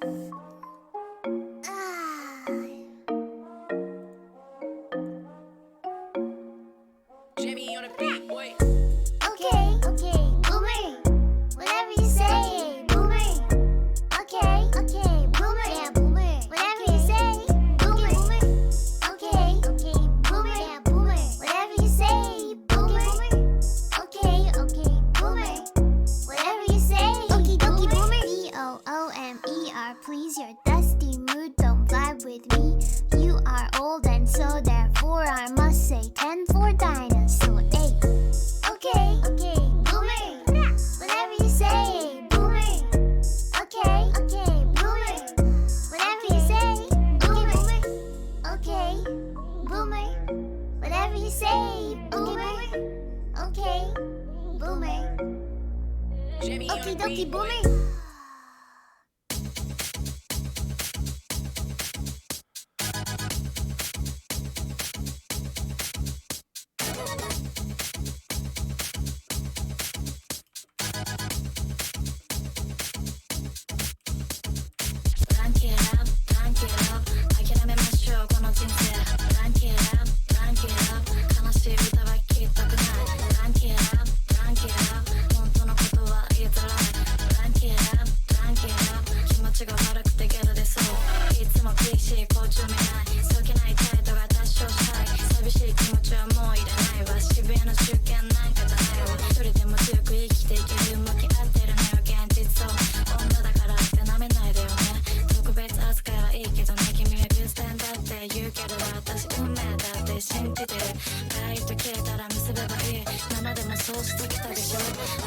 Jimmy on the beat, boy. Okay, boomer. Whatever you say, boomer. Okay, boomer. Yeah, boomer. Whatever you say, boomer. Okay, boomer. Yeah, boomer. Whatever you say, boomer. Okay, boomer. Whatever you say, okie dokie, boomer. BOOMER, please your dusty mood, don't vibe with me. You are old and so therefore I must say 10 for dinosaur. Hey. Okay, boomer. Whatever you say, boomer. Okay, boomer. Whatever you say, boomer. Okay, boomer. Whatever you say, boomer. Okay, boomer. Jimmy on Okie the dokie, beat, boy. boomer. Rank it up,諦めましょうこの人生 Rank it up 悲しい歌は聴きたくない Rank it up 本当のことは言いづらい Rank it up 気持ちが悪くてゲロ出そういつも厳しいコーチを見ないそげない態度が多少シャイ寂しい気持ちはもういらないわ渋谷の集権なんかじゃないわ一人でも強く生きていける向き合ってるのよ現実を女だからって舐めないでよね特別扱いはいいけどね君は偶然だって言うけど私運命だって信じてるライト消えたら結べばいい7でもそうしてきたでしょ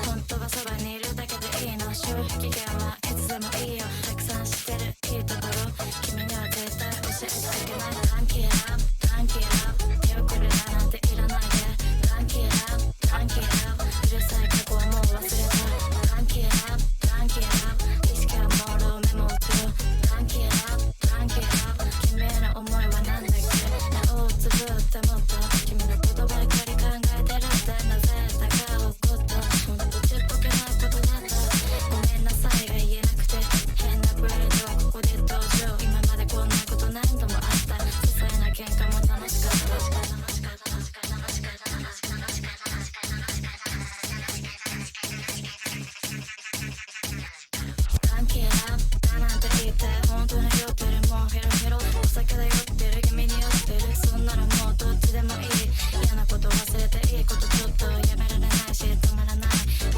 本当はそばにいるだけでいいの周期限はいつでもいいよたくさん知ってるいいところ君には絶対教えてあげない Rank it up 手遅れだなんていらないで Rank it up うるさい過去はもう忘れた Rank it up 意識は朦朧メモを取る Rank it up 君への思いはなんだっけ目をつぶってもっと君のことばかり考えてるってなぜだか怒ったほんとちっぽけなことだったごめんなさいが言えなくて変なプライドはここで登場今までこんなこと何度もあった些細な喧嘩も楽しかったランキーラップなんて言って本当に酔ってるもうヘロヘロお酒で酔ってる君に酔ってるそんならもうどっちでもいい嫌なこと忘れていいことちょっとやめられないし止まらない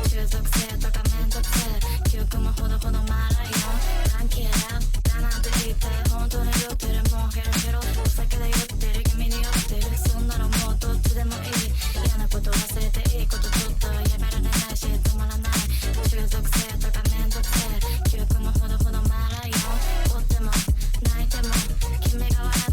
中毒性とかめんどくせえ記憶もほどほどマーライオンランキーラップなんて言って本当に酔ってるもうヘロヘロお酒で酔ってる君に酔ってるそんならもうどっちでもいい嫌なこと忘れていいことちょっとやめられないし止まらない中毒性とかめんどくせえ記憶もほどほどマーライオン追っても泣いても君が笑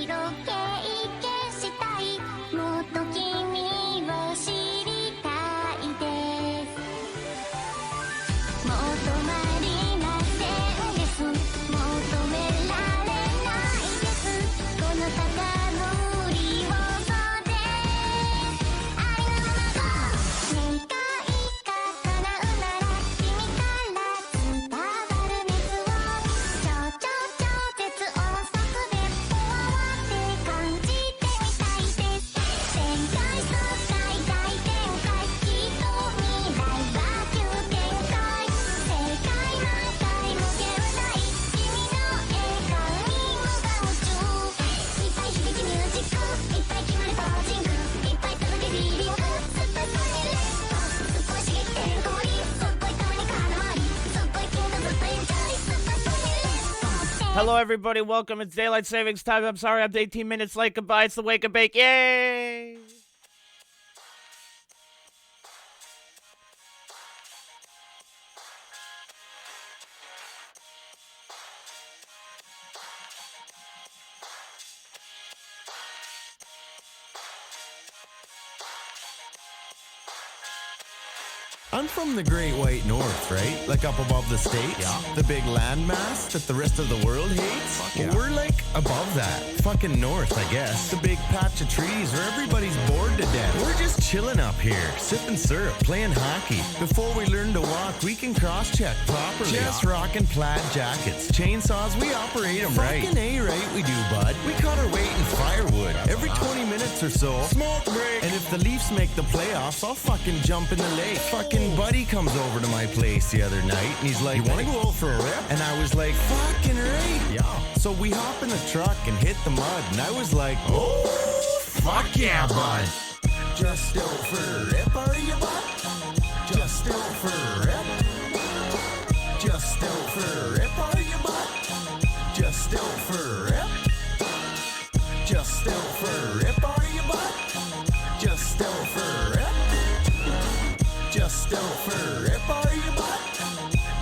色気消したいもっと君を知りたいです求まりませんです求められないですこの高乗りをそうですありのまま願いが叶うなら君から伝わる熱を超絶音速でポワワって感じてみたいです展開爽快大展開きっと未来は急展開世界何回も現在君の笑顔に無我夢中いっぱい響きミュージックいっぱい決まるポージングいっぱい続けフィーリングすっごいファニーレスポすっごい刺激てんこ盛りすっごいたまに空回りすっごいキュンとずっとエンジョイすっごいファニーレスポ Hello, everybody. Welcome. It's Daylight Savings Time. I'm sorry I'm 18 minutes late. Goodbye. It's the Wake and Bake. Yay! I'm from the Great White North, right? Like up above the states? Yeah. The big landmass that the rest of the world hates? Well, we're like above that. Fucking north, I guess. The big patch of trees where everybody's bored to death. We're just chilling up here, sipping syrup, playing hockey. Before we learn to walk, we can cross-check properly. Just rocking plaid jackets. Chainsaws, we operate them right. Fucking A-right we do, bud. We cut our weight in firewood. Every 20 minutes or so. Smoke break. And if the Leafs make the playoffs, I'll fucking jump in the lake. Fucking buddy comes over to my place the other night and he's like, you wanna go out for a rip? And I was like, fucking right. Yeah. So we hop in the truck and hit the mud and I was like, oh, fuck yeah, bud. Just out for a rip, are you, bud? Just out for a rip. Just out for a rip, are you, bud? Just out for a rip. Just out for a rip, are you, bud? Just out for a rip. Just out for a rip, are you, bud?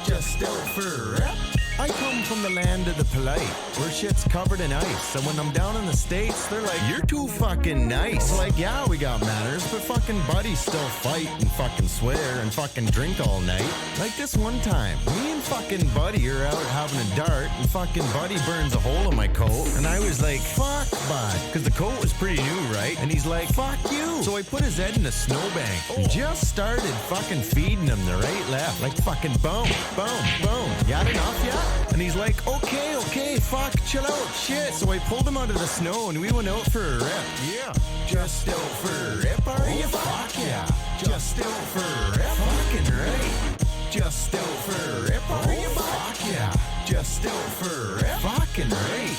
Just out for a rip. I come from the land of the polite, where shit's covered in ice. So when I'm down in the States, they're like, you're too fucking nice. Like, yeah, we got manners, but fucking buddies still fight and fucking swear and fucking drink all night. Like this one time, me and fucking buddy are out having a dart, and fucking buddy burns a hole in my coat, and I was like, fuck, bud, because the coat was pretty new, right? And he's like, fuck you. So I put his head in a snowbank and just started fucking feeding him the right, left, like fucking boom, boom, boom. Got enough yet? And he's like, okay, fuck, chill out, shit. So I pulled him out of the snow and we went out for a rip. Yeah. Just out for a rip, are you? Fuck yeah. Just out for a rip. Fucking right. Just out for a rip, are you? Fuck yeah. Just out for a rip. Fucking right.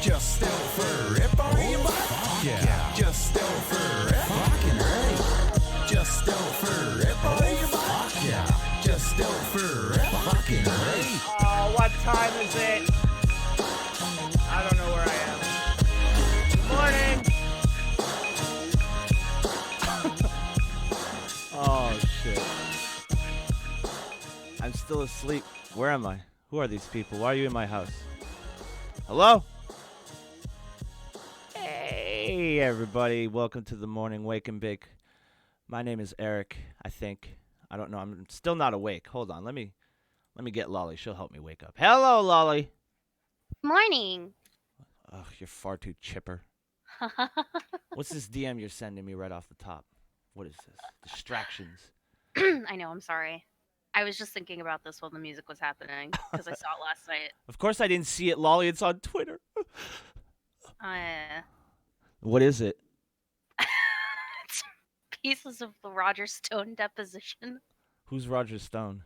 Just out for a rip, are you? Fuck yeah. Just out for a rip. Fucking right. Just out for a rip, are you? Fuck yeah. Just out for a rip. Fucking right. Oh, what time is it? I don't know where I am. Good morning. Oh, shit. I'm still asleep. Where am I? Who are these people? Why are you in my house? Hello? Hey, everybody. Welcome to the morning Wake and Bake. My name is Eric, I think. I don't know. I'm still not awake. Hold on. Let me get Lolly. She'll help me wake up. Hello, Lolly. Morning. Ugh, you're far too chipper. What's this DM you're sending me right off the top? What is this? Distractions. I know, I'm sorry. I was just thinking about this while the music was happening because I saw it last night. Of course I didn't see it, Lolly. It's on Twitter. Uh, What is it? it's pieces of the Roger Stone deposition. Who's Roger Stone?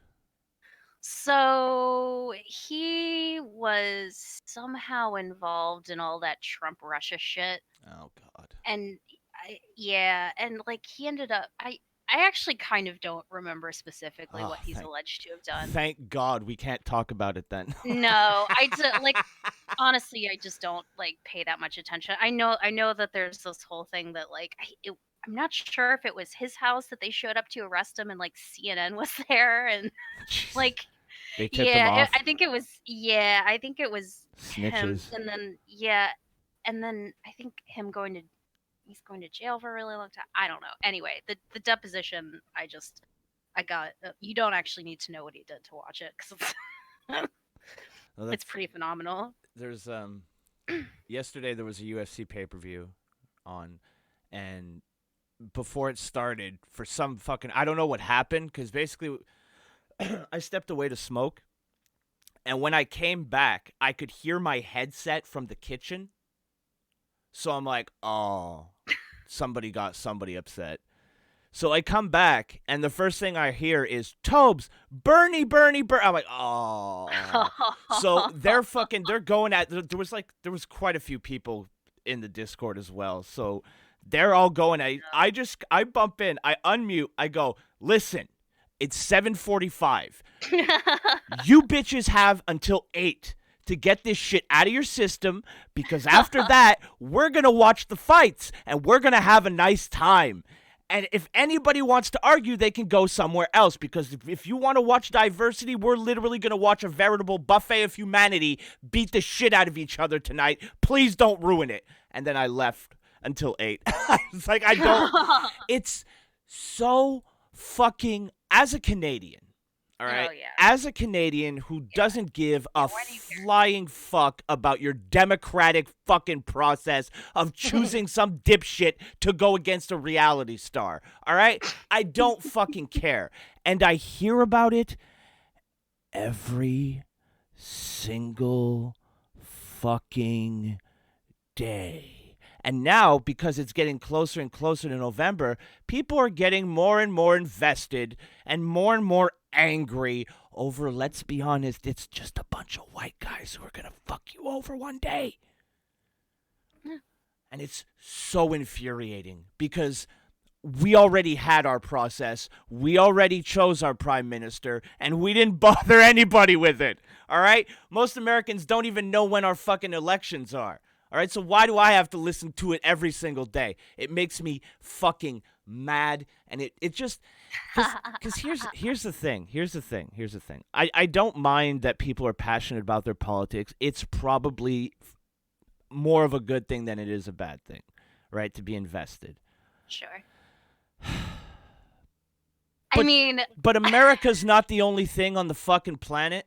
So he was somehow involved in all that Trump Russia shit. Oh, God. And yeah, and like he ended up I actually kind of don't remember specifically what he's alleged to have done. Thank God we can't talk about it then. No, honestly, I just don't like pay that much attention. I know that there's this whole thing that like I'm not sure if it was his house that they showed up to arrest him and like CNN was there and like they tipped him off. I think it was him Snitches. and then and then I think he's going to jail for a really long time. I don't know. Anyway, the deposition, I got. You don't actually need to know what he did to watch it because Well, it's pretty phenomenal. there's yesterday there was a UFC pay-per-view on, and before it started, for some fucking, I don't know what happened, because basically I stepped away to smoke, and when I came back I could hear my headset from the kitchen, so I'm like, oh, somebody got somebody upset. So I come back, and the first thing I hear is Tobes, Bernie. I'm like, oh. So they're going at, there was quite a few people in the Discord as well. So they're all going at, I bump in, I unmute, I go, listen, it's 7:45. You bitches have until 8 to get this shit out of your system, because after that, we're going to watch the fights, and we're going to have a nice time. And if anybody wants to argue, they can go somewhere else, because if you want to watch diversity, we're literally going to watch a veritable buffet of humanity beat the shit out of each other tonight. Please don't ruin it. And then I left until 8. It's like, it's so fucking, as a Canadian, all right? Oh, yeah. As a Canadian who doesn't give a flying fuck about your democratic fucking process of choosing some dipshit to go against a reality star, all right? I don't fucking care. And I hear about it every single fucking day. And now, because it's getting closer and closer to November, people are getting more and more invested and more angry over, let's be honest, it's just a bunch of white guys who are going to fuck you over one day. And it's so infuriating, because we already had our process. We already chose our prime minister, and we didn't bother anybody with it. All right? Most Americans don't even know when our fucking elections are. All right, so why do I have to listen to it every single day? It makes me fucking mad, and it just, because here's the thing. I don't mind that people are passionate about their politics. It's probably more of a good thing than it is a bad thing, right, to be invested. Sure. But- I mean, But America's not the only thing on the fucking planet,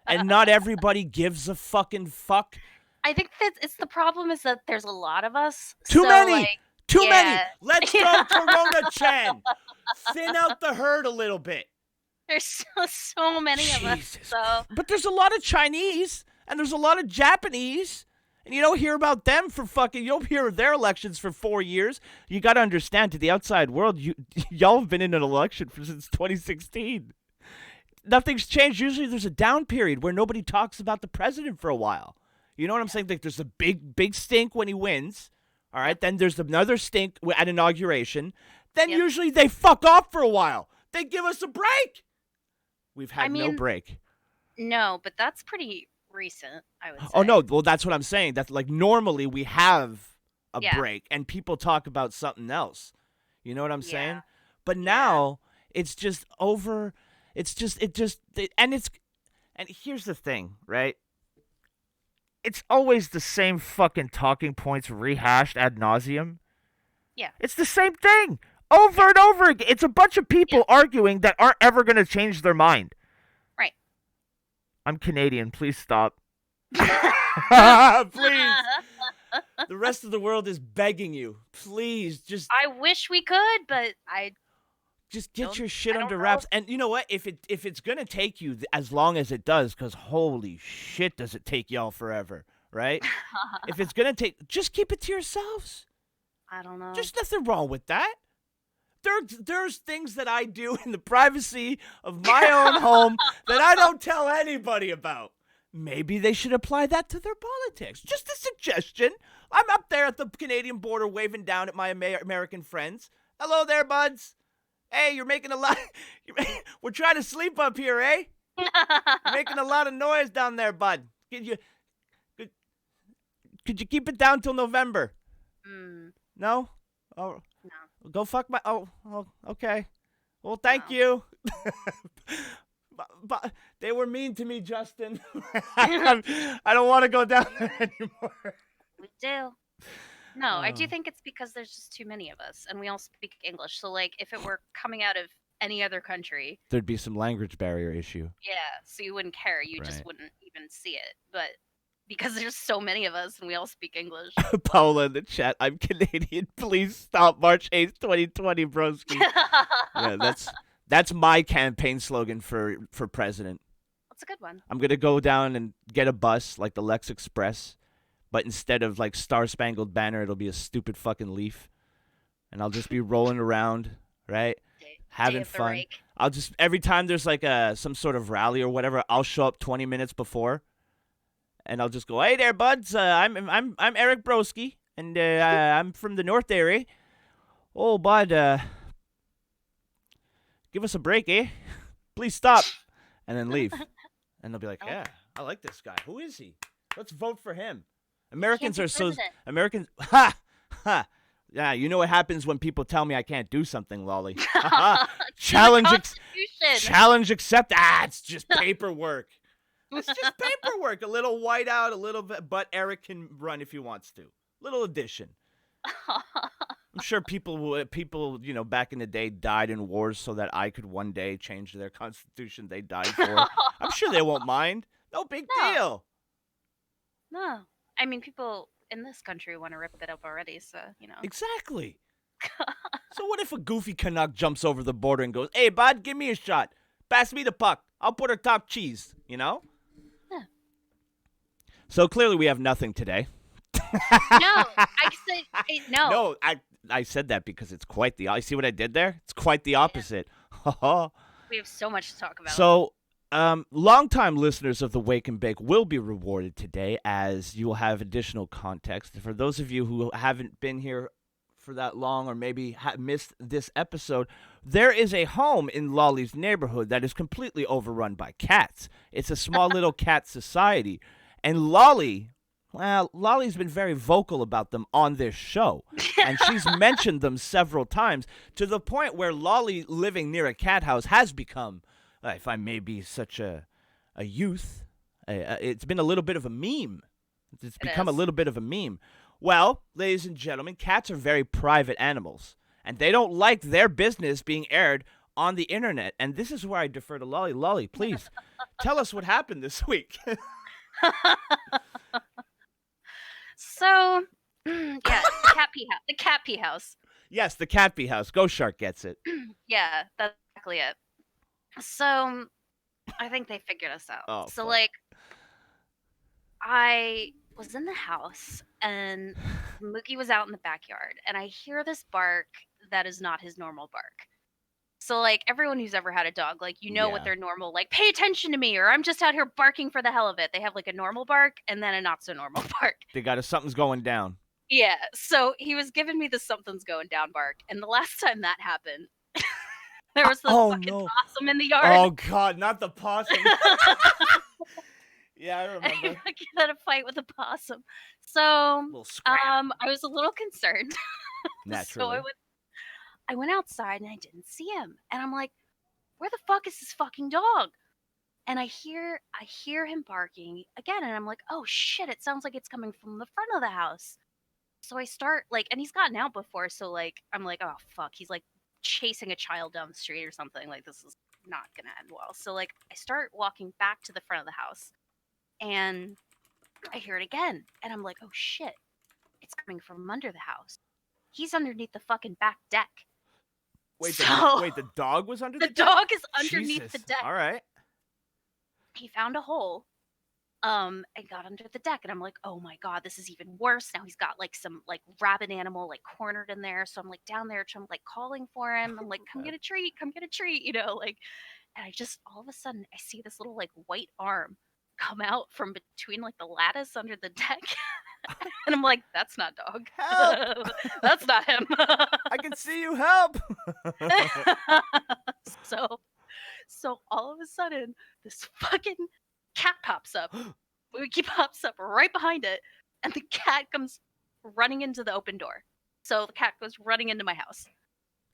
and not everybody gives a fucking fuck. I think that it's the problem is that there's a lot of us. Too so, many. like, Too many. yeah. Let's go, Corona Chan. Thin out the herd a little bit. There's so many of us. Jesus. So But there's a lot of Chinese, and there's a lot of Japanese, and you don't hear about them for fucking, you don't hear of their elections for 4 years. You got to understand, to the outside world, y'all have been in an election since 2016. Nothing's changed. Usually there's a down period where nobody talks about the president for a while. You know what I'm saying? Like, there's a big stink when he wins. All right. Then there's another stink at inauguration. Then usually they fuck off for a while. They give us a break. We've had no break. no, but that's pretty recent, I would say. Oh, no. Well, that's what I'm saying. That's like, normally we have a Yeah. break and people talk about something else. You know what I'm saying? Yeah. But now it's just over. And here's the thing, right? It's always the same fucking talking points rehashed ad nauseum. Yeah. It's the same thing over and over again. It's a bunch of people arguing that aren't ever going to change their mind. Right. I'm Canadian. Please stop. Please. The rest of the world is begging you. Please, just I wish we could, but just get Don't- your shit I don't under know. wraps. And you know what? If it's gonna take you as long as it does, because holy shit, does it take y'all forever, right? If it's gonna take, just keep it to yourselves. I don't know. There's nothing wrong with that. There's things that I do in the privacy of my own home that I don't tell anybody about. Maybe they should apply that to their politics. Just a suggestion. I'm up there at the Canadian border waving down at my American friends. Hello there, buds. Hey, you're making a lot. We're trying to sleep up here, eh? You're making a lot of noise down there, bud. Could you keep it down till November? No? Oh, No. go fuck my. Oh, okay. Well, thank you. But they were mean to me, Justin. I don't want to go down there anymore. We do. No, I do Oh. think it's because there's just too many of us, and we all speak English. So, like, if it were coming out of any other country, There'd be some language barrier issue. yeah, so you wouldn't care. You just Right. wouldn't even see it. But because there's so many of us and we all speak English. Paula in the chat, I'm Canadian. Please stop March 8th, 2020, broski. Yeah, that's my campaign slogan for president. That's a good one. I'm gonna go down and get a bus like the Lex Express, but instead of like Star Spangled Banner, it'll be a stupid fucking leaf, and I'll just be rolling around, right, Day having of the fun. rake. I'll just every time there's like some sort of rally or whatever, I'll show up 20 minutes before, and I'll just go, "Hey there, buds. I'm Eric Broski, and I'm from the North area. Oh, bud, give us a break, eh? Please stop," and then leave. And they'll be like, Oh. "Yeah, I like this guy. Who is he? Let's vote for him." Americans be are so president. Americans. Ha ha. Yeah, you know what happens when people tell me I can't do something, Lolly. Challenge, Constitution. challenge accept. it's just paperwork. It's just paperwork. A little whiteout, a little bit, but Eric can run if he wants to. Little addition. I'm sure people, back in the day died in wars so that I could one day change their constitution they died for. I'm sure they won't mind. No big No. deal. No, I mean people in this country want to rip it up already. So Exactly. So what if a goofy Canuck jumps over the border and goes, "Hey, bud, give me a shot. Pass me the puck. I'll put her top cheese," Yeah. So clearly we have nothing today. No, I said no. No, I said that because it's quite the. You see what I did there? It's quite the opposite. We have so much to talk about. So, longtime listeners of the Wake and Bake will be rewarded today, as you will have additional context. For those of you who haven't been here for that long, or maybe missed this episode, there is a home in Lolly's neighborhood that is completely overrun by cats. It's a small little cat society, and Lolly's been very vocal about them on this show, and she's mentioned them several times, to the point where Lolly living near a cat house has become, if I may be such a youth, it's been a little bit of a meme. It's become a is. little bit of a meme. Well, ladies and gentlemen, cats are very private animals, and they don't like their business being aired on the internet, and this is where I defer to Lolly. Lolly, please, tell us what happened this week. So, yeah, the cat pee house. Yes, the cat bee house. Go Shark gets it. Yeah, that's exactly it. So, I think they figured us out. Oh, so, fuck. like, I was in the house and Mookie was out in the backyard, and I hear this bark that is not his normal bark. So, like, everyone who's ever had a dog, like, you know what Yeah. their normal, like, pay attention to me, or I'm just out here barking for the hell of it. They have, like, a normal bark and then a not so normal bark. They got something's going down. Yeah, so he was giving me the something's going down bark, and the last time that happened, there was this Oh, fucking no. possum in the yard. Oh God, not the possum. Yeah, I I remember. had a fight with a possum. So, Little scrap. I was a little concerned. Naturally. So I went outside and I didn't see him. And I'm like, where the fuck is this fucking dog? And I hear him barking again, and I'm like, oh shit, it sounds like it's coming from the front of the house. So I start like, and he's gotten out before, so like I'm like, oh fuck, he's like chasing a child down the street or something. Like this is not gonna end well. So like I start walking back to the front of the house, and I hear it again, and I'm like, oh shit, it's coming from under the house. He's underneath the fucking back deck. Wait, So- the dog was under The the deck? dog is underneath the Jesus. deck. All right. He found a hole and got under the deck, and I'm like, oh my god, this is even worse. Now he's got like some like rabbit animal like cornered in there, so I'm like down there, I'm like calling for him. I'm like, come get a treat, you know, like. And I just all of a sudden I see this little like white arm come out from between like the lattice under the deck. And I'm like, that's not dog. Help! That's not him. I can see you. Help! so all of a sudden this fucking cat pops up. Mookie pops up right behind it, and the cat comes running into the open door. So the cat goes running into my house.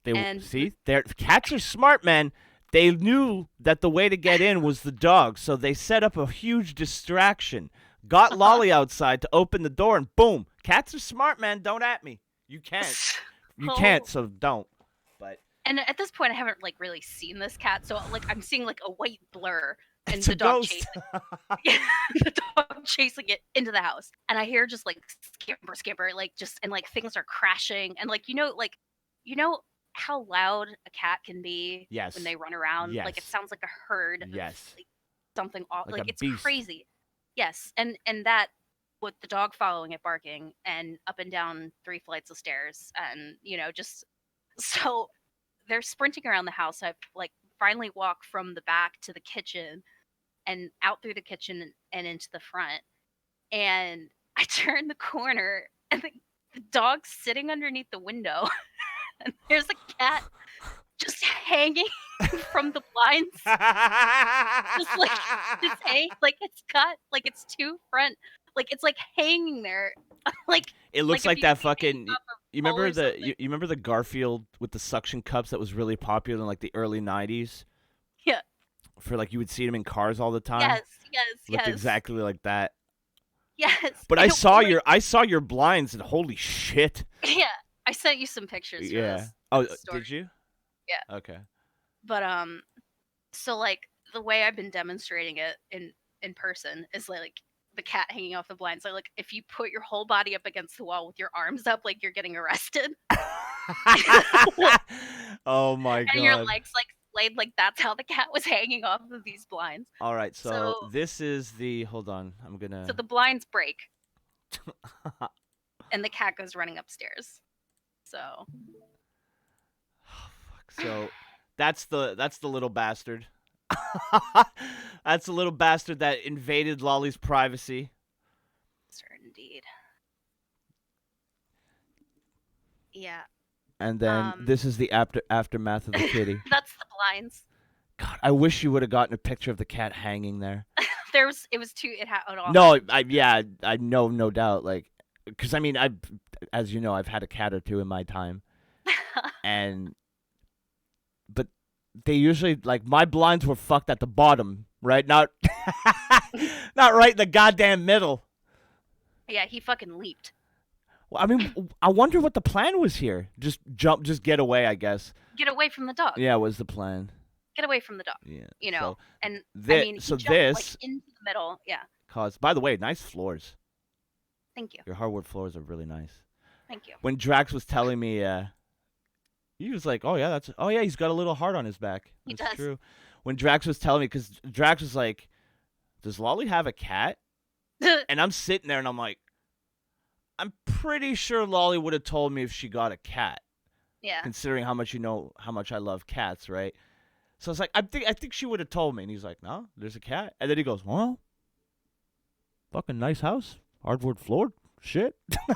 And- See, cats are smart, man. They knew that the way to get in was the dog, so they set up a huge distraction. Got Lolly outside to open the door, and boom, Cats are smart, man. Don't at me. You can't. You So- can't, so don't. But And at this point, I haven't like really seen this cat, so like I'm seeing like a white blur and it's the a dog ghost. chasing the dog chasing it into the house, and I hear just like scamper, like just and like things are crashing, and like you know how loud a cat can be Yes. when they run around, like it Yes. sounds like a herd of Yes. like, something Like a it's beast. crazy. Yes, and that with the dog following it barking and up and down 3 flights of stairs, and just so they're sprinting around the house. I've like finally walked from the back to the kitchen and out through the kitchen and into the front. And I turn the corner and the dog's sitting underneath the window. And there's a cat just hanging from the blinds. Just like it's got like its 2 front, like it's like hanging there. Like It looks if like you that could hang fucking. off You pole or remember the something. you remember the Garfield with the suction cups that was really popular in like the early '90s? Yeah. For like you would see them in cars all the time. Yes, Looked exactly like that. yes. But I And, saw like, your blinds and holy shit. Yeah, I sent you some pictures. For Yeah. this, Oh, this story. did you? Yeah. Okay. But so like the way I've been demonstrating it in person is like the cat hanging off the blinds. So like if you put your whole body up against the wall with your arms up, like you're getting arrested, Oh my god. and your legs like laid, like that's how the cat was hanging off of these blinds. All right, so So- this is the hold on. I'm going So to the blinds break, and the cat goes running upstairs. So So that's the little bastard. That's the little bastard that invaded Lolly's privacy. sir, indeed. Yeah, And then this is the aftermath of the kitty. that's the blinds. God, I wish you would have gotten a picture of the cat hanging there. It was too. It all No, happened. I know, no doubt. Like, because I mean, as you know, I've had a cat or two in my time, but they usually like my blinds were fucked at the bottom, right? Not, not right in the goddamn middle. Yeah, he fucking leaped. Well, I mean, I wonder what the plan was here. Just get away, I guess. Get away from the dog. Yeah, was the plan. Get away from the dog. Yeah. You know, So, and thi- I mean, he so jumped, this like, into the middle. Yeah, caused. By the way, nice floors. thank you, Your hardwood floors are really nice. thank you. When Drax was telling me, he was like, "Oh yeah, he's got a little heart on his back." He That's does. true. When Drax was telling me, because Drax was like, "Does Lolly have a cat?" And I'm sitting there and I'm like, I'm pretty sure Lolly would have told me if she got a cat, Yeah, considering how much I love cats, right? So I was like, I think she would have told me. And he's like, "No, there's a cat." And then he goes, "Well, fucking nice house, hardwood floor, shit."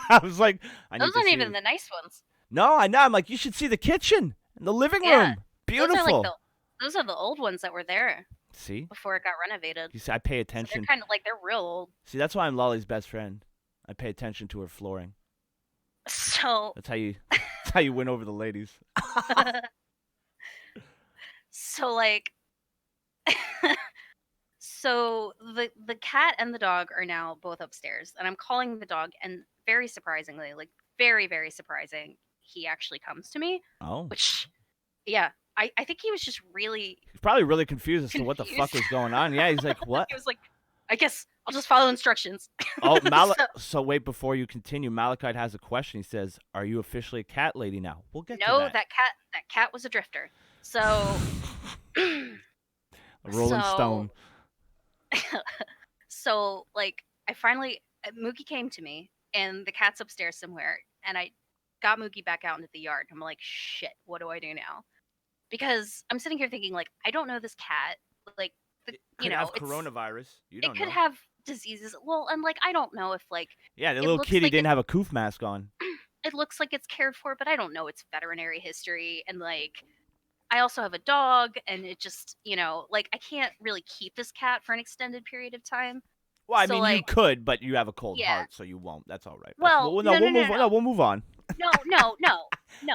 I was like, I need those to aren't see even it. the nice ones. No, I know. I'm like, you should see the kitchen and the living Yeah, room. Beautiful. Those are like those are the old ones that were there See, before it got renovated. you see, I pay So attention. they're kind of like they're real old. See, that's why I'm Lolly's best friend. I pay attention to her flooring. So That's how you. That's how you win over the ladies. so like so the cat and the dog are now both upstairs, and I'm calling the dog, and very surprisingly, like very, very surprising, he actually comes to me, Oh, which yeah, I think he was just really he's probably really confused as to what the fuck was going on. Yeah, he's like, "What?" he was like, I guess I'll just follow instructions. Oh, So- So wait, before you continue, Malachite has a question. He says, "Are you officially a cat lady now?" We'll get No, to that. that cat was a drifter. So A Rolling so- Stone. so like I finally Mookie came to me, and the cat's upstairs somewhere, and I got Mookie back out into the yard. I'm like, shit, what do I do now? Because I'm sitting here thinking, like, I don't know this cat. Like, Could have coronavirus. You it don't could know. have diseases. Well, and like I don't know if like Yeah, the it little looks kitty like didn't it- have a coof mask on. it looks like it's cared for, but I don't know its veterinary history. And like, I also have a dog, and it just, like I can't really keep this cat for an extended period of time. Well, I So, mean, you like- could, but you have a cold Yeah. heart, so you won't. That's all right. Well, we'll no, move. no, no. We'll move on. No.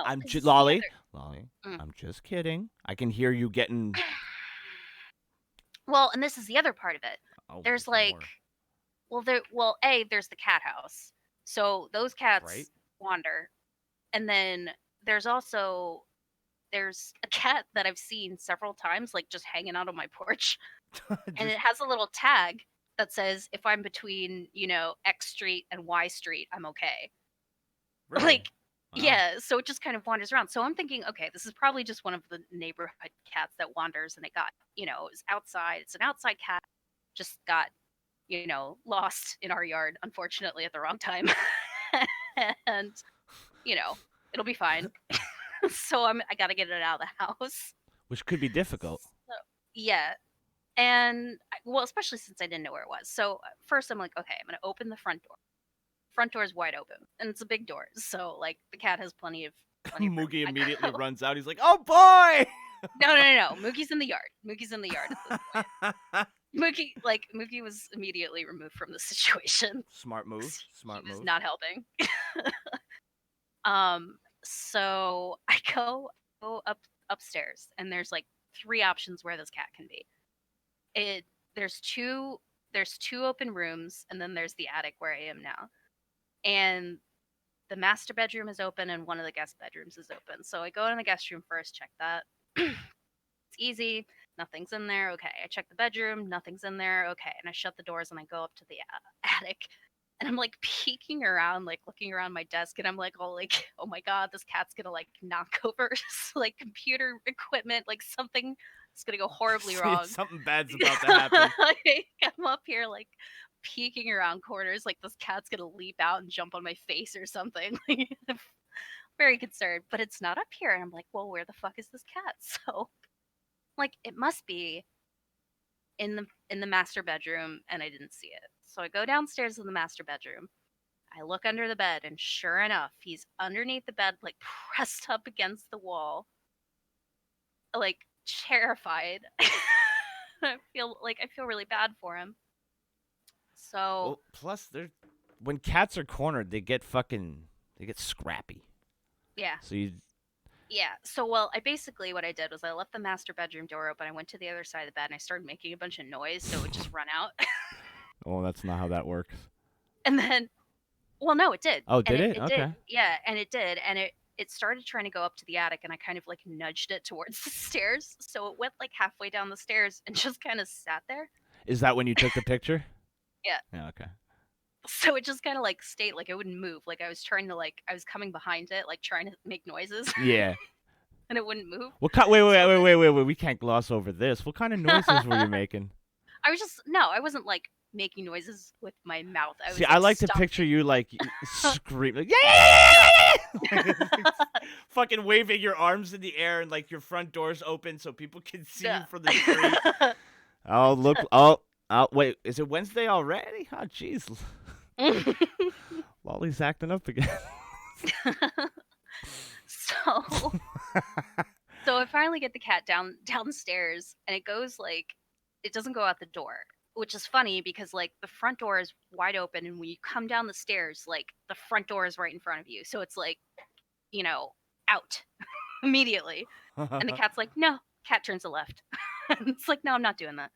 I'm 'cause just the Lolly. other- Lolly, Mm. I'm just kidding. I can hear you getting. Well, and this is the other part of it. Oh, There's more. like, there's the cat house. So those cats Right. wander. And then there's also there's a cat that I've seen several times, like just hanging out on my porch, and it has a little tag that says if I'm between, X street and Y street, I'm okay. Really? Like, Wow. yeah, so it just kind of wanders around. So I'm thinking, okay, this is probably just one of the neighborhood cats that wanders, and it got, it's outside. It's an outside cat, just got, lost in our yard, unfortunately, at the wrong time. And, it'll be fine. So I got to get it out of the house. Which could be difficult. So, yeah. And, well, especially since I didn't know where it was. So first I'm like, okay, I'm going to open the front door. Front door is wide open, and it's a big door. So, like, the cat has plenty of room. Moogie I immediately go- runs out. He's like, "Oh boy!" No. Moogie's in the yard. Moogie's in the yard at this point. Moogie was immediately removed from the situation. Smart move. Smart He was move. not helping. So I go upstairs, and there's like 3 options where this cat can be. There's two open rooms, and then there's the attic where I am now. And the master bedroom is open, and one of the guest bedrooms is open. So I go in the guest room first, check that. It's easy. Nothing's in there. Okay. I check the bedroom. Nothing's in there. Okay. And I shut the doors, and I go up to the attic. And I'm like peeking around, like looking around my desk, and I'm like, oh my God, this cat's gonna like knock over like computer equipment, like something is gonna go horribly wrong. Something bad's about to happen. I'm up here like peeking around corners, like this cat's gonna leap out and jump on my face or something. I'm very concerned, but it's not up here. And I'm like, well, where the fuck is this cat? So, like, it must be in the master bedroom, and I didn't see it. So I go downstairs in the master bedroom. I look under the bed, and sure enough, he's underneath the bed, like pressed up against the wall, like terrified. I feel really bad for him. So Well, plus, when cats are cornered, they get scrappy. yeah. So you. Yeah. So, well, what I did was I left the master bedroom door open. I went to the other side of the bed, and I started making a bunch of noise so it would just run out. Oh, that's not how that works. And then, well, no, it did. Oh, And did it? Okay. Did. Yeah, and it did. And it started trying to go up to the attic, and I kind of like nudged it towards the stairs. So it went like halfway down the stairs and just kind of sat there. Is that when you took the picture? Yeah. Yeah. Okay. So it just kind of like stayed, like it wouldn't move. Like I was coming behind it, like trying to make noises, Yeah. and it wouldn't move. Wait. We can't gloss over this. What kind of noises were you making? I wasn't like making noises with my mouth. I was, See, I like to stomping. picture you like scream, like yeah, fucking waving your arms in the air and like your front door's open so people can see you from the street. Oh look! Oh, wait, is it Wednesday already? Oh, jeez. Lolly's acting up again. So I finally get the cat downstairs, and it goes like, it doesn't go out the door, which is funny because like the front door is wide open, and when you come down the stairs, like the front door is right in front of you, so it's like, out immediately. And the cat's like, no. Cat turns to left. And it's like, no, I'm not doing that.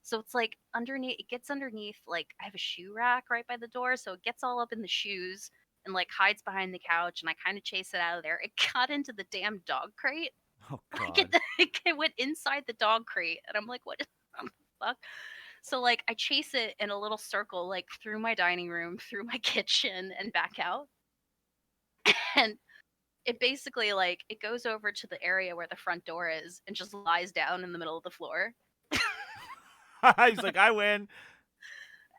So it's like it gets underneath, like I have a shoe rack right by the door, so it gets all up in the shoes and like hides behind the couch, and I kind of chase it out of there. It got into the damn dog crate. Oh Like God. it went inside the dog crate, and I'm like, what the fuck? So like I chase it in a little circle, like through my dining room, through my kitchen, and back out. And it basically like it goes over to the area where the front door is and just lies down in the middle of the floor. He's like, I win.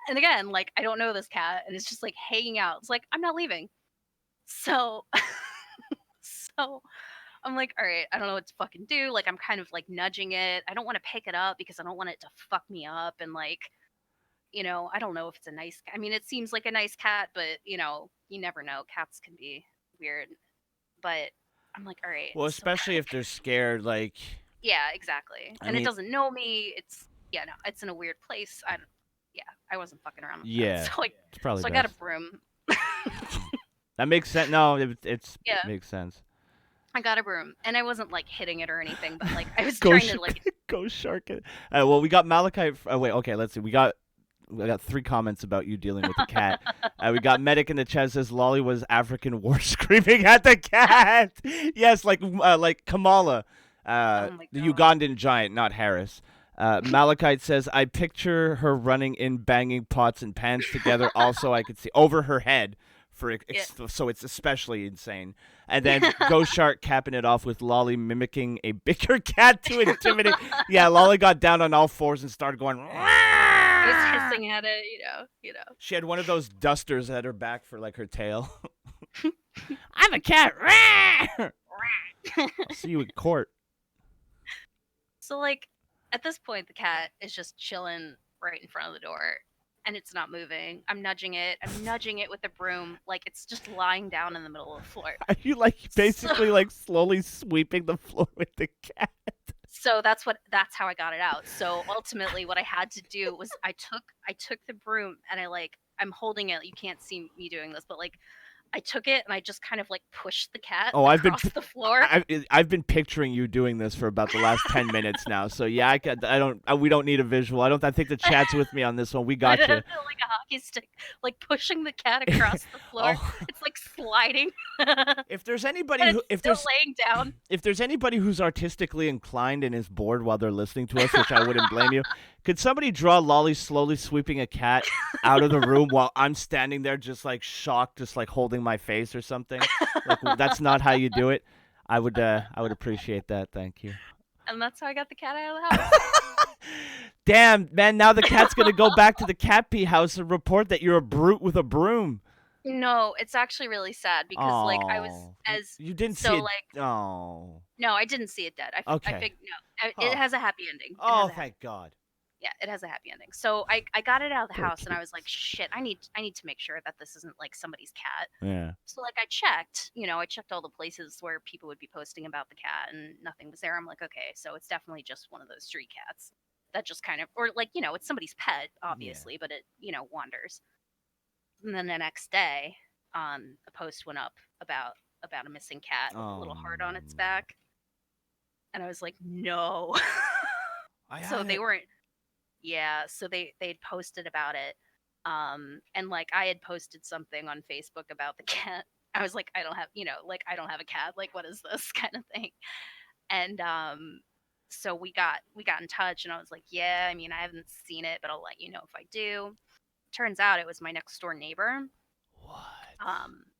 And again, like I don't know this cat, and it's just like hanging out. It's like, I'm not leaving. So I'm like, all right, I don't know what to fucking do. Like I'm kind of like nudging it. I don't want to pick it up because I don't want it to fuck me up, and like, I don't know if it's a nice I mean, it seems like a nice cat, but you never know. Cats can be weird. But I'm like, all right. Well, so- especially if they're scared, like. yeah, exactly. I And mean- it doesn't know me. It's in a weird place. I wasn't fucking around with Yeah. that. So It's probably I got a best. broom. That makes sense. No, it's Yeah. makes sense. I got a broom, and I wasn't like hitting it or anything, but like I was Go trying sh- to like Go shark it. Well, we got Malachi. Wait, okay, let's see. We got we got 3 comments about you dealing with the cat. We got Medic in the chat says Lolly was African war screaming at the cat. Yes, like Kamala, Oh my the God. Ugandan giant, not Harris. Malachite says I picture her running in, banging pots and pans together. Also, I could see over her head. So it's especially insane. And then Ghost Shark capping it off with Lolly mimicking a bigger cat to intimidate. Yeah, Lolly got down on all fours and started going. Just hissing at it, you know. She had one of those dusters at her back for like her tail. I'm a cat. I'll see you in court. So like at this point, the cat is just chilling right in front of the door, and it's not moving. I'm nudging it with the broom, like it's just lying down in the middle of the floor. Are you like basically like slowly sweeping the floor with the cat? So that's how I got it out. So ultimately what I had to do was I took the broom and I'm holding it. You can't see me doing this, but like I took it and I just kind of like pushed the cat across the floor. I've been picturing you doing this for about the last 10 minutes now. So yeah, we don't need a visual. I think the chat's with me on this one. We got you. Like a hockey stick, like pushing the cat across the floor. Oh. It's like sliding. If there's anybody And who it's still laying down. if there's anybody who's artistically inclined and is bored while they're listening to us, which I wouldn't blame you, could somebody draw Lolly slowly sweeping a cat out of the room while I'm standing there just like shocked, just like holding my face or something? Like that's not how you do it. I would appreciate that. Thank you. And that's how I got the cat out of the house. Damn, man, now the cat's going to go back to the cat pee house and report that you're a brute with a broom. No, it's actually really sad because like I was as You didn't so see it. like Oh. no, I didn't see it dead. I Okay. no, Oh. it has a happy ending. It Oh, has a happy- thank God. yeah, it has a happy ending. So I got it out of the Poor house and I was like, kids. shit, I need to make sure that this isn't like somebody's cat. Yeah. So like I checked all the places where people would be posting about the cat and nothing was there. I'm like, okay, so it's definitely just one of those street cats that just kind of, or like, it's somebody's pet, obviously, but it, wanders. And then the next day, a post went up about a missing cat with a little heart on its back. And I was like, no. So they weren't, yeah, so they'd posted about it. And like I had posted something on Facebook about the cat. I was like, I don't have a cat. Like, what is this kind of thing? And so we got in touch and I was like, yeah, I mean, I haven't seen it, but I'll let you know if I do. Turns out it was my next door neighbor. What?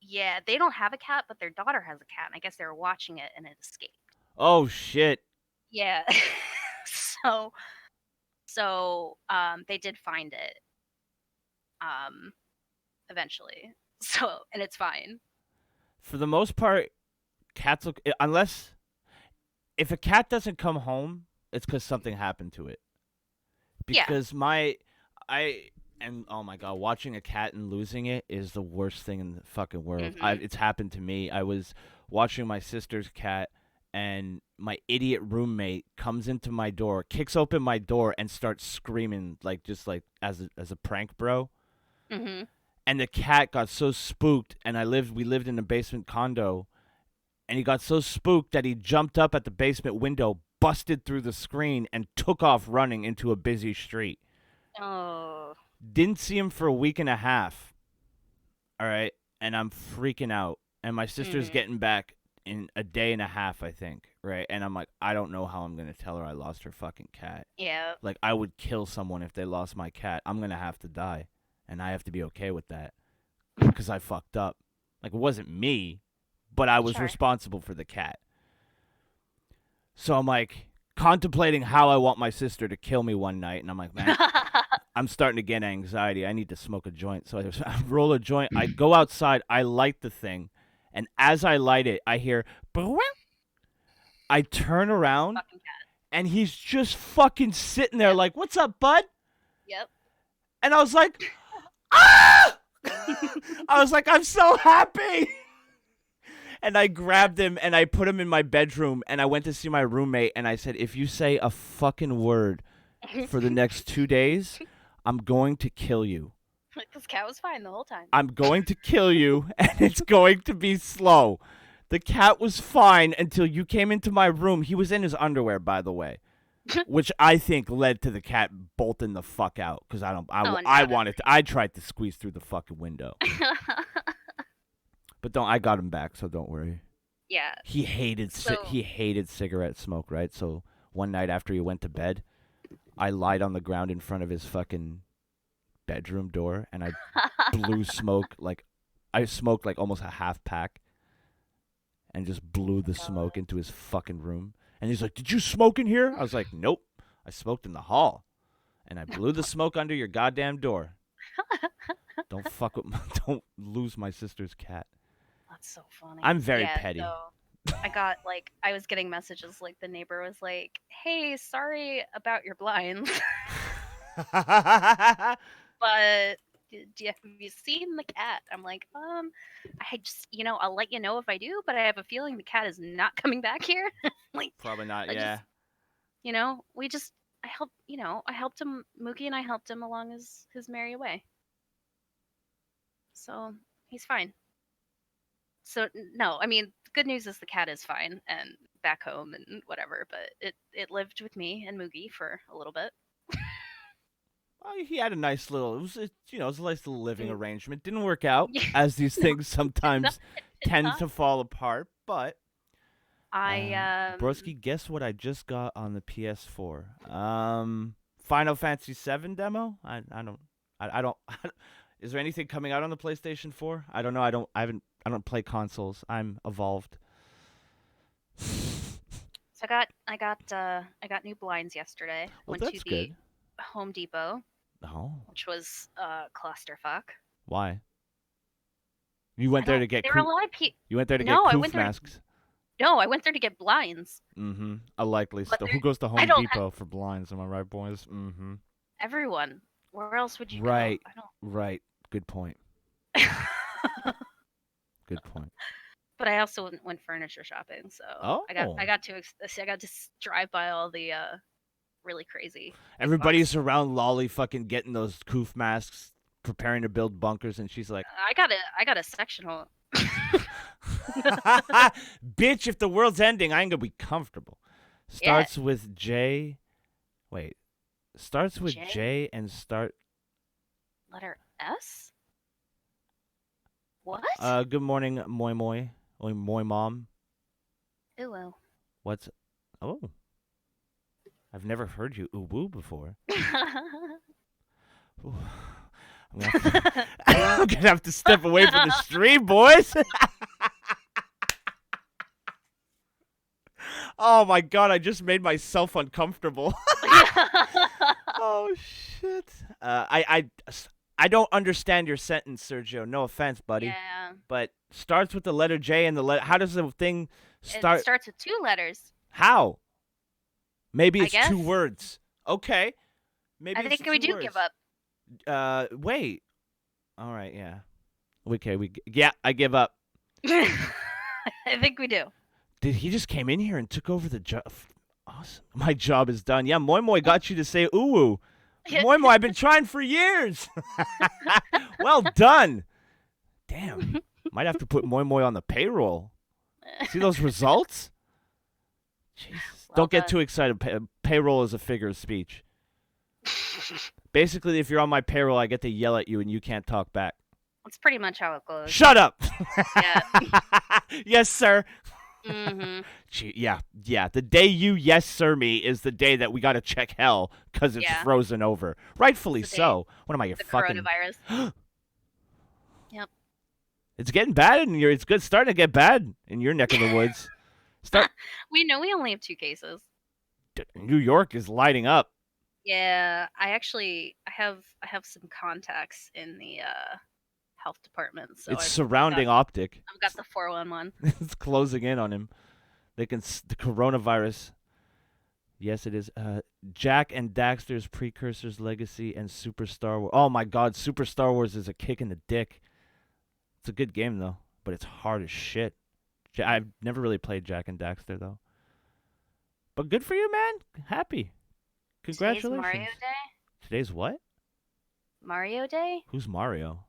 Yeah, they don't have a cat, but their daughter has a cat, and I guess they were watching it and it escaped. Oh, shit. Yeah. So they did find it. Eventually. So, and it's fine. For the most part, cats look, unless if a cat doesn't come home, it's because something happened to it. Yeah. Because oh my God, watching a cat and losing it is the worst thing in the fucking world. Mhm. It's happened to me. I was watching my sister's cat, and my idiot roommate comes into my door, kicks open my door, and starts screaming just like as a prank, bro. Mm-hmm. And the cat got so spooked, and we lived in a basement condo, and he got so spooked that he jumped up at the basement window, busted through the screen, and took off running into a busy street. Oh. Didn't see him for a week and a half. All right, and I'm freaking out, and my sister's Mhm. getting back in a day and a half, I think, right? And I'm like, I don't know how I'm gonna tell her I lost her fucking cat. Yeah. Like, I would kill someone if they lost my cat. I'm gonna have to die, and I have to be okay with that because I fucked up. Like, it wasn't me, but I was Sure. responsible for the cat. So I'm like contemplating how I want my sister to kill me one night, and I'm like, man, I'm starting to get anxiety. I need to smoke a joint. So I roll a joint. I go outside. I light the thing, and as I light it, I hear. I turn around, Fucking cat. and he's just fucking sitting there like, "What's up, bud?" Yep. And I was like, "Ah!" I was like, "I'm so happy." And I grabbed him and I put him in my bedroom, and I went to see my roommate, and I said, if you say a fucking word for the next 2 days, I'm going to kill you. This cat was fine the whole time. I'm going to kill you, and it's going to be slow. The cat was fine until you came into my room. He was in his underwear, by the way. which I think led to the cat bolting the fuck out because I Oh, I undoubtedly. wanted to, I tried to squeeze through the fucking window, but I got him back, so don't worry. Yeah. He hated So- he hated cigarette smoke, right? So one night after he went to bed, I lied on the ground in front of his fucking bedroom door and I blew smoke I smoked like almost a half pack and just blew the smoke into his fucking room. And he's like, "Did you smoke in here?" I was like, "Nope. I smoked in the hall." And I blew the smoke under your goddamn door. Don't fuck with don't lose my sister's cat. That's so funny. I'm very Yeah, petty. So I got I was getting messages like the neighbor was like, "Hey, sorry about your blinds, but have you seen the cat?" I'm like, I just I'll let you know if I do, but I have a feeling the cat is not coming back here. Like, Probably not, I yeah. just- we just I helped him, Mookie and I helped him along his merry way. So he's fine. So no, I mean, the good news is the cat is fine and back home and whatever, but it lived with me and Moogie for a little bit. Well, he had a nice little, it was a nice little living Mm. arrangement. Didn't work out, Yeah. as these things sometimes tend not. to fall apart. But I Broski, guess what I just got on the PS4? Final Fantasy VII demo. I don't. Is there anything coming out on the PlayStation 4? I don't know. I don't play consoles. I'm evolved. So I got new blinds yesterday. Well, Went to that's the good. Home Depot, Oh, which was clusterfuck. why? You went there to get There were a lot of people. you went there to No, I get went coof there- masks. No, I went there to get blinds. Mm-hmm. A likely But stuff. there- Who goes to I Home don't Depot for blinds? Am I right, boys? Mm-hmm. Everyone. Where else would you Right. go? Right. Good point. I don't. Good point. But I also went furniture shopping, so Oh. I got to drive by all the really crazy. Everybody's around Lolly fucking getting those coof masks, preparing to build bunkers, and she's like, I got a sectional. "Bitch, if the world's ending, I ain't gonna be comfortable." Yeah. Starts with J. Wait. Starts with J? J and start. Letter S? What? Good morning, Moi Moi. Or Moi Mom. Ooh, oh. What's. Oh. I've never heard you ooh woo before. Ooh. I'm gonna have to step away from the stream, boys. Oh my god, I just made myself uncomfortable. Oh shit. I don't understand your sentence, Sergio. No offense, buddy. Yeah. But starts with the letter J and the letter. How does the thing start? It starts with 2 letters. How? Maybe I it's 2 guess. words. Okay. Maybe I it's think we 2 do words. give up. Wait. All right, yeah. Okay, yeah, I give up. I think we do. Did he just came in here and took over the job? Awesome. My job is done. Yeah, Moi Moi got you to say ooh. Moi Moi, I've been trying for years. Well done. Damn. Might have to put Moi Moi on the payroll. See those results? Jesus. Well Don't get done. too excited. Payroll is a figure of speech. Basically, if you're on my payroll, I get to yell at you and you can't talk back. That's pretty much how it goes. Shut up. Yeah. Yes, sir. Hmm. Gee, yeah. The day you yes sir me is the day that we gotta check hell because it's Yeah. frozen over. Rightfully The day- so. What am I, your The fucking? coronavirus. Yep. It's getting bad in your. It's good starting to get bad in your neck of the woods. We know we only have 2 cases. New York is lighting up. Yeah, I have some contacts in the health department, so It's I've surrounding got, optic. I've got the 411. It's closing in on him. They can the coronavirus. Yes, it is. Jack and Daxter's Precursors Legacy and Super Star Wars. Oh my God, Super Star Wars is a kick in the dick. It's a good game though, but it's hard as shit. I've never really played Jack and Daxter though. But good for you, man. Happy. Congratulations. Today's Mario Day. Today's what? Mario Day? Who's Mario?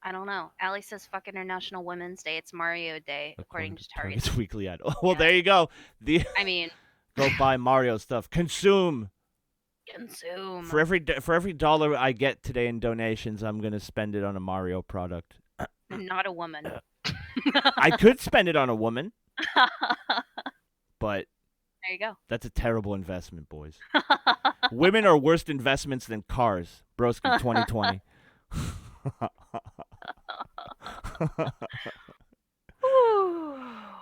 I don't know. Allie says fuck International Women's Day. It's Mario Day, according to Target. Target's weekly ad. Oh, well, Yeah. there you go. The I mean, Go buy Mario stuff. Consume. Consume. For every dollar I get today in donations, I'm gonna spend it on a Mario product. Not a woman. I could spend it on a woman, but There you go. that's a terrible investment, boys. Women are worse investments than cars. Broski 2020.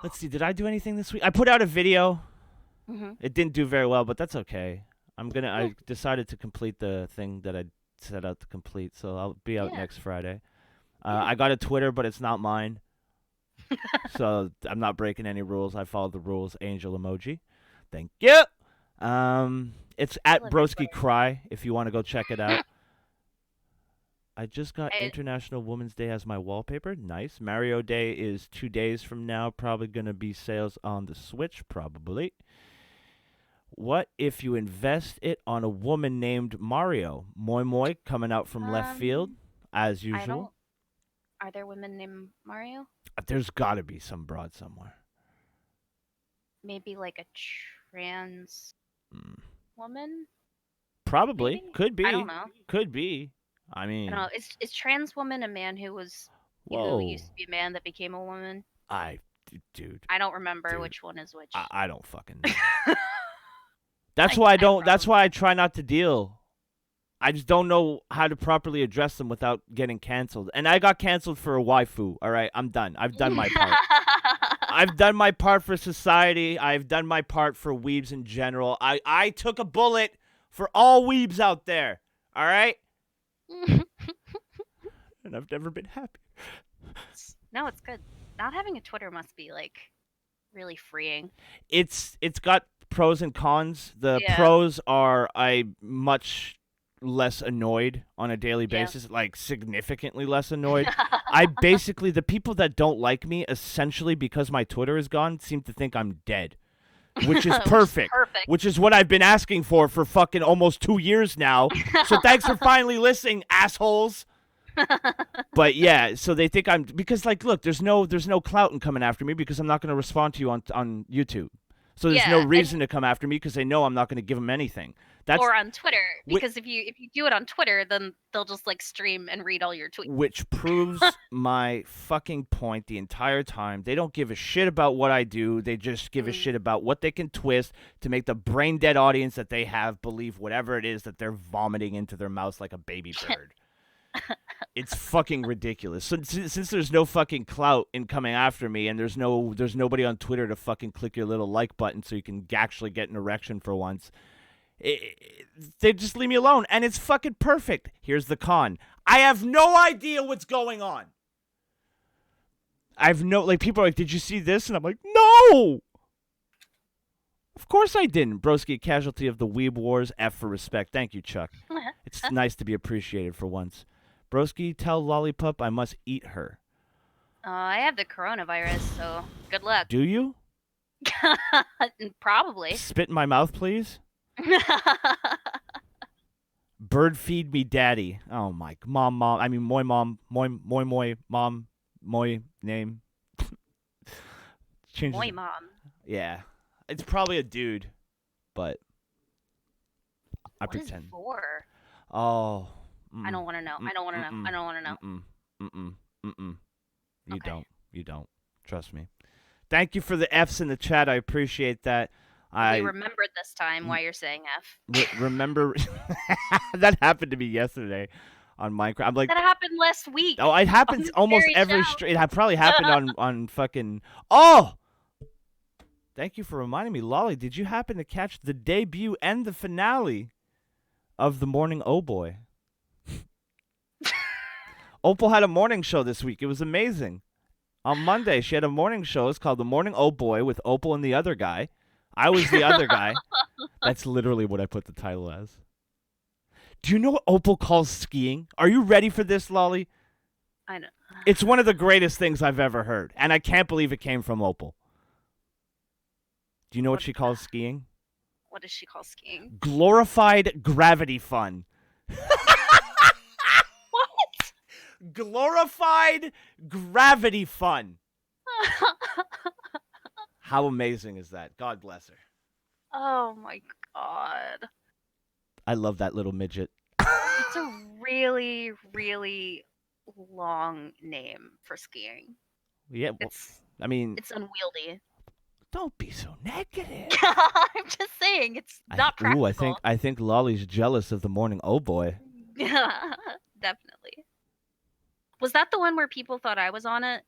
Let's see. Did I do anything this week? I put out a video. Hmm. It didn't do very well, but that's okay. I decided to complete the thing that I set out to complete, so I'll be out Yeah. next Friday. I got a Twitter, but it's not mine, so I'm not breaking any rules. I followed the rules. Angel emoji. Thank you. It's at love your Broski Twitter. Cry if you want to go check it out. I just got I- International Women's Day as my wallpaper. Nice. Mario Day is 2 days from now. Probably going to be sales on the Switch, probably. What if you invest it on a woman named Mario? Moi Moi coming out from left field, as I usual. don't. Are there women named Mario? There's got to be some broad somewhere. Maybe like a trans Mm. woman? Probably. Maybe? Could be. I don't know. Could be. I I mean, don't know. Is trans woman a man who was whoa. who used to be a man that became a woman? Dude, I don't remember Dude. which one is which. I don't fucking know. That's why I don't. That's why I try not to deal. I just don't know how to properly address them without getting canceled. And I got canceled for a waifu. All right, I'm done. I've done my part. I've done my part for society. I've done my part for weebs in general. I took a bullet for all weebs out there. All right, and I've never been happy. No, it's good. Not having a Twitter must be like really freeing. It's got pros and cons. The Yeah. pros are I'm much less annoyed on a daily Yeah. basis, like significantly less annoyed. I basically, the people that don't like me, essentially because my Twitter is gone, seem to think I'm dead, which is perfect. Perfect. Which is what I've been asking for fucking almost 2 years now. So thanks for finally listening, assholes. But yeah, so they think I'm, because like, look, there's no clout in coming after me because I'm not going to respond to you on YouTube. So there's no Yeah, reason to come after me because they know I'm not going to give them anything. That's Or on Twitter, Whi- because if you do it on Twitter, then they'll just like stream and read all your tweets. which proves my fucking point the entire time. They don't give a shit about what I do. They just give a shit about what they can twist to make the brain dead audience that they have believe whatever it is that they're vomiting into their mouths like a baby bird. It's fucking ridiculous. So, since there's no fucking clout in coming after me, and there's nobody on Twitter to fucking click your little like button so you can actually get an erection for once, they just leave me alone, and it's fucking perfect. Here's the con: I have no idea what's going on. People are like, "Did you see this?" And I'm like, "No." Of course I didn't. Broski, casualty of the weeb wars. F for respect. Thank you, Chuck. It's nice to be appreciated for once. Broski, tell Lollipop I must eat her. I have the coronavirus, so good luck. Do you? Probably. Spit in my mouth, please. Bird feed me daddy. Oh my, mom. I mean, moi mom, mom, moi name. Change. Boy, mom. Yeah, it's probably a dude, but I What is pretend. for? Oh. I don't want to know. I don't want to know. I don't want to know. You Okay. You don't. Trust me. Thank you for the Fs in the chat. I appreciate that. I We remembered this time why you're saying F. remember that happened to me yesterday on Minecraft. I'm like, That happened last week. oh, it happens this almost very every show. stream. It probably happened on fucking. Oh, thank you for reminding me, Lolly. Did you happen to catch the debut and the finale of the Morning Oh Boy? Opal had a morning show this week. It was amazing. On Monday, she had a morning show. It's called The Morning Oh Boy with Opal and the other guy. I was the other guy. That's literally what I put the title as. Do you know what Opal calls skiing? Are you ready for this, Lolly? I know. It's one of the greatest things I've ever heard, and I can't believe it came from Opal. Do you know what she calls skiing? What does she call skiing? Glorified gravity fun. What? Glorified gravity fun. How amazing is that? God bless her. Oh my god. I love that little midget. It's a really, really long name for skiing. Yeah, well, It's I mean, it's unwieldy. don't be so negative. I'm just saying it's not practical. I think Lolly's jealous of the morning. Oh boy. Definitely. Was that the one where people thought I was on it?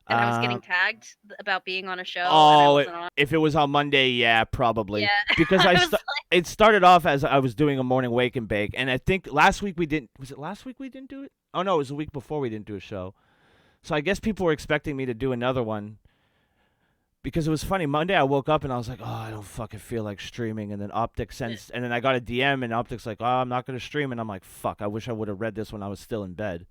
And I was getting tagged about being on a show. And I Oh, wasn't on. if it was on Monday, yeah, probably. Yeah. Because I was it started off as I was doing a morning wake and bake, and I think last week we didn't. Was it last week we didn't do it? Oh no, it was the week before we didn't do a show. So I guess people were expecting me to do another one. Because it was funny. Monday I woke up and I was like, oh, I don't fucking feel like streaming. And then Optics sends, and then I got a DM and Optics like, oh, I'm not gonna stream. And I'm like, fuck, I wish I would have read this when I was still in bed.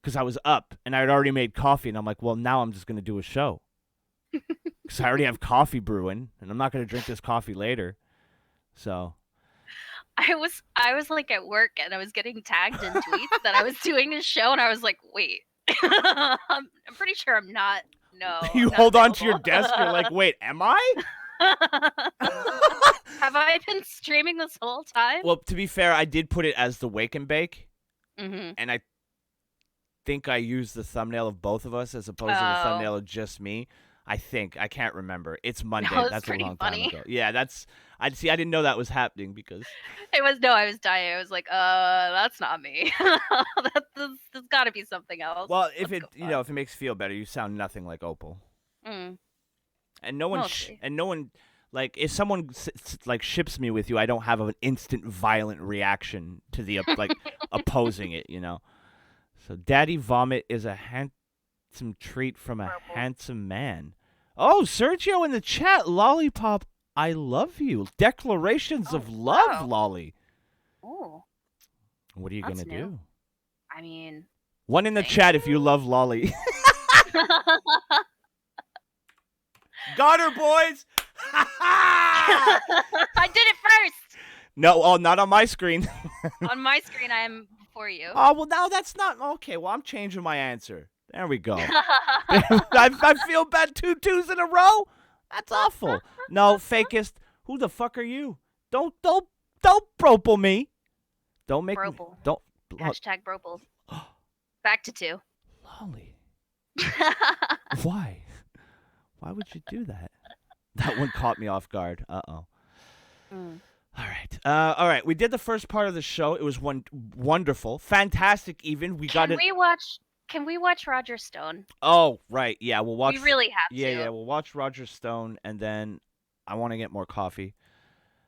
Because I was up and I had already made coffee, and I'm like, well, now I'm just gonna do a show. Because I already have coffee brewing, and I'm not gonna drink this coffee later. So I was like at work and I was getting tagged in tweets that I was doing a show, and I was like, wait, I'm pretty sure I'm not. No. you not hold on to your available. desk. You're like, wait, am I? Have I been streaming this whole time? Well, to be fair, I did put it as the wake and bake, Mm-hmm. and I think I used the thumbnail of both of us as opposed to the Oh. thumbnail of just me. I think I can't remember. It's Monday. was That's a pretty long funny. time ago. Yeah, that's. I see. I didn't know that was happening because. I was dying. I was like, that's not me. There's got to be something else. Well, if Let's it go if it makes you feel better, you sound nothing like Opal, on. and no one Mostly. like if someone like ships me with you, I don't have an instant violent reaction to the like opposing it. So Daddy Vomit is a handsome treat from a Purple. handsome man. Oh, Sergio in the chat, Lollipop, I love you. Declarations Oh, of love, wow. Lolly. Oh, What are you That's gonna new. do? I mean, One in the Thank chat if you love Lolly. Got her, boys. I did it first. No, oh, not on my screen. On my screen, I am before you. Oh, well, now that's not okay. Well, I'm changing my answer. There we go. I feel bad 2 twos in a row. That's awful. No, fakest. Who the fuck are you? Don't bropal me. Don't make me. Bropal. Don't. Hashtag Bropal. Back to 2. Lolly. Why? Why would you do that? That one caught me off guard. Uh-oh. Mm. All right. We did the first part of the show. It was wonderful, fantastic. Even we got it. Can we watch Roger Stone? Oh, right. Yeah, we'll watch. We really have to. Yeah. We'll watch Roger Stone, and then I want to get more coffee.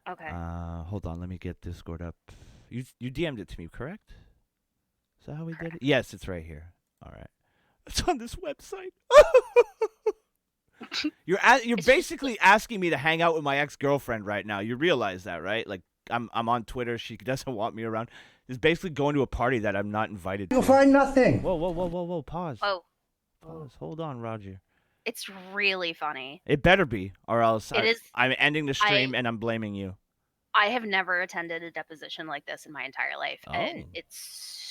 Okay. Hold on. Let me get Discord up. You DM'd it to me, correct? Is that how we did it? Yes, it's right here. All right. It's on this website. You're basically asking me to hang out with my ex-girlfriend right now. You realize that, right? Like I'm on Twitter. She doesn't want me around. It's basically going to a party that I'm not invited to. You'll find nothing. Whoa. Pause. Oh, Pause. Hold on, Roger. it's really funny. It better be, or else It is- I'm ending the stream and I'm blaming you. I have never attended a deposition like this in my entire life, and Oh. it's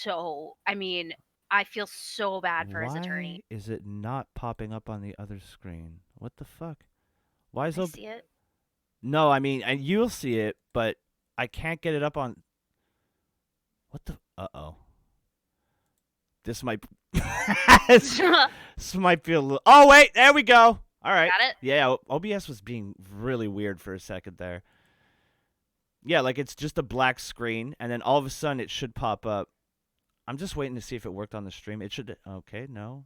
so. I mean, I feel so bad for his attorney. Why is it not popping up on the other screen? What the fuck? Why is I it? see it. No, I mean, and you'll see it, but I can't get it up on. What the? Uh-oh. This might. this might be a little. Oh wait, there we go. All right. Got it? Yeah, OBS was being really weird for a second there. Yeah, like it's just a black screen, and then all of a sudden it should pop up. I'm just waiting to see if it worked on the stream. It should. Okay, no.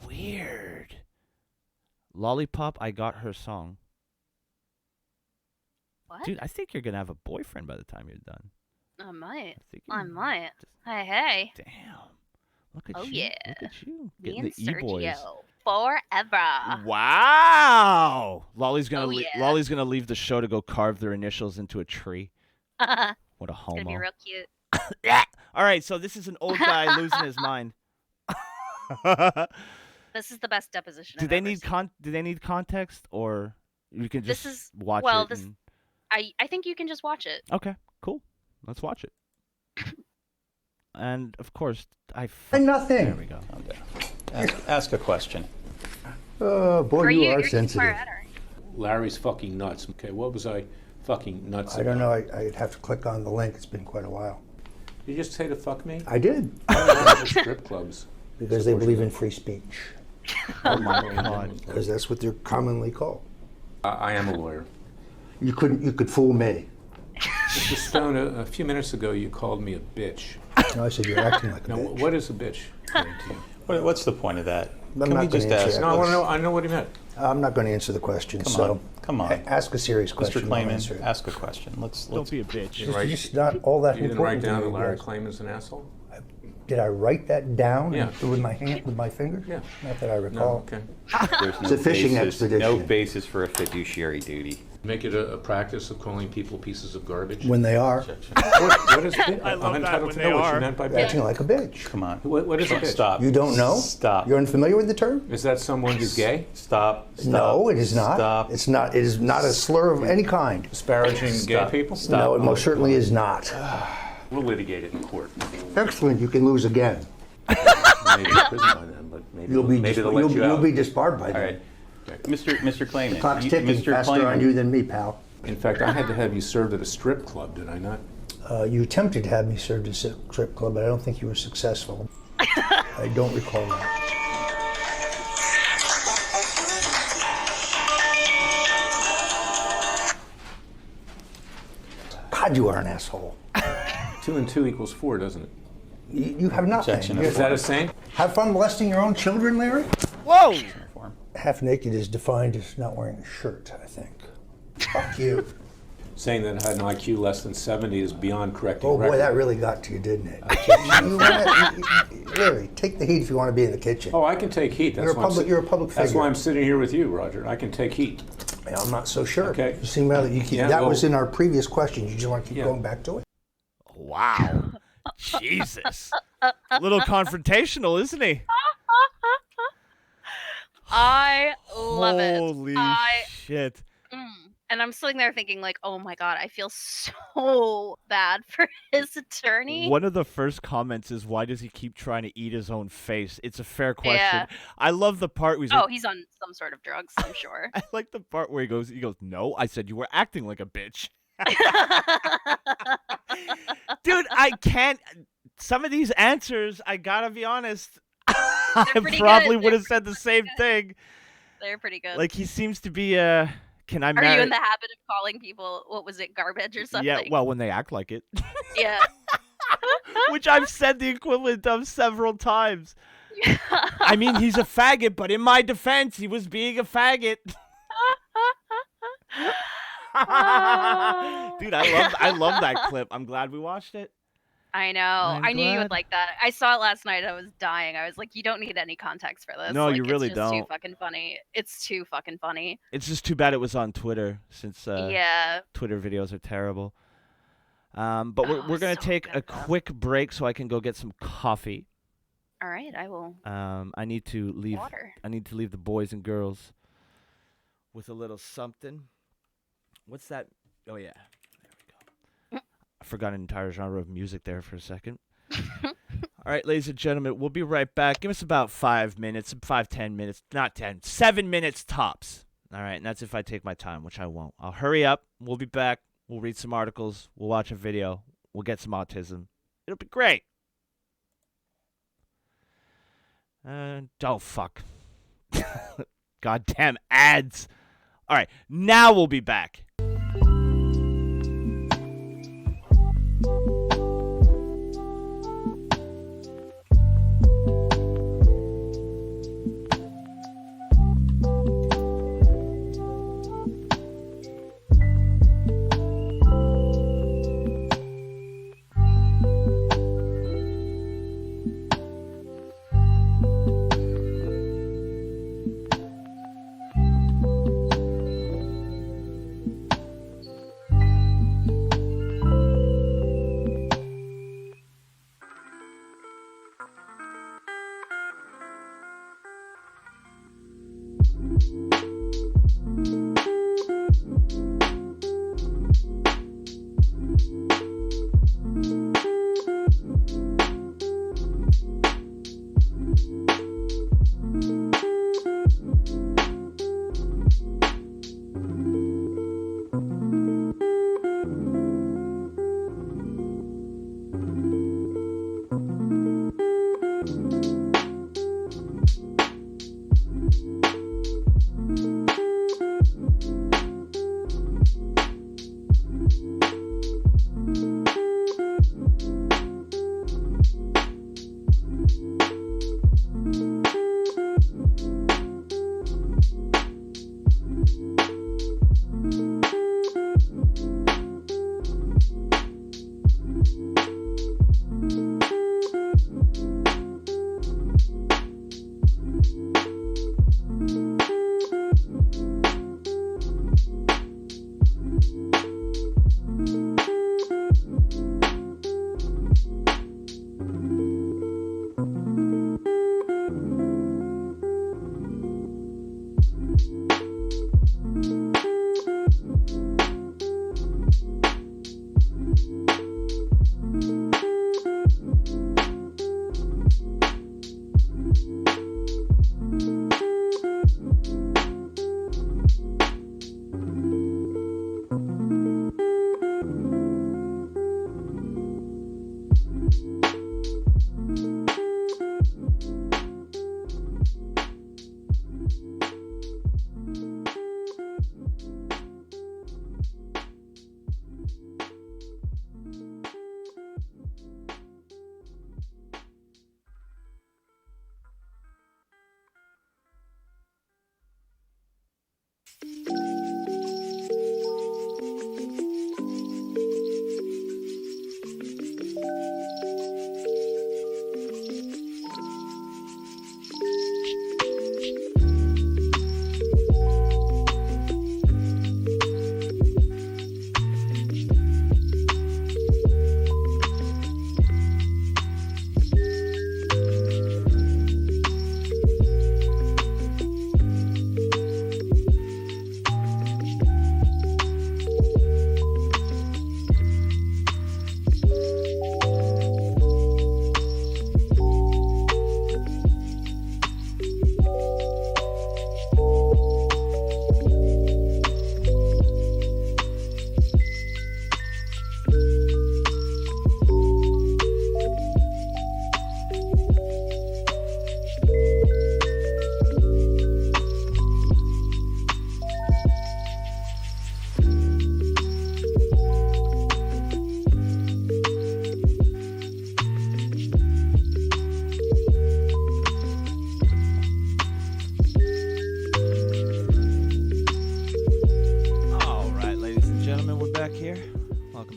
Weird. Lollipop, I got her song. What? Dude, I think you're gonna have a boyfriend by the time you're done. I might. think I you- might. just- Hey. Damn. Look at Oh, you. yeah. Look at you. Me Getting and the e-boys. Sergio forever. Wow. Lolly's gonna Oh, yeah. Lolly's gonna leave the show to go carve their initials into a tree. It's What a homo. gonna be real cute. All right, so this is an old guy losing his mind. This is the best deposition. Do I've they ever need seen. do they need context, or you can just This is- watch well, it? this- and- I think you can just watch it. Okay, cool. Let's watch it. And of course, Find nothing. There we go. Ask a question. Oh, boy, Or you are you're too far sensitive. ahead, aren't you? Larry's fucking nuts. Okay, what was I fucking nuts I don't about? know. I'd have to click on the link. It's been quite a while. Did you just say to fuck me? I did. Strip clubs. Because they believe in free speech. Oh my God. Because that's what they're commonly called. I am a lawyer. You could fool me. Mr. Stone, a few minutes ago you called me a bitch. No, I said you're acting like a Now, bitch. what is a bitch? according to you? What's the point of that? I'm Can not we just gonna answer ask? that. No, I want to know. I know what he meant. I'm not going to answer the question. Come so on, come on. Ask a serious question. Mr. I'll answer Clayman, it. ask a question. Let's Don't be a bitch. It's just not all that You didn't write important to down me, that Larry guys. Clayman's an asshole? Did I write that down Yeah. with my hand, with my fingers? Yeah. Not that I No, recall. okay. There's It's a fishing basis, expedition. No basis for a fiduciary duty. Make it a practice of calling people pieces of garbage. When they are What is it? I love I'm that entitled when to they know what are. you meant by bitch. acting like a bitch. Come on. What is a bitch? Stop. You don't know? Stop. You're unfamiliar with the term? Is that someone who's gay? Stop. No, it is not. Stop. It's not. It is not a slur of any kind. Disparaging gay Stop. people? Stop. No, it most certainly is not. We'll litigate it in court. Excellent. You can lose again. Maybe in prison by then, but maybe maybe they'll let you you'll out. be disbarred by All then. right, Mr. Clayman. Clock's you- ticking Mr. faster Clayman, on you than me, pal. In fact, I had to have you served at a strip club, did I not? You attempted to have me served at a strip club, but I don't think you were successful. I don't recall that. God, you are an asshole. 2 and 2 equals 4, doesn't it? You have nothing. Objection. Is that a saying? Have fun molesting your own children, Larry? Whoa! Half naked is defined as not wearing a shirt, I think. Fuck you. Saying that I had an IQ less than 70 is beyond correcting Oh boy, record. that really got to you, didn't it? Larry, take the heat if you want to be in the kitchen. Oh, I can take heat. That's why You're a public That's figure. why I'm sitting here with you, Roger. I can take heat. I'm not so sure. Okay. You seem rather. You keep, Yeah, that well- was in our previous question. You just want to keep Yeah. going back to it. Wow. Jesus. A little confrontational, isn't he? I love it. Holy shit. And I'm sitting there thinking, like, oh my god, I feel so bad for his attorney. One of the first comments is, why does he keep trying to eat his own face? It's a fair question. Yeah. I love the part where he's Oh, like, he's on some sort of drugs, I'm sure. I like the part where he goes, no, I said you were acting like a bitch. Dude, I can't. Some of these answers, I gotta be honest, I pretty probably good. would have They're said the same thing. They're pretty good. Like, he seems to be, can I Are marry? you in the habit of calling people, what was it, garbage or something? Yeah, well, when they act like it. Yeah. Which I've said the equivalent of several times. I mean, he's a faggot, but in my defense, he was being a faggot. Dude, I love that clip. I'm glad we watched it. I know. I'm I knew you glad. would like that. I saw it last night. I was dying. I was like, you don't need any context for this. No, like, you really it's just too don't. fucking funny. It's too fucking funny. It's just too bad it was on Twitter, since Yeah. Twitter videos are terrible. But we're Oh, gonna so take a good, though. quick break so I can go get some coffee. All right, I will. I need to leave. Water. I need to leave the boys and girls with a little something. What's that? Oh yeah, there we go. I forgot an entire genre of music there for a second. All right, ladies and gentlemen, we'll be right back. Give us about 5 minutes, 5-10 minutes, not 10, 7 minutes tops. All right, and that's if I take my time, which I won't. I'll hurry up. We'll be back. We'll read some articles. We'll watch a video. We'll get some autism. It'll be great. Oh, fuck. Goddamn ads. All right, now we'll be back.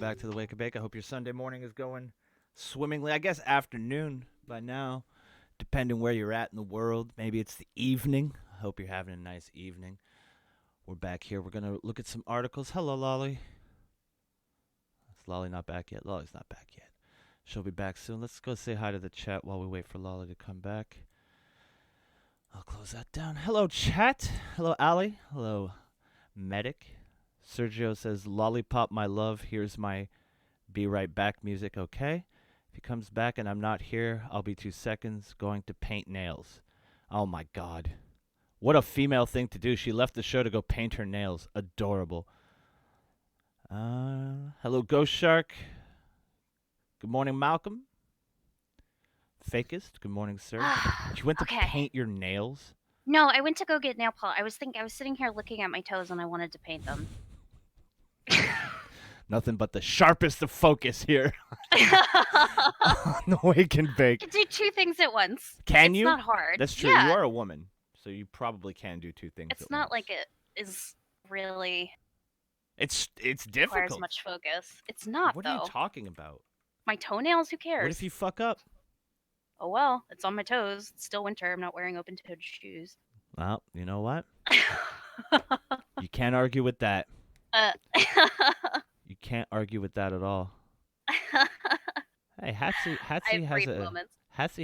Back to the Wake and Bake. I hope your Sunday morning is going swimmingly. I guess afternoon by now, depending where you're at in the world. Maybe it's the evening. I hope you're having a nice evening. We're back here. We're going to look at some articles. Hello, Lolly. Is Lolly not back yet? Lolly's not back yet. She'll be back soon. Let's go say hi to the chat while we wait for Lolly to come back. I'll close that down. Hello, chat. Hello, Allie. Hello, Medic. Sergio says, "Lollipop, my love. Here's my be right back music." Okay. If he comes back and I'm not here, I'll be 2 seconds going to paint nails. Oh, my God. What a female thing to do. She left the show to go paint her nails. Adorable. Hello, Ghost Shark. Good morning, Malcolm. Fakest. Good morning, sir. You went to paint your nails? No, I went to go get nail polish. I was sitting here looking at my toes and I wanted to paint them. Nothing but the sharpest of focus here on the Wake and Bake. I can do two things at once. Can you? It's not hard. That's true. Yeah. You are a woman, so you probably can do two things. It's not like it is really. It's requires difficult. much focus. It's not. What though. are you talking about? My toenails. Who cares? What if you fuck up? Oh well, it's on my toes. It's still winter. I'm not wearing open-toed shoes. Well, you know what? You can't argue with that. You can't argue with that at all. Hey, Hatsie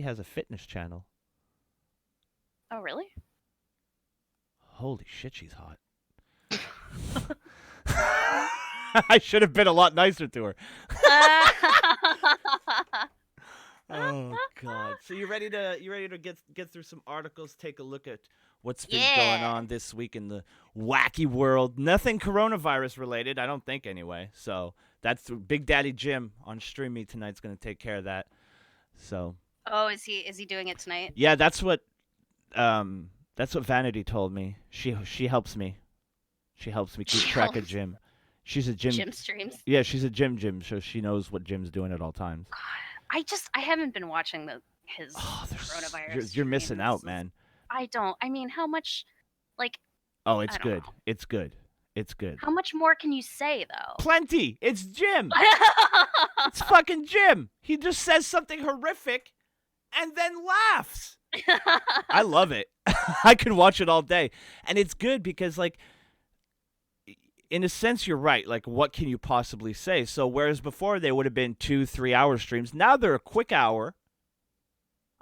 has a fitness channel. Oh really? Holy shit, she's hot. I should have been a lot nicer to her. Oh God! So you ready to get through some articles? Take a look at what's been going on this week in the wacky world. Nothing coronavirus related, I don't think anyway. So that's Big Daddy Jim on Stream Me tonight's going to take care of that. So. Oh, is he doing it tonight? Yeah, that's what Vanity told me. She helps me. She helps me keep track of Jim. She's a Jim streams. Yeah, she's a Jim, so she knows what Jim's doing at all times. I haven't been watching his coronavirus. You're missing out, man. I don't. I mean, how much, like. Oh, it's good. It's good. It's good. How much more can you say, though? Plenty. It's Jim. It's fucking Jim. He just says something horrific and then laughs. I love it. I can watch it all day. And it's good because, like, in a sense, you're right. Like, what can you possibly say? So, whereas before they would have been 2-3 hour streams, now they're a quick hour.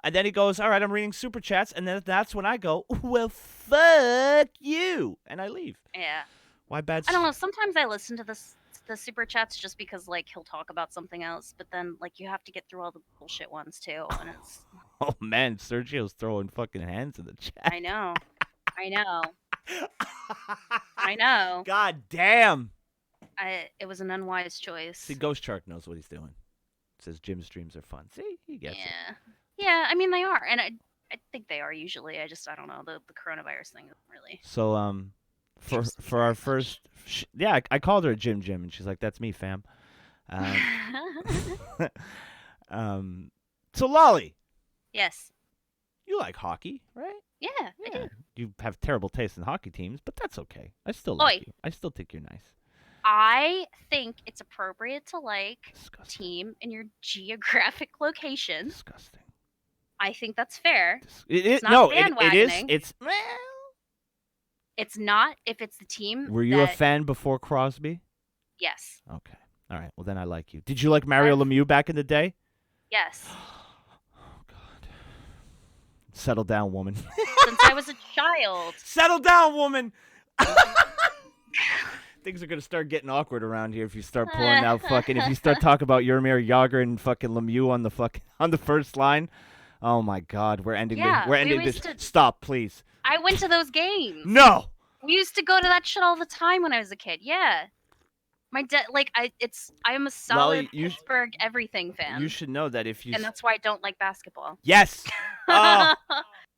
And then he goes, all right, I'm reading super chats. And then that's when I go, well, fuck you. And I leave. Yeah. Why bad? I don't know. Sometimes I listen to the super chats just because, like, he'll talk about something else. But then, like, you have to get through all the bullshit ones, too. And it's. Oh, man. Sergio's throwing fucking hands in the chat. I know. I know. God damn. It was an unwise choice. See, Ghost Shark knows what he's doing. Says Jim's streams are fun. See, he gets it. Yeah, I mean, they are. And I think they are usually. I don't know. The coronavirus thing isn't really. So, for our first... I called her a Jim, and she's like, that's me, fam. So, Lolly. Yes. You like hockey, right? Yeah, I do. You have terrible taste in hockey teams, but that's okay. I still like you. I still think you're nice. I think it's appropriate to like Disgusting. team in your geographic location. Disgusting. I think that's fair. It's not it is. bandwagoning. It's. It's not if it's the team. Were you a that- fan before Crosby? Yes. Okay. All right. Well, then I like you. Did you like Mario Lemieux back in the day? Yes. Oh God. Settle down, woman. Since I was a child. Settle down, woman. Things are gonna start getting awkward around here if you start pulling out fucking. If you start talking about Jaromir Jagr and fucking Lemieux on the first line. Oh my God, we're ending Yeah, this. We're ending we this. used to- Stop, please. I went to those games. No. We used to go to that shit all the time when I was a kid. Yeah. My dad, I'm a solid Lolly, Pittsburgh everything fan. You should know that if you. And that's why I don't like basketball. Yes. Oh.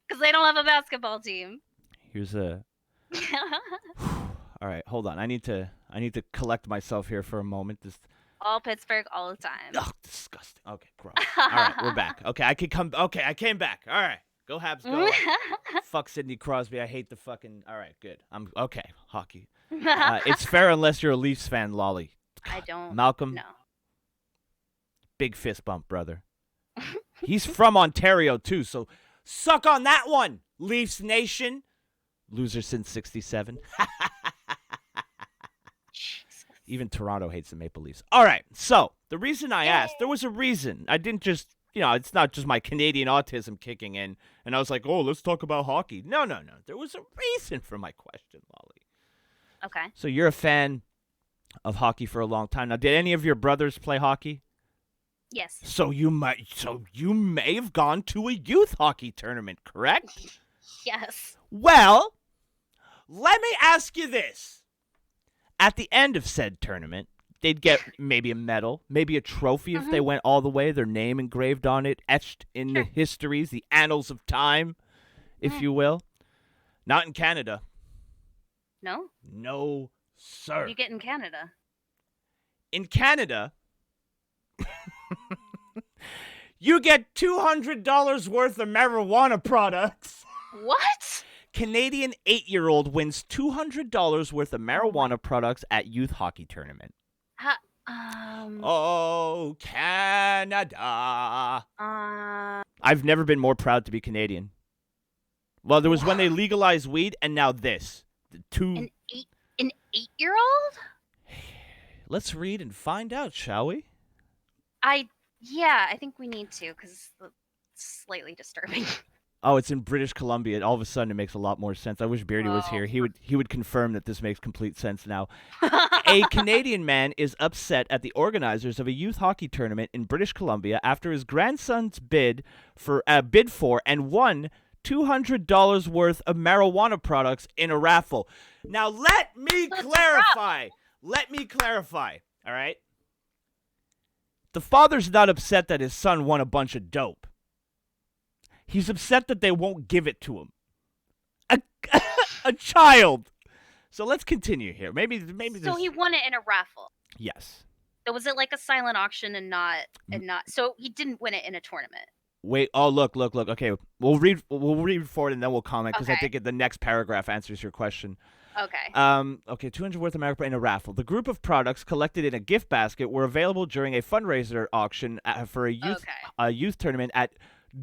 Because they don't have a basketball team. Here's a. All right, hold on. I need to collect myself here for a moment. Just. All Pittsburgh all the time. Oh, disgusting. Okay, gross. All right, we're back. Okay, I could come. Okay, I came back. All right, go Habs, go. Fuck Sidney Crosby. I hate the fucking. All right, good. I'm okay. Hockey. It's fair unless you're a Leafs fan, Lolly. I don't. Malcolm. No. Big fist bump, brother. He's from Ontario too, so suck on that one, Leafs Nation. Loser since '67. Even Toronto hates the Maple Leafs. All right, so the reason I asked, there was a reason. I didn't just, it's not just my Canadian autism kicking in, and I was like, oh, let's talk about hockey. No. There was a reason for my question, Lolly. Okay. So you're a fan of hockey for a long time. Now, did any of your brothers play hockey? Yes. So you may have gone to a youth hockey tournament, correct? Yes. Well, let me ask you this. At the end of said tournament, they'd get maybe a medal, maybe a trophy if they went all the way, their name engraved on it, etched in the histories, the annals of time, if you will. Not in Canada. No? No, sir. What do you get in Canada? In Canada, you get $200 worth of marijuana products. What? Canadian 8-year-old wins $200 worth of marijuana products at youth hockey tournament. Oh, Canada. I've never been more proud to be Canadian. Well, there was when they legalized weed, and now this. An 8-year-old? Let's read and find out, shall we? I think we need to, because it's slightly disturbing. Oh, it's in British Columbia. All of a sudden, it makes a lot more sense. I wish Beardy was here. He would confirm that this makes complete sense now. A Canadian man is upset at the organizers of a youth hockey tournament in British Columbia after his grandson's bid for and won $200 worth of marijuana products in a raffle. Now, let me clarify. Let me clarify. All right? The father's not upset that his son won a bunch of dope. He's upset that they won't give it to him. A child. So let's continue here. Maybe. So he won it in a raffle. Yes. So was it like a silent auction and not? So he didn't win it in a tournament. Wait. Oh, look. Okay, we'll read forward and then we'll comment because I Okay. think the next paragraph answers your question. Okay. Okay, 200 worth of marijuana in a raffle. The group of products collected in a gift basket were available during a fundraiser auction for a youth tournament at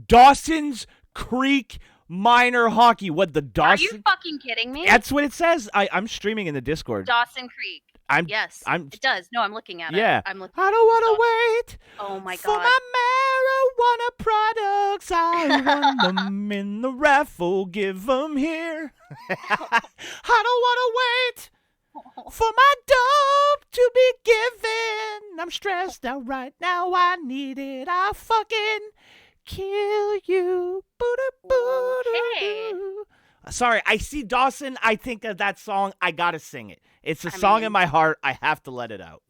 Dawson's Creek Minor Hockey. What, the Dawson? Are you fucking kidding me? That's what it says. I'm streaming in the Discord. Dawson Creek. Yes, it does. No, I'm looking at Yeah. it. I'm looking. I don't want to wait. Oh my For god. my marijuana products, I won them in the raffle. Give them here. I don't want to wait for my dope to be given. I'm stressed out right now. I need it. I'll fucking kill you. Okay. Sorry, I see Dawson. I think of that song. I gotta sing it. It's a song in my heart. I have to let it out.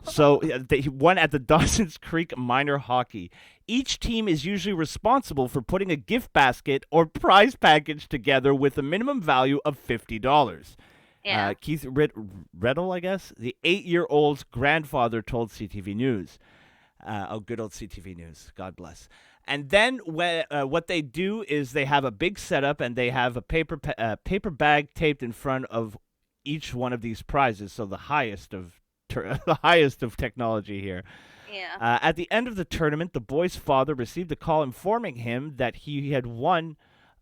So they won at the Dawson's Creek Minor Hockey. Each team is usually responsible for putting a gift basket or prize package together with a minimum value of $50. Yeah. Keith Riddle, I guess, the 8-year-old's grandfather told CTV News. Good old CTV News. God bless. And then what they do is they have a big setup and they have a paper bag taped in front of each one of these prizes. So the highest of the highest of technology here. Yeah. At the end of the tournament, the boy's father received a call informing him that he had won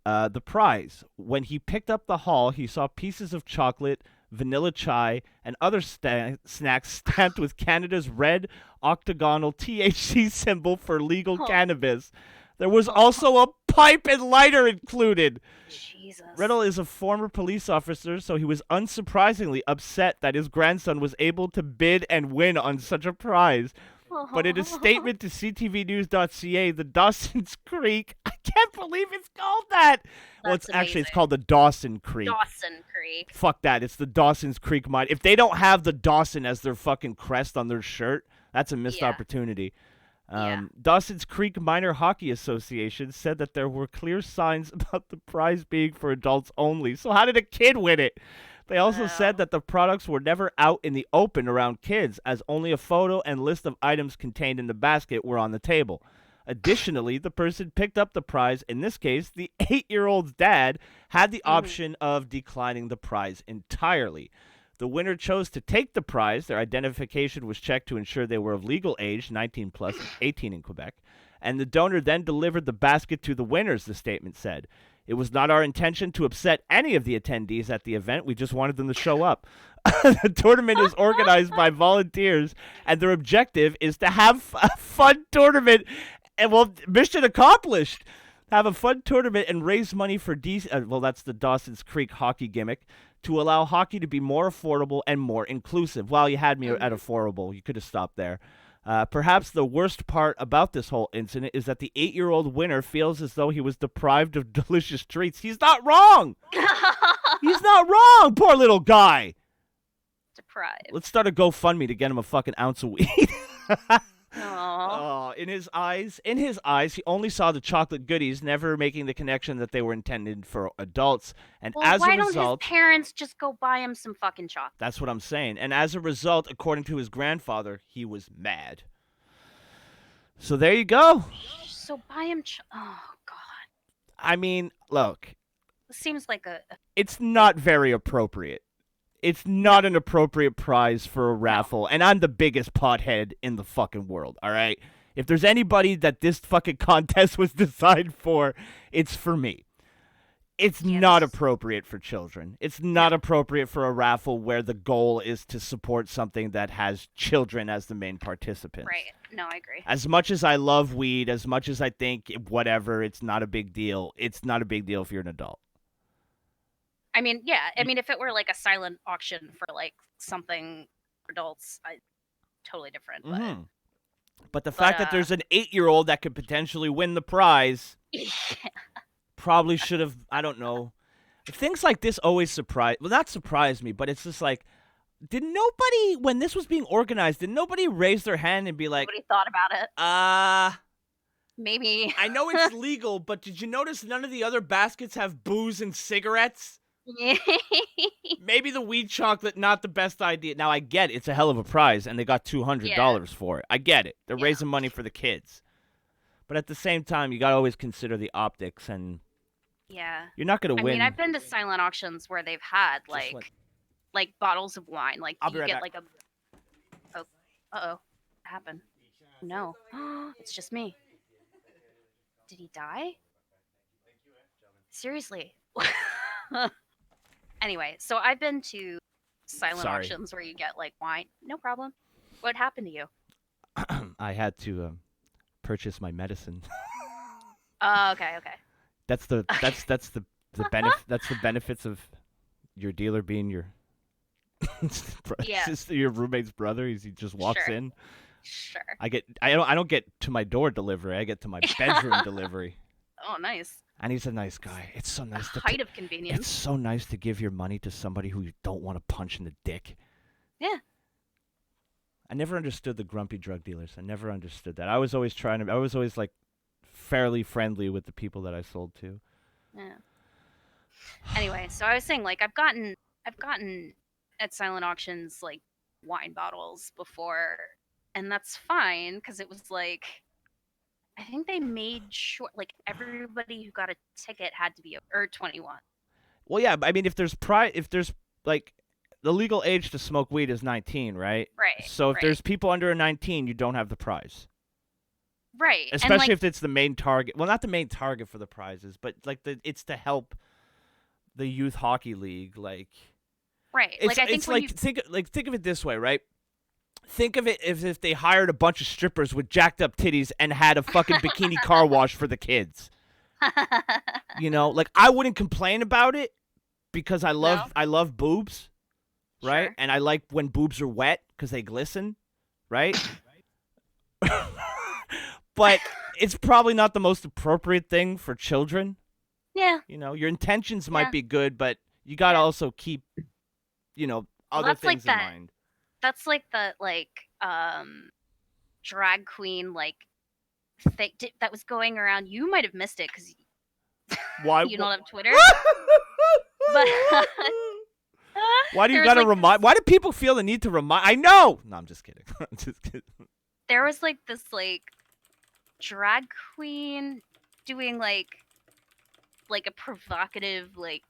the prize. When he picked up the haul, he saw pieces of chocolate, vanilla chai, and other snacks stamped with Canada's red octagonal THC symbol for legal cannabis. There was also a pipe and lighter included. Jesus. Riddle is a former police officer, so he was unsurprisingly upset that his grandson was able to bid and win on such a prize. But in a statement to ctvnews.ca, the Dawson's Creek, I can't believe it's called that. Well, it's amazing. called the Dawson Creek. Dawson Creek. Fuck that. It's the Dawson's Creek mine. If they don't have the Dawson as their fucking crest on their shirt, that's a missed opportunity. Dawson's Creek Minor Hockey Association said that there were clear signs about the prize being for adults only. So how did a kid win it? They also said that the products were never out in the open around kids, as only a photo and list of items contained in the basket were on the table. Additionally, the person picked up the prize, in this case, the 8-year-old's dad, had the option of declining the prize entirely. The winner chose to take the prize. Their identification was checked to ensure they were of legal age, 19 plus, 18 in Quebec. And the donor then delivered the basket to the winners, the statement said. It was not our intention to upset any of the attendees at the event. We just wanted them to show up. The tournament is organized by volunteers, and their objective is to have a fun tournament. And, well, mission accomplished. Have a fun tournament and raise money for that's the Dawson's Creek hockey gimmick, to allow hockey to be more affordable and more inclusive. Well, you had me at affordable. You could have stopped there. Perhaps the worst part about this whole incident is that the 8-year-old winner feels as though he was deprived of delicious treats. He's not wrong. He's not wrong. Poor little guy. Deprived. Let's start a GoFundMe to get him a fucking ounce of weed. Aww. In his eyes, he only saw the chocolate goodies, never making the connection that they were intended for adults. And Well, as why a result, don't his parents just go buy him some fucking chocolate? that's what I'm saying. And as a result, according to his grandfather, he was mad. So there you go. So buy him. Oh God. I mean, look, This seems like a it's not very appropriate. It's not an appropriate prize for a raffle, and I'm the biggest pothead in the fucking world, all right? If there's anybody that this fucking contest was designed for, it's for me. It's not appropriate for children. It's not appropriate for a raffle where the goal is to support something that has children as the main participants. right. No, I agree. As much as I love weed, as much as I think whatever, it's not a big deal. It's not a big deal if you're an adult. I mean, yeah. I mean, if it were like a silent auction for like something for adults, totally different. But But the fact that there's an 8-year-old that could potentially win the prize probably should have, I don't know. Things like this always not surprise me, but it's just like, did nobody, when this was being organized, did nobody raise their hand and be like, nobody thought about it. Maybe. I know it's legal, but did you notice none of the other baskets have booze and cigarettes? Maybe the weed chocolate, not the best idea. Now, I get it's a hell of a prize, and they got $200 for it. I get it. They're raising money for the kids. But at the same time, you got to always consider the optics, and you're not going to win. I mean, I've been to silent auctions where they've had, like bottles of wine. Like, I'll be you right get, back. like, a... Oh. Uh-oh. What happened? No. It's just me. Did he die? Seriously. Anyway, so I've been to silent auctions where you get like wine. No problem. What happened to you? I had to purchase my medicine. Okay. That's the benefits of your dealer being your your roommate's brother. He just walks in. Sure. I don't get to my door delivery. I get to my bedroom delivery. Oh, nice. And he's a nice guy. It's so nice to height of convenience. It's so nice to give your money to somebody who you don't want to punch in the dick. Yeah. I never understood the grumpy drug dealers. I never understood that. I was always like fairly friendly with the people that I sold to. Yeah. Anyway, so I was saying, like, I've gotten at silent auctions like wine bottles before, and that's fine because it was like, I think they made sure like everybody who got a ticket had to be or 21. Well, yeah, I mean, if there's like the legal age to smoke weed is 19, right? Right. So if right, there's people under 19, you don't have the prize. right, Especially and, like, if it's the main target. Well, not the main target for the prizes, but like it's to help the youth hockey league. Like, right. it's, Like I think it's when like think of it this way, right? Think of it as if they hired a bunch of strippers with jacked up titties and had a fucking bikini car wash for the kids. You know, like I wouldn't complain about it because I love boobs, right? Sure. And I like when boobs are wet because they glisten, right? But it's probably not the most appropriate thing for children. yeah. You know, your intentions might Yeah. be good, but you got to Yeah. also keep, other that's like things in that. mind. That's like the drag queen like thing that was going around. You might have missed it because Why? you don't have Twitter. But Why do you there was, got to like, remind? Why do people feel the need to remind? I know. No, I'm just kidding. I'm just kidding. there was like this like drag queen doing like a provocative like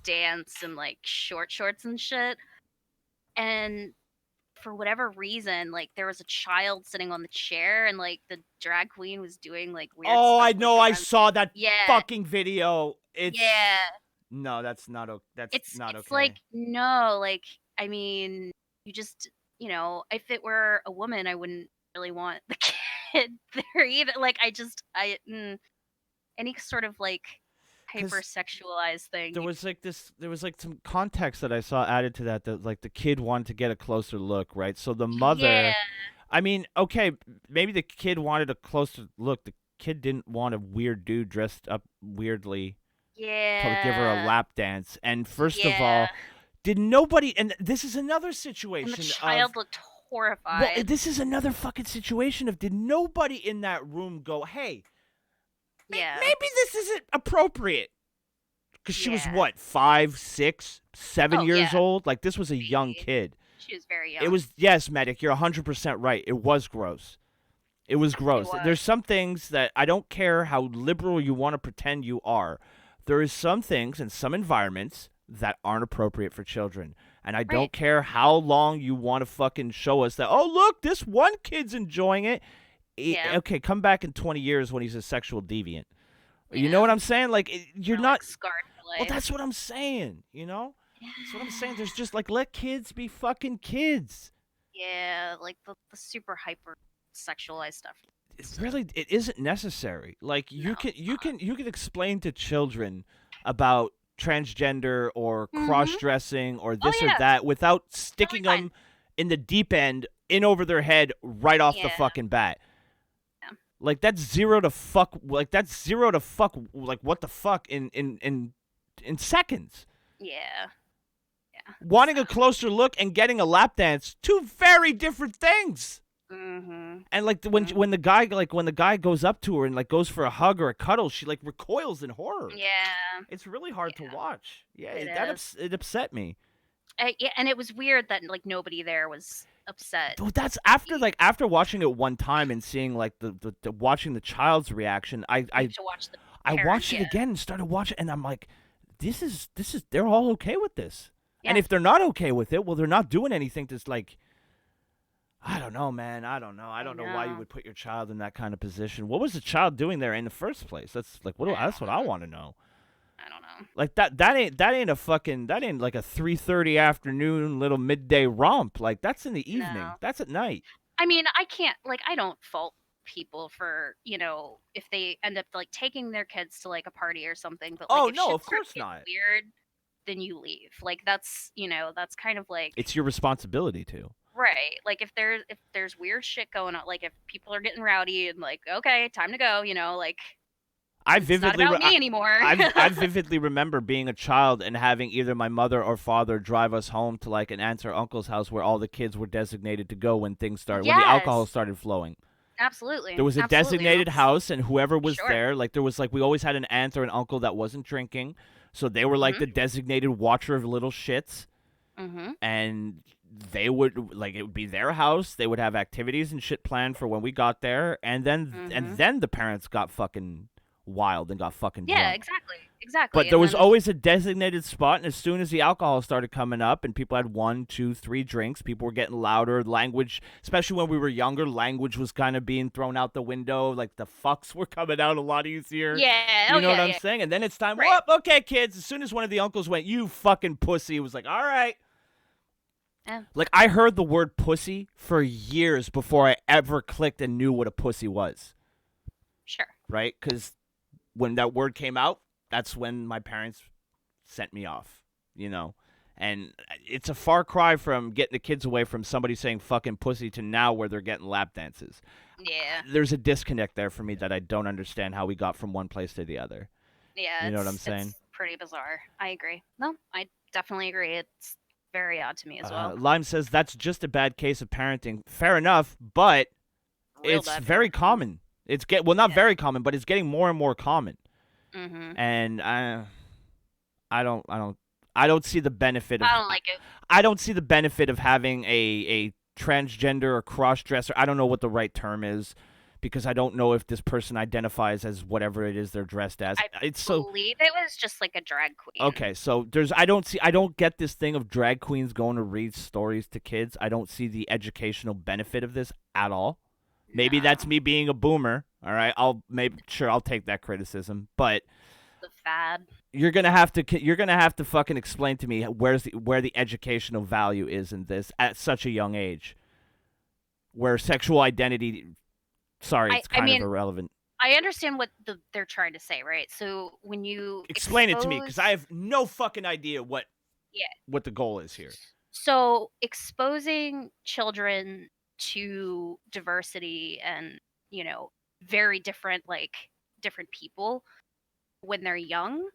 dance and like short shorts and shit, and for whatever reason like there was a child sitting on the chair and like the drag queen was doing like weird Oh, stuff, I like, know. I around- saw that yeah fucking video. It's yeah No, that's not. That's it's not it's okay. like no like I mean you just if it were a woman I wouldn't really want the kid there either, like any sort of like 'Cause hypersexualized thing there was like some context that I saw added to that like the kid wanted to get a closer look, right? So the mother, yeah I mean, okay, maybe the kid wanted a closer look. The kid didn't want a weird dude dressed up weirdly to give her a lap dance. And first of all, yeah. did nobody? And this is another And situation the child of. looked horrified. Well, this is another fucking situation of did nobody in that room go, hey, yeah. maybe this isn't appropriate? Because she was Yeah. what, 5, 6, 7 Oh, years yeah. old? Like this was a young Baby. kid. She was very young. It was, yes, Medic, you're 100% right. It was gross. It was gross. was. There's some things that I don't care how liberal you want to pretend you are. There is some things in some environments that aren't appropriate for children. And I don't Right. care how long you want to fucking show us that, oh, look, this one kid's enjoying it. Yeah. Okay, come back in 20 years when he's a sexual deviant. You know Yeah. what I'm saying? Like, you're Or, not. like, scarred for Well, life. that's what I'm saying, That's what I'm saying. There's just, like, let kids be fucking kids. Yeah, like the super hyper sexualized stuff. It isn't necessary. Like you No, can it's you can explain to children about transgender or Mhm. cross-dressing or this or yeah. that without sticking fine. them in the deep end in over their head right off the Yeah. fucking bat. Yeah. Like that's zero to fuck like what the fuck in seconds. Yeah. Wanting a closer look and getting a lap dance, two very different things. Mm-hmm. And like when the guy goes up to her and like goes for a hug or a cuddle, she like recoils in horror. Yeah. It's really hard to watch. Yeah, It it upset me. Yeah, and it was weird that like nobody there was upset. Well, that's after watching it one time and seeing like the watching the child's reaction. I To watch the I parent, watched it yeah. again and started watching, and I'm like, this is they're all okay with this. And Yeah. if they're not okay with it, well, they're not doing anything to like. I don't know, man. I don't know. I don't know why you know. would put your child in that kind of position. What was the child doing there in the first place? That's like that's what I want to know. I don't know. Like that ain't like a 3:30 afternoon little midday romp. Like that's in the evening. No. That's at night. I mean, I don't fault people for, if they end up like taking their kids to like a party or something, but like Oh, if no, shit of starts course getting not. weird, then you leave. Like that's kind of like It's your responsibility to. right. Like if there's weird shit going on, like if people are getting rowdy and like, okay, time to go, like I it's not vividly about me anymore. I vividly remember being a child and having either my mother or father drive us home to like an aunt or uncle's house where all the kids were designated to go when things started when the alcohol Yes. started flowing. Absolutely. There was a Absolutely. designated house, and whoever was Sure. there, like there was like we always had an aunt or an uncle that wasn't drinking, so they were like Mhm. the designated watcher of little shits. Mm-hmm. and they would like it would be their house. They would have activities and shit planned for when we got there, and then the parents got fucking wild and got fucking Yeah, drunk. exactly. But there was always a designated spot, and as soon as the alcohol started coming up and people had 1, 2, 3 drinks, people were getting louder. Language, especially when we were younger, language was kind of being thrown out the window. Like the fucks were coming out a lot easier. Yeah, You know what I'm saying? And then it's time, Right. well, okay, kids. As soon as one of the uncles went, you fucking pussy, it was like, all right. Yeah. Like, I heard the word pussy for years before I ever clicked and knew what a pussy was, Sure. right? Because when that word came out, that's when my parents sent me off, you know? And it's a far cry from getting the kids away from somebody saying fucking pussy to now where they're getting lap dances. Yeah. There's a disconnect there for me that I don't understand how we got from one place to the other. Yeah. You know what I'm it's saying? pretty bizarre. I agree. No, I definitely agree. It's very odd to me as well. Lime says that's just a bad case of parenting. Fair enough, but Real it's bad very common. It's not very common, but it's getting more and more common. Mm-hmm. And I don't see the benefit of I don't like it. I don't see the benefit of having a transgender or cross-dresser. I don't know what the right term is because I don't know if this person identifies as whatever it is they're dressed as. I believe it was just like a drag queen. Okay, so I don't get this thing of drag queens going to read stories to kids. I don't see the educational benefit of this at all. Maybe that's me being a boomer. All right, I'll take that criticism, but The fad. you're gonna have to fucking explain to me where the educational value is in this at such a young age, where sexual identity. Sorry, it's kind of irrelevant. I understand what they're trying to say, right? So when you Explain it to me because I have no fucking idea what the goal is here. So exposing children to diversity and, very different people when they're young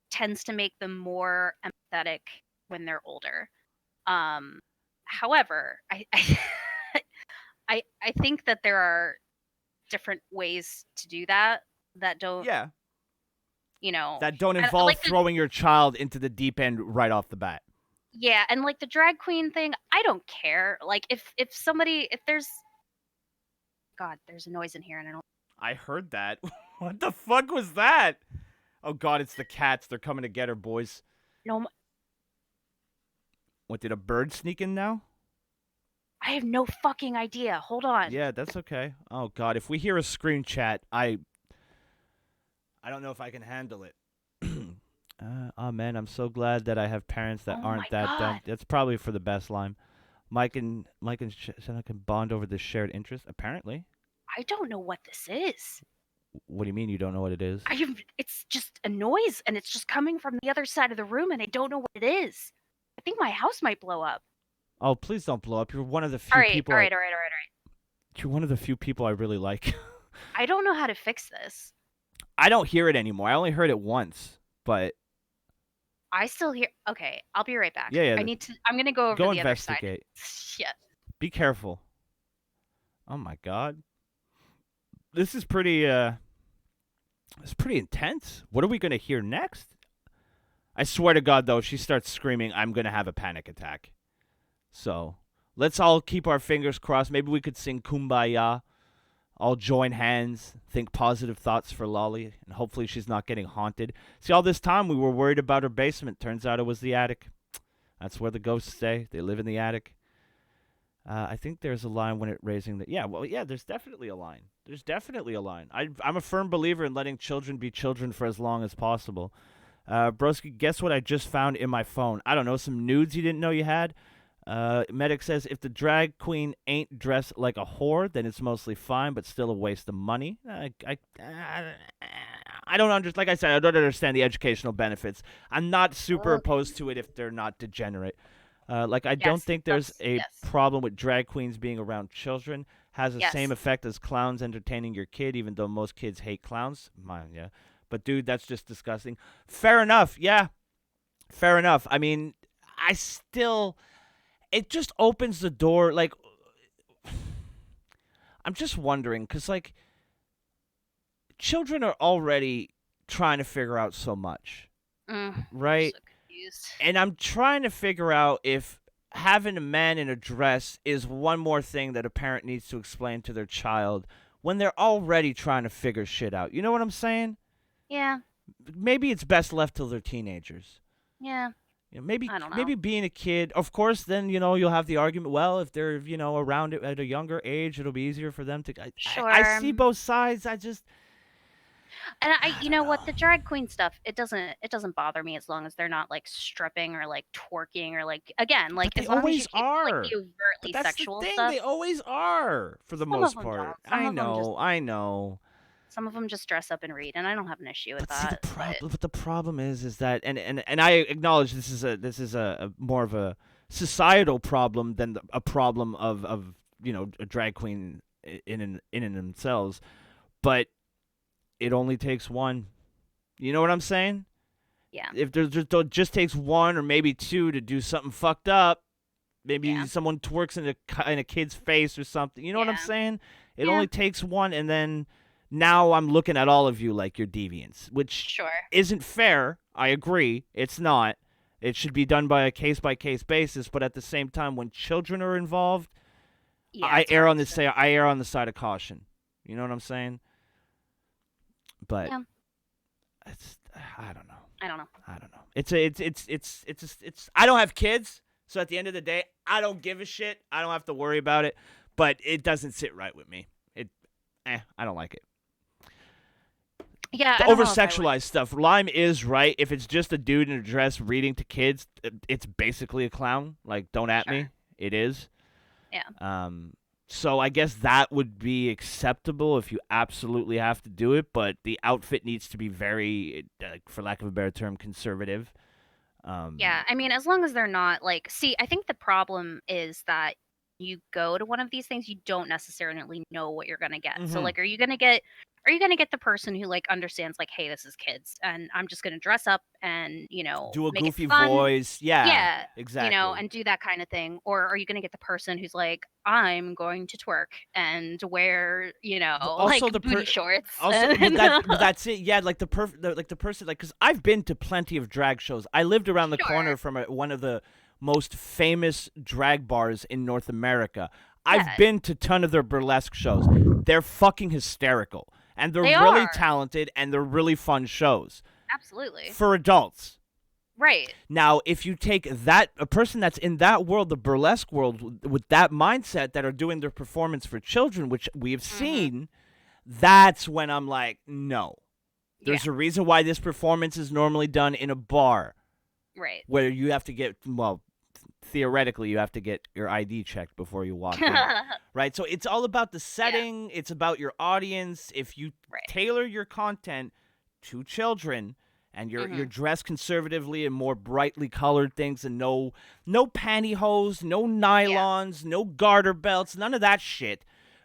tends to make them more empathetic when they're older. However, I think that there are different ways to do that don't that don't and, involve like, throwing your child into the deep end right off the bat. Yeah, and like the drag queen thing, I don't care. Like if there's God, there's a noise in here and I don't. I heard that. What the fuck was that? Oh God, it's the cats. They're coming to get her, boys. No, What, did a bird sneak in now? I have no fucking idea. Hold on. Yeah, that's okay. Oh God, if we hear a screen chat, I don't know if I can handle it. Oh man, I'm so glad that I have parents that aren't that dumb. That's probably for the best, Lime. Mike and Shanna can bond over this shared interest. Apparently. I don't know what this is. What do you mean you don't know what it is? It's just a noise and it's just coming from the other side of the room and I don't know what it is. I think my house might blow up. Oh, please don't blow up. You're one of the few people. All right. You're one of the few people I really like. I don't know how to fix this. I don't hear it anymore. I only heard it once, but I still hear. Okay, I'll be right back. Yeah. I'm gonna go over Go the investigate. other side. Yeah. Be careful. Oh my God. This is pretty. It's pretty intense. What are we gonna hear next? I swear to God, though, if she starts screaming, I'm gonna have a panic attack. So let's all keep our fingers crossed. Maybe we could sing Kumbaya. All join hands, think positive thoughts for Lolly, and hopefully she's not getting haunted. See, all this time we were worried about her basement. Turns out it was the attic. That's where the ghosts stay. They live in the attic. I think there's a line when it raising the... Yeah, there's definitely a line. There's definitely a line. I'm a firm believer in letting children be children for as long as possible. Broski, guess what I just found in my phone? I don't know, some nudes you didn't know you had? Medic says, if the drag queen ain't dressed like a whore, then it's mostly fine, but still a waste of money. I don't understand. Like I said, I don't understand the educational benefits. I'm not super opposed to it if they're not degenerate. I don't think there's a problem with drag queens being around children. Has the same effect as clowns entertaining your kid, even though most kids hate clowns. Yeah. But, dude, that's just disgusting. Fair enough. Yeah. Fair enough. I mean, it just opens the door, I'm just wondering, because, children are already trying to figure out so much, right? So confused. And I'm trying to figure out if having a man in a dress is one more thing that a parent needs to explain to their child when they're already trying to figure shit out. You know what I'm saying? Yeah, Maybe it's best left till they're teenagers. yeah. You know, maybe I don't know. maybe being a kid, of course, then you'll have the argument. Well, if they're around it at a younger age, it'll be easier for them to. I see Sure. both sides. I just And you know what, the drag queen stuff, it doesn't bother me as long as they're not like stripping or like twerking or like again, like But as they long as you always keep like are. the overtly That's sexual the thing. stuff. They always are for the Some of most them part. don't. Some I of them just know. I know. some of them just dress up and read, and I don't have an issue with But see, that. the problem is that, and I acknowledge this is a more of a societal problem than a problem of a drag queen in and themselves, but it only takes one. You know what I'm saying? Yeah. If there's just takes one or maybe two to do something fucked up, maybe someone twerks in a kid's face or something. You know what I'm saying? It only takes one, and then. Now I'm looking at all of you like you're deviants, which isn't fair. I agree. It's not. It should be done by a case-by-case basis, but at the same time, when children are involved, I err on the side of caution. You know what I'm saying? But I don't know. I don't know. It's I don't have kids, so at the end of the day, I don't give a shit. I don't have to worry about it, but it doesn't sit right with me. I don't like it. Yeah, The I don't know if I over-sexualized stuff. Lime is right. If it's just a dude in a dress reading to kids, it's basically a clown. Like, don't at me. It is. Yeah. So I guess that would be acceptable if you absolutely have to do it, but the outfit needs to be very, for lack of a better term, conservative. Yeah, I mean, as long as they're not like, see, I think the problem is that you go to one of these things, you don't necessarily know what you're gonna get. So Mhm. like, are you gonna get the person who like understands like, hey, this is kids, and I'm just gonna dress up and Do a make goofy it fun. voice. Yeah, exactly. exactly. And do that kind of thing, or are you gonna get the person who's like, I'm going to twerk and wear like Also, booty shorts. Also, and- that's it. Yeah, like the person, like, because I've been to plenty of drag shows. I lived around the corner from one of the most famous drag bars in North America. I've been to a ton of their burlesque shows. They're fucking hysterical, and they're They really are. talented, and they're really fun shows Absolutely. for adults. Right. Now, if you take a person that's in that world, the burlesque world, with that mindset, that are doing their performance for children, which we have seen, that's when I'm like, no. There's a reason why this performance is normally done in a bar. Right. Where you have to get, well, theoretically, you have to get your ID checked before you walk in. Right? So it's all about the setting. It's about your audience. If you tailor your content to children, and you're dressed conservatively in more brightly colored things, and no pantyhose, no nylons, no garter belts, none of that shit.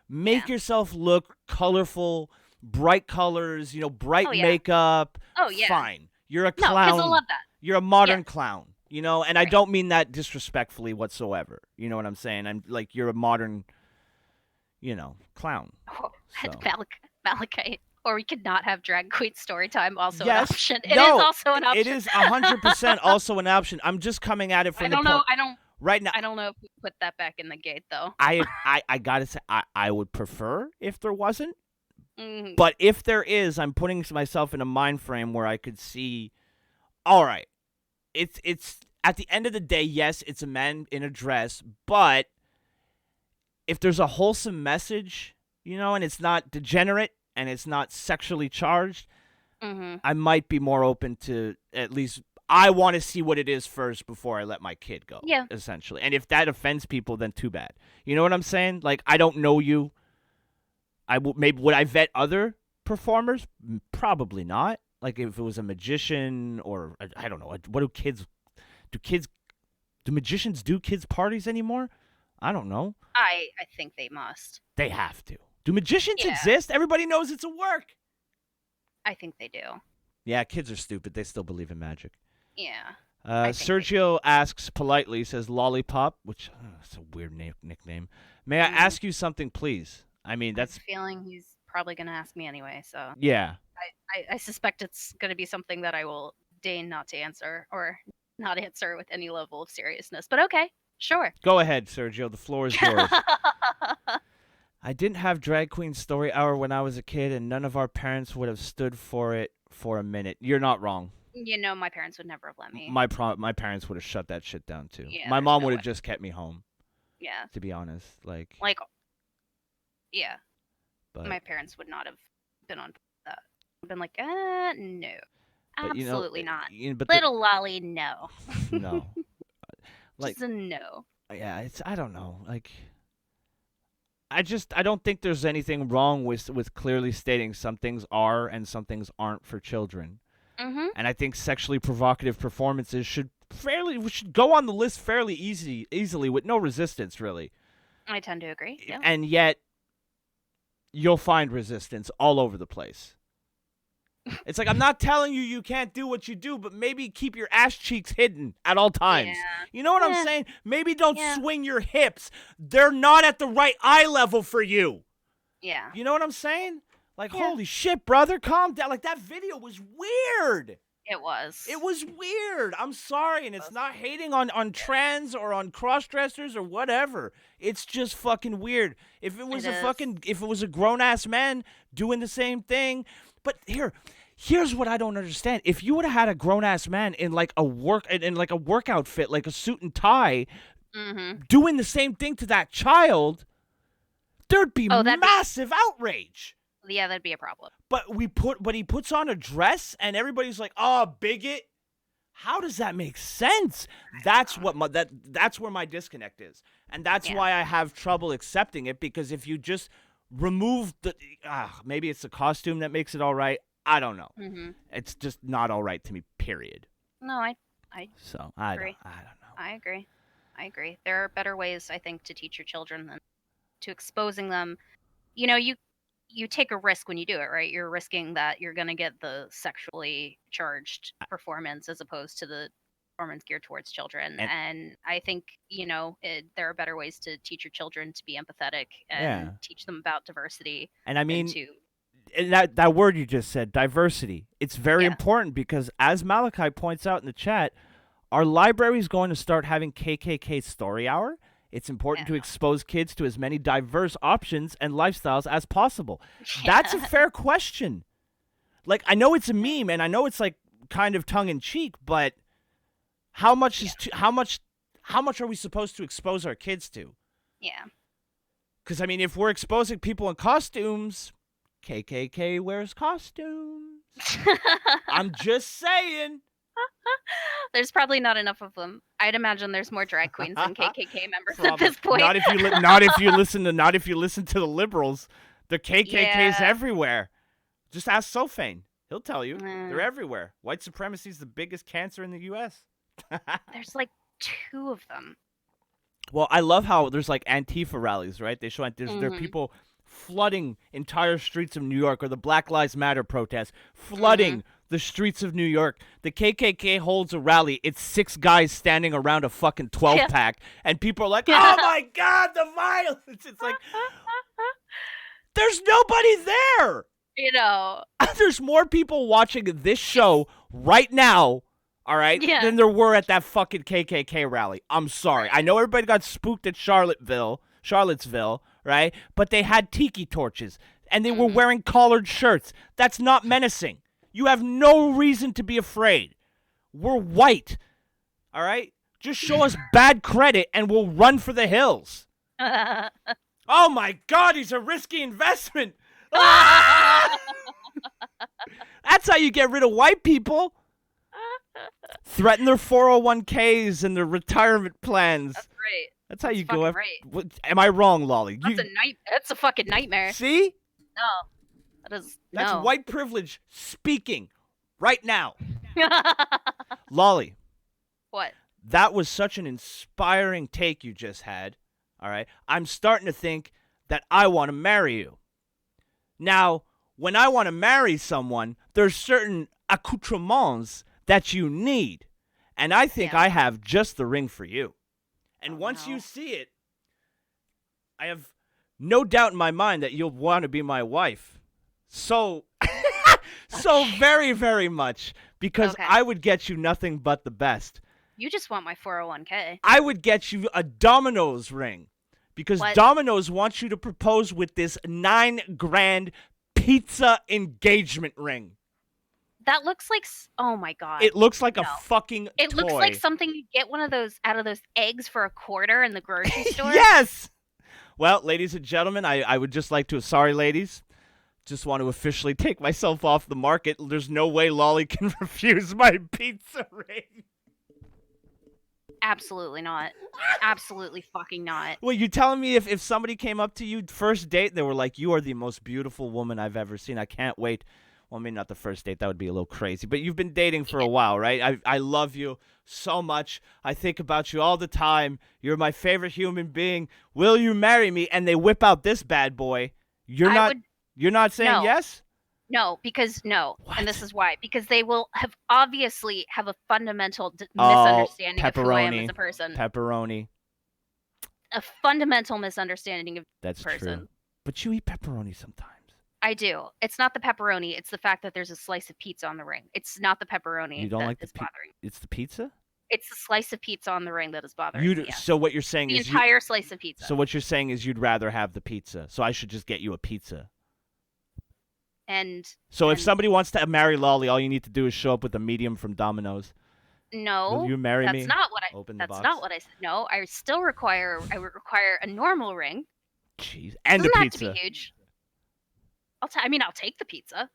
Make yourself look colorful, bright colors, bright makeup. Oh, yeah. Fine. You're a No, clown. kids will love that. You're a modern clown, and I don't mean that disrespectfully whatsoever. You know what I'm saying? I'm like, you're a modern, clown. Oh, So. Malachite. Or we could not have drag queen story time also Yes. an option. It is No, also an option. It is 100% also an option. I'm just coming at it from I the don't know. point. Right now, I don't know if we put that back in the gate though. I gotta say, I would prefer if there wasn't. Mhm. But if there is, I'm putting myself in a mind frame where I could see, all right, it's at the end of the day, yes, it's a man in a dress, but if there's a wholesome message, and it's not degenerate and it's not sexually charged, I might be more open to, at least I want to see what it is first before I let my kid go. Yeah. Essentially. And if that offends people, then too bad. You know what I'm saying? Like, I don't know you. Would I vet other performers? Probably not. Like, if it was a magician or I don't know. What do magicians do kids parties anymore? I don't know. I think they must. They have to. Do magicians Yeah. exist? Everybody knows it's a work. I think they do. Yeah, kids are stupid. They still believe in magic. Yeah. Sergio asks politely, says Lollipop, which is a weird nickname. May I ask you something, please? I mean, that's... I have a feeling he's probably going to ask me anyway, so... Yeah. I suspect it's going to be something that I will deign not to answer, or not answer with any level of seriousness. But okay, sure. Go ahead, Sergio. The floor is yours. I didn't have drag queen story hour when I was a kid, and none of our parents would have stood for it for a minute. You're not wrong. You know, my parents would never have let me. My parents would have shut that shit down too. Yeah, my there's mom no would have way. just kept me home. Yeah. To be honest, like. Yeah. But, My parents would not have been on that. Been like, no, but, you know, absolutely not. But Little Lolly, no. no. Like, Just a no. yeah, I don't know. Like, I don't think there's anything wrong with clearly stating some things are and some things aren't for children. Mm-hmm. And I think sexually provocative performances should go on the list fairly easily with no resistance, really. I tend to agree. Yeah. And yet, you'll find resistance all over the place. It's like, I'm not telling you can't do what you do, but maybe keep your ass cheeks hidden at all times. Yeah. You know what I'm saying? Maybe don't swing your hips. They're not at the right eye level for you. Yeah. You know what I'm saying? Like, holy shit, brother, calm down. Like, that video was weird. It was. It was weird. I'm sorry, and it's not hating on trans or on cross-dressers or whatever. It's just fucking weird. If it was if it was a grown-ass man doing the same thing, but here's what I don't understand. If you would have had a grown-ass man in like a work outfit, like a suit and tie, doing the same thing to that child, there'd be massive outrage. Yeah, that'd be a problem. But he puts on a dress and everybody's like, "Oh, bigot." How does that make sense? That's where my disconnect is. And that's why I have trouble accepting it, because if you just remove maybe it's the costume that makes it all right. I don't know. Mm-hmm. It's just not all right to me, period. No, I agree. I don't know. I agree. There are better ways, I think, to teach your children than to exposing them. You know, you take a risk when you do it, right? You're risking that you're going to get the sexually charged performance as opposed to the performance geared towards children. And I think, there are better ways to teach your children to be empathetic and teach them about diversity. And I mean, that word you just said, diversity, it's very important, because as Malachi points out in the chat, our library is going to start having KKK story hour. It's important to expose kids to as many diverse options and lifestyles as possible. That's a fair question. Like, I know it's a meme, and I know it's like kind of tongue in cheek, but how much how much are we supposed to expose our kids to? Yeah. Because I mean, if we're exposing people in costumes, KKK wears costumes. I'm just saying. There's probably not enough of them. I'd imagine there's more drag queens than KKK members at this point. Not if you listen to the liberals. The KKK's everywhere. Just ask Sophane. He'll tell you. They're everywhere. White supremacy is the biggest cancer in the U.S. There's like 2 of them. Well, I love how there's like Antifa rallies, right? They show there are people flooding entire streets of New York, or the Black Lives Matter protests, flooding the streets of New York. The KKK holds a rally. It's 6 guys standing around a fucking 12-pack, and people are like, "Oh my God, the violence!" It's like, there's nobody there. There's more people watching this show right now, all right, than there were at that fucking KKK rally. I'm sorry. I know everybody got spooked at Charlottesville, right? But they had tiki torches, and they were wearing collared shirts. That's not menacing. You have no reason to be afraid. We're white, all right? Just show us bad credit, and we'll run for the hills. Oh, my God, he's a risky investment. That's how you get rid of white people. Threaten their 401ks and their retirement plans. That's right. That's how you go after. Right. Am I wrong, Lolly? That's a fucking nightmare. See? No. That's white privilege speaking right now. Lolly. What? That was such an inspiring take you just had. All right. I'm starting to think that I want to marry you. Now, when I want to marry someone, there's certain accoutrements that you need. And I think I have just the ring for you. And once you see it, I have no doubt in my mind that you'll want to be my wife. So very, very much, because I would get you nothing but the best. You just want my 401k. I would get you a Domino's ring because What? Domino's wants you to propose with this $9,000 pizza engagement ring. That looks like oh my god. It looks like a No. fucking It toy. looks like something you get one of those out of those eggs for $0.25 in the grocery store. Yes. Well, ladies and gentlemen, I would just like to. Sorry, ladies. Just want to officially take myself off the market. There's no way Lolly can refuse my pizza ring. Absolutely not. Absolutely fucking not. Wait, you telling me if somebody came up to you first date, they were like, "You are the most beautiful woman I've ever seen. I can't wait." Well, maybe not the first date. That would be a little crazy. But you've been dating for a while, right? I love you so much. I think about you all the time. You're my favorite human being. Will you marry me? And they whip out this bad boy. You're not saying No. yes? No, because no. And this is why. Because they will have obviously have a fundamental Oh, misunderstanding of who I am as pepperoni. a person. Pepperoni. A fundamental misunderstanding of That's person. true. But you eat pepperoni sometimes. I do. It's not the pepperoni. It's the fact that there's a slice of pizza on the ring. It's not the pepperoni You don't that like is the bothering. It's the pizza? It's the slice of pizza on the ring that is bothering You me. Yes. So what you're saying The is entire slice of pizza. So what you're saying is you'd rather have the pizza. So I should just get you a pizza. And So if somebody wants to marry Lolly, all you need to do is show up with a medium from Domino's. no, Will you marry that's me? not what I. Open the That's box. not what I said. No, I still require. I would require a normal ring. Jeez. And Doesn't a have pizza. to be huge. I'll take the pizza.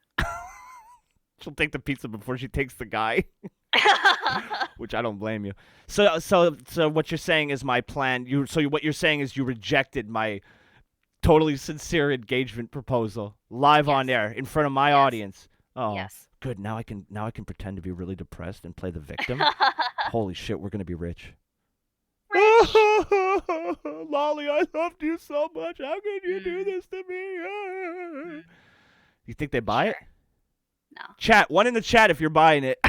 She'll take the pizza before she takes the guy. Which I don't blame you. So what you're saying is my plan. What you're saying is you rejected my totally sincere engagement proposal live on air in front of my audience. Oh, Yes. good. Now I can pretend to be really depressed and play the victim. Holy shit, we're gonna be rich. Lolly, I loved you so much. How could you do this to me? You think they buy it? No. Chat. One in the chat if you're buying it.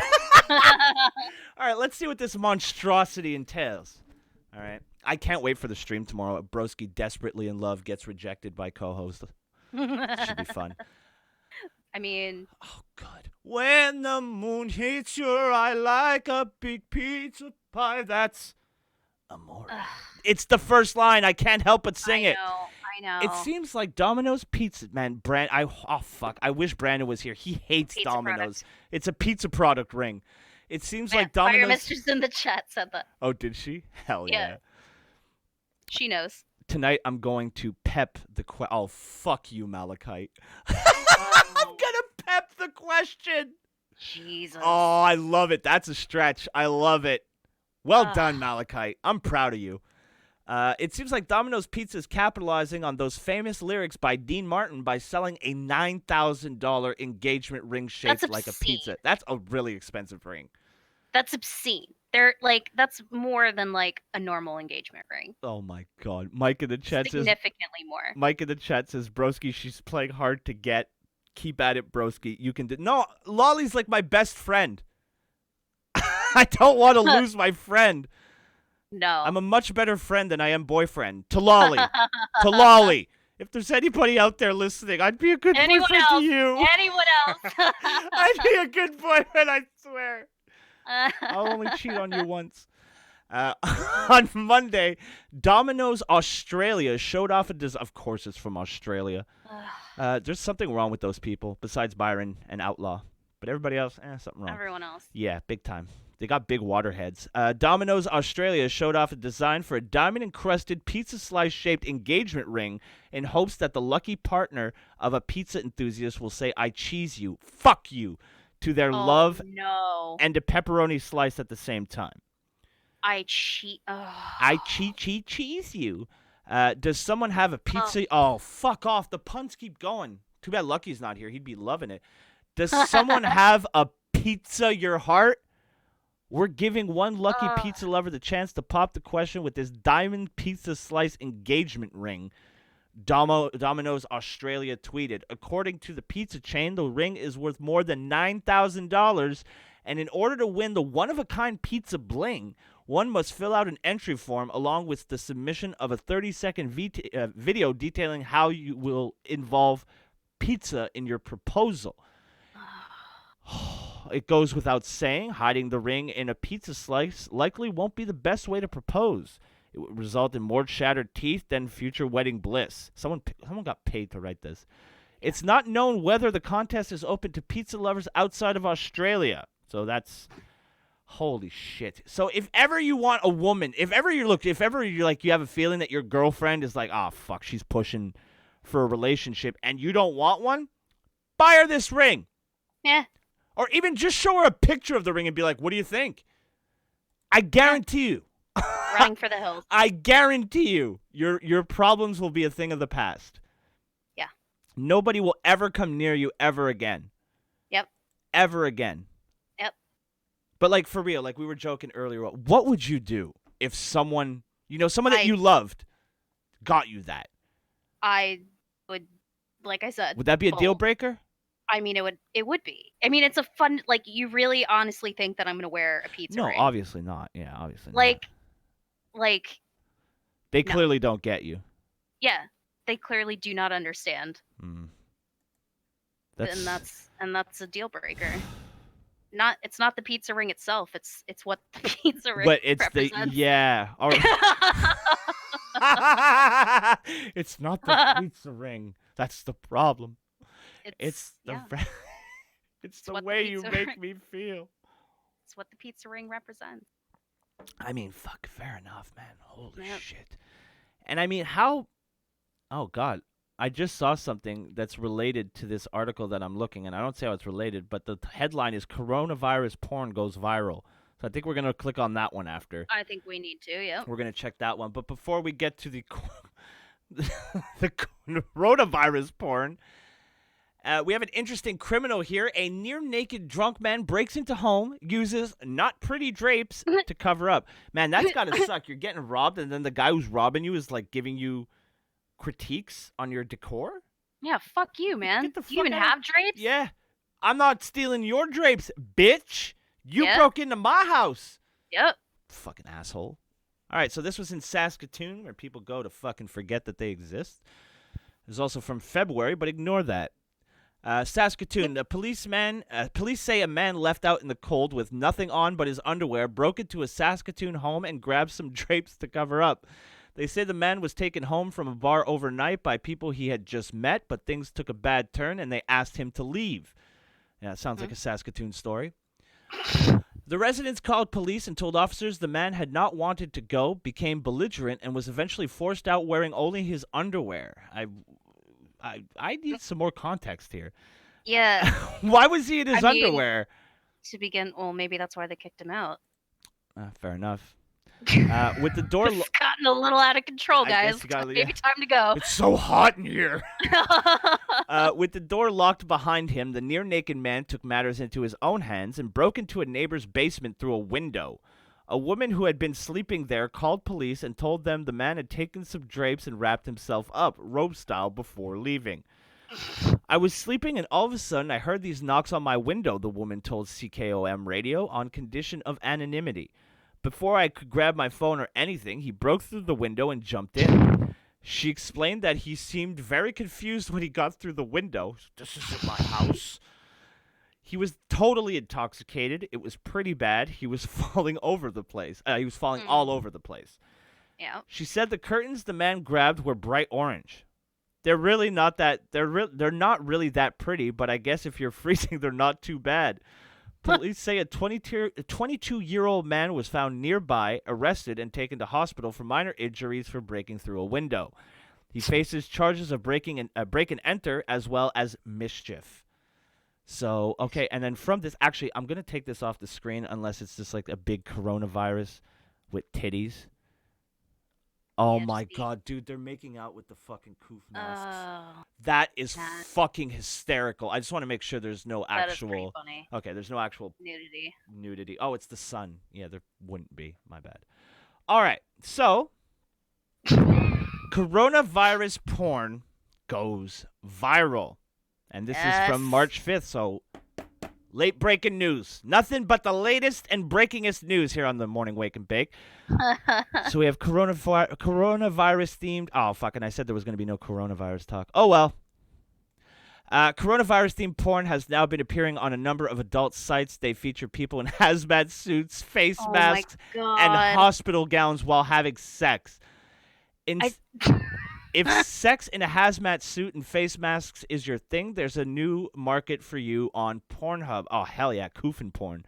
All right, let's see what this monstrosity entails. All right. I can't wait for the stream tomorrow. Broski desperately in love gets rejected by co-host. Should be fun. I mean, Oh, good. When the moon hits your eye like a big pizza pie, that's amore. It's the first line. I can't help but sing it. I know. It seems like Domino's Pizza, man. Fuck. I wish Brandon was here. He hates Pizza Domino's. product. It's a pizza product ring. It seems like Fire Domino's. Mistress in the chat said that. Oh, did she? Hell yeah. Yeah. She knows. Tonight I'm going to pep the Oh, fuck you, Malachite. I'm gonna pep the question. Jesus. Oh, I love it. That's a stretch. I love it. Well done, Malachite. I'm proud of you. It seems like Domino's Pizza is capitalizing on those famous lyrics by Dean Martin by selling a $9,000 engagement ring shaped That's like a obscene. pizza. That's a really expensive ring. That's obscene. They're like that's more than like a normal engagement ring. Oh my God. Mike in the chat says. Significantly more. Mike in the chat says, Broski, she's playing hard to get. Keep at it, Broski. You can do. No, Lolly's like my best friend. I don't want to lose my friend. No. I'm a much better friend than I am boyfriend. To Lolly. To Lolly. If there's anybody out there listening, I'd be a good Anyone boyfriend else? to you. Anyone else? I'd be a good boyfriend, I swear. I'll only cheat on you once. On Monday, Domino's Australia showed off of course it's from Australia. There's something wrong with those people, besides Byron and Outlaw. But everybody else, something wrong. Everyone else. Yeah, big time. They got big water heads. Domino's Australia showed off a design for a diamond-encrusted pizza slice-shaped engagement ring in hopes that the lucky partner of a pizza enthusiast will say, I cheese you, fuck you, to their love No. and a pepperoni slice at the same time. I cheat. Oh. I cheese you. Does someone have a pizza? Oh, fuck off. The puns keep going. Too bad Lucky's not here. He'd be loving it. Does someone have a pizza your heart? We're giving one lucky pizza lover the chance to pop the question with this diamond pizza slice engagement ring. Domino's Australia tweeted, according to the pizza chain, the ring is worth more than $9,000, and in order to win the one-of-a-kind pizza bling, one must fill out an entry form along with the submission of a 30-second video detailing how you will involve pizza in your proposal. it goes without saying, hiding the ring in a pizza slice likely won't be the best way to propose. It would result in more shattered teeth than future wedding bliss. Someone got paid to write this. It's not known whether the contest is open to pizza lovers outside of Australia. So that's holy shit. So if ever you want a woman, if ever you're like you have a feeling that your girlfriend is like, oh fuck, she's pushing for a relationship and you don't want one, buy her this ring. Yeah. Or even just show her a picture of the ring and be like, what do you think? I guarantee you. Running for the hills. I guarantee you, your problems will be a thing of the past. Yeah. Nobody will ever come near you ever again. Yep. Ever again. Yep. But like for real, like we were joking earlier, what would you do if someone that you loved got you that? I would, like I said. Would that be a deal pull. breaker? I mean, it would be. I mean, it's a fun, like, you really honestly think that I'm going to wear a pizza ring? No, obviously not. Yeah, obviously like, not. Like. They clearly don't get you. Yeah, they clearly do not understand. And that's a deal breaker. It's not the pizza ring itself. It's what the pizza ring represents. All right. It's not the pizza ring. That's the problem. It's the way you make me feel. It's what the pizza ring represents. I mean, fuck, fair enough, man. Holy shit. And I mean, how... Oh, God. I just saw something that's related to this article that I'm looking, and I don't say how it's related, but the headline is Coronavirus Porn Goes Viral. So I think we're going to click on that one after. I think we need to, yeah. We're going to check that one. But before we get to the coronavirus porn... we have an interesting criminal here. A near-naked drunk man breaks into home, uses not pretty drapes to cover up. Man, that's got to suck. You're getting robbed, and then the guy who's robbing you is, like, giving you critiques on your decor? Yeah, fuck you, man. Get the Do you even fuck out have drapes? Yeah. I'm not stealing your drapes, bitch. You broke into my house. Yep. Fucking asshole. All right, so this was in Saskatoon, where people go to fucking forget that they exist. It was also from February, but ignore that. Saskatoon, police say a man left out in the cold with nothing on but his underwear broke into a Saskatoon home and grabbed some drapes to cover up. They say the man was taken home from a bar overnight by people he had just met, but things took a bad turn and they asked him to leave. Yeah, it sounds like a Saskatoon story. The residents called police and told officers the man had not wanted to go, became belligerent, and was eventually forced out wearing only his underwear. I need some more context here. Yeah. Why was he in his underwear? To begin, well, maybe that's why they kicked him out. Fair enough. With the door It's gotten a little out of control, guys. Maybe time to go. It's so hot in here. With the door locked behind him, the near-naked man took matters into his own hands and broke into a neighbor's basement through a window. A woman who had been sleeping there called police and told them the man had taken some drapes and wrapped himself up, robe style, before leaving. I was sleeping and all of a sudden I heard these knocks on my window, the woman told CKOM radio, on condition of anonymity. Before I could grab my phone or anything, he broke through the window and jumped in. She explained that he seemed very confused when he got through the window. This isn't my house. He was totally intoxicated. It was pretty bad. He was falling over the place. He was falling all over the place. Yeah. She said the curtains the man grabbed were bright orange. They're really not that. They're not really that pretty, but I guess if you're freezing, they're not too bad. Police say a 22-year-old man was found nearby, arrested, and taken to hospital for minor injuries for breaking through a window. He faces charges of break and enter as well as mischief. So, okay, and then from this, actually, I'm going to take this off the screen unless it's just like a big coronavirus with titties. Oh my God, dude, they're making out with the fucking coof masks. That is fucking hysterical. I just want to make sure there's no actual... That is pretty funny. Okay, there's no actual... Nudity. Oh, it's the sun. Yeah, there wouldn't be. My bad. All right, so... Coronavirus porn goes viral. And this is from March 5th, so late breaking news. Nothing but the latest and breakingest news here on the Morning Wake and Bake. So we have coronavirus themed. Oh, fucking, I said there was going to be no coronavirus talk. Oh, well. Coronavirus-themed porn has now been appearing on a number of adult sites. They feature people in hazmat suits, face Oh masks, my and God. hospital gowns while having sex. If sex in a hazmat suit and face masks is your thing, there's Coofin for you on Pornhub. Oh, hell yeah, coofin porn.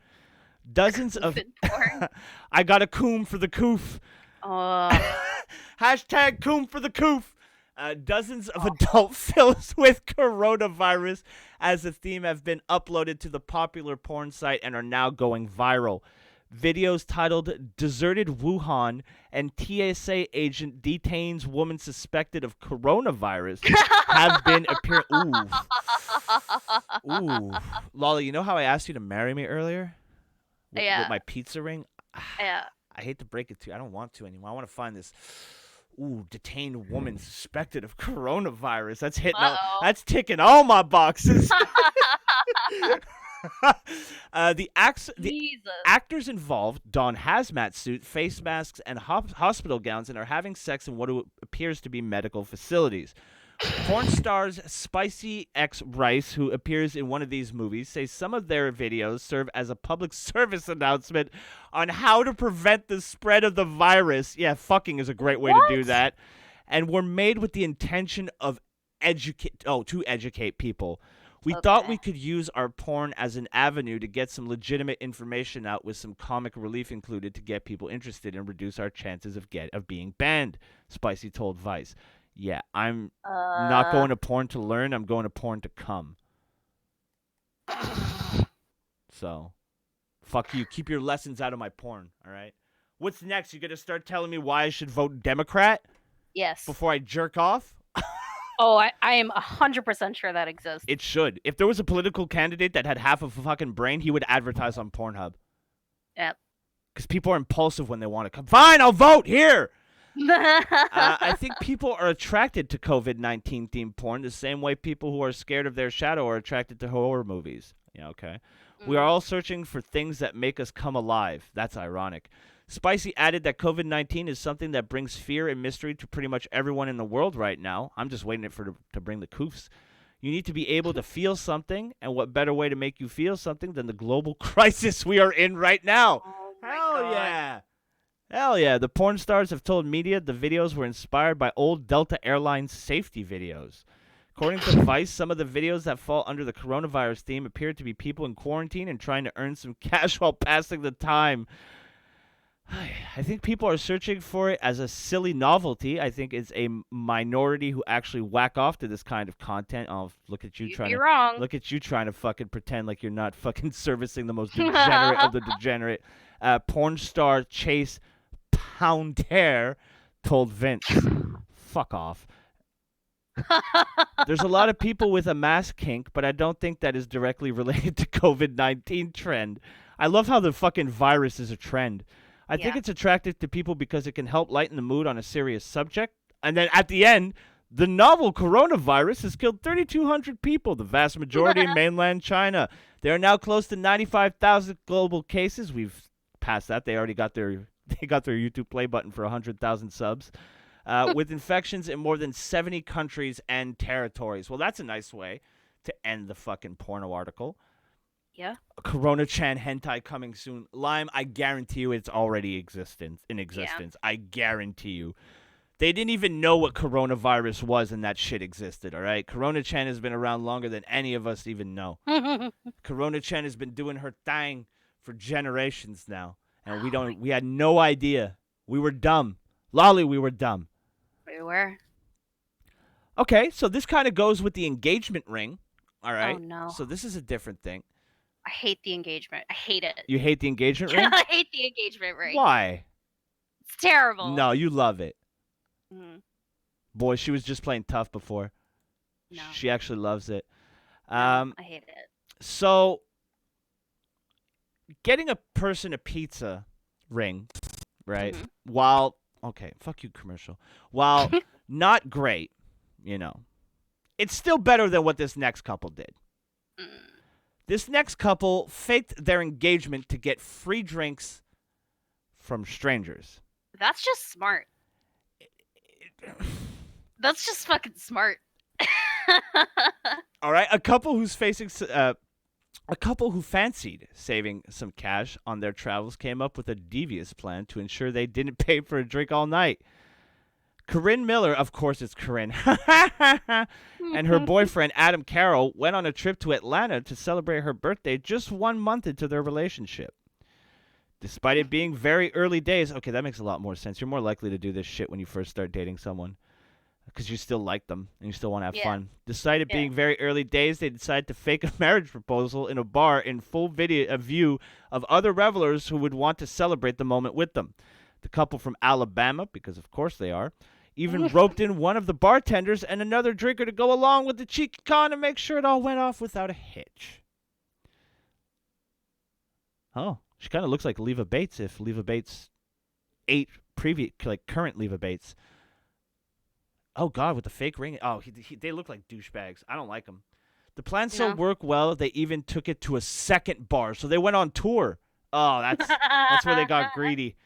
Dozens of... porn. I got a coom for the coof. Hashtag coom for the coof. Dozens of adult films with coronavirus as a theme have been uploaded to the popular porn site and are now going viral. Videos titled Deserted Wuhan and TSA agent detains woman suspected of coronavirus have been appearing. Ooh. Lolly, you know how I asked you to marry me earlier? Yeah. With my pizza ring? Yeah. I hate to break it to you. I don't want to anymore. I want to find this detained woman suspected of coronavirus. That's hitting that's ticking all my boxes. The actors involved don hazmat suit, face masks, and hospital gowns and are having sex in what appears to be medical facilities. Porn stars Spicy X Rice, who appears in one of these movies, says some of their videos serve as a public service announcement on how to prevent the spread of the virus. Yeah, fucking is a great way to do that. And were made with the intention of to educate people. We thought we could use our porn as an avenue to get some legitimate information out with some comic relief included to get people interested and reduce our chances of being banned, Spicy told Vice. Yeah, I'm not going to porn to learn. I'm going to porn to come. So, fuck you. Keep your lessons out of my porn, all right? What's next? You going to start telling me why I should vote Democrat? Yes. Before I jerk off? I am 100% sure that exists. It should. If there was a political candidate that had half of a fucking brain, he would advertise on Pornhub. Yep. Because people are impulsive when they want to come. Fine, I'll vote here. I think people are attracted to COVID-19 themed porn the same way people who are scared of their shadow are attracted to horror movies. Yeah, okay. We are all searching for things that make us come alive. That's ironic. Spicy added that COVID-19 is something that brings fear and mystery to pretty much everyone in the world right now. I'm just waiting to bring the coofs. You need to be able to feel something, and what better way to make you feel something than the global crisis we are in right now? Oh my Hell God. yeah. Hell yeah. The porn stars have told media the videos were inspired by old Delta Airlines safety videos. According to Vice, some of the videos that fall under the coronavirus theme appear to be people in quarantine and trying to earn some cash while passing the time. I think people are searching for it as a silly novelty. I think it's a minority who actually whack off to this kind of content. Oh, look at you Look at you trying to fucking pretend like you're not fucking servicing the most degenerate of the degenerate. Porn star Chase Pounder told Vince, "Fuck off." There's a lot of people with a mask kink, but I don't think that is directly related to COVID-19 trend. I love how the fucking virus is a trend. I think it's attractive to people because it can help lighten the mood on a serious subject. And then at the end, the novel coronavirus has killed 3,200 people, the vast majority in mainland China. There are now close to 95,000 global cases. We've passed that. They already got their YouTube play button for 100,000 subs. With infections in more than 70 countries and territories. Well, that's a nice way to end the fucking porno article. Yeah. Corona-chan hentai coming soon. Lime, I guarantee you it's already in existence. Yeah. I guarantee you. They didn't even know what coronavirus was and that shit existed, all right? Corona-chan has been around longer than any of us even know. Corona-chan has been doing her thing for generations now. And we had no idea. We were dumb. Lolly, we were dumb. We were. Okay, so this kind of goes with the engagement ring, all right? Oh, no. So this is a different thing. I hate the engagement. I hate it. You hate the engagement ring? I hate the engagement ring. Why? It's terrible. No, you love it. Mhm. Boy, she was just playing tough before. No. She actually loves it. No, I hate it. So, getting a person a pizza ring, right? While, okay, fuck you, commercial. While not great, it's still better than what this next couple did. This next couple faked their engagement to get free drinks from strangers. That's just smart. That's just fucking smart. All right, a couple who fancied saving some cash on their travels came up with a devious plan to ensure they didn't pay for a drink all night. Corinne Miller, of course it's Corinne, and her boyfriend Adam Carroll went on a trip to Atlanta to celebrate her birthday just 1 month into their relationship. Despite it being very early days, okay, that makes a lot more sense. You're more likely to do this shit when you first start dating someone because you still like them and you still want to have fun. Despite it being very early days, they decided to fake a marriage proposal in a bar in full view of other revelers who would want to celebrate the moment with them. The couple from Alabama, because of course they are, even roped in one of the bartenders and another drinker to go along with the cheeky con to make sure it all went off without a hitch. Oh, she kind of looks like Leva Bates if Leva Bates ate current Leva Bates. Oh, God, with the fake ring. Oh, they look like douchebags. I don't like them. The plan so worked well, they even took it to a second bar. So they went on tour. Oh, that's where they got greedy.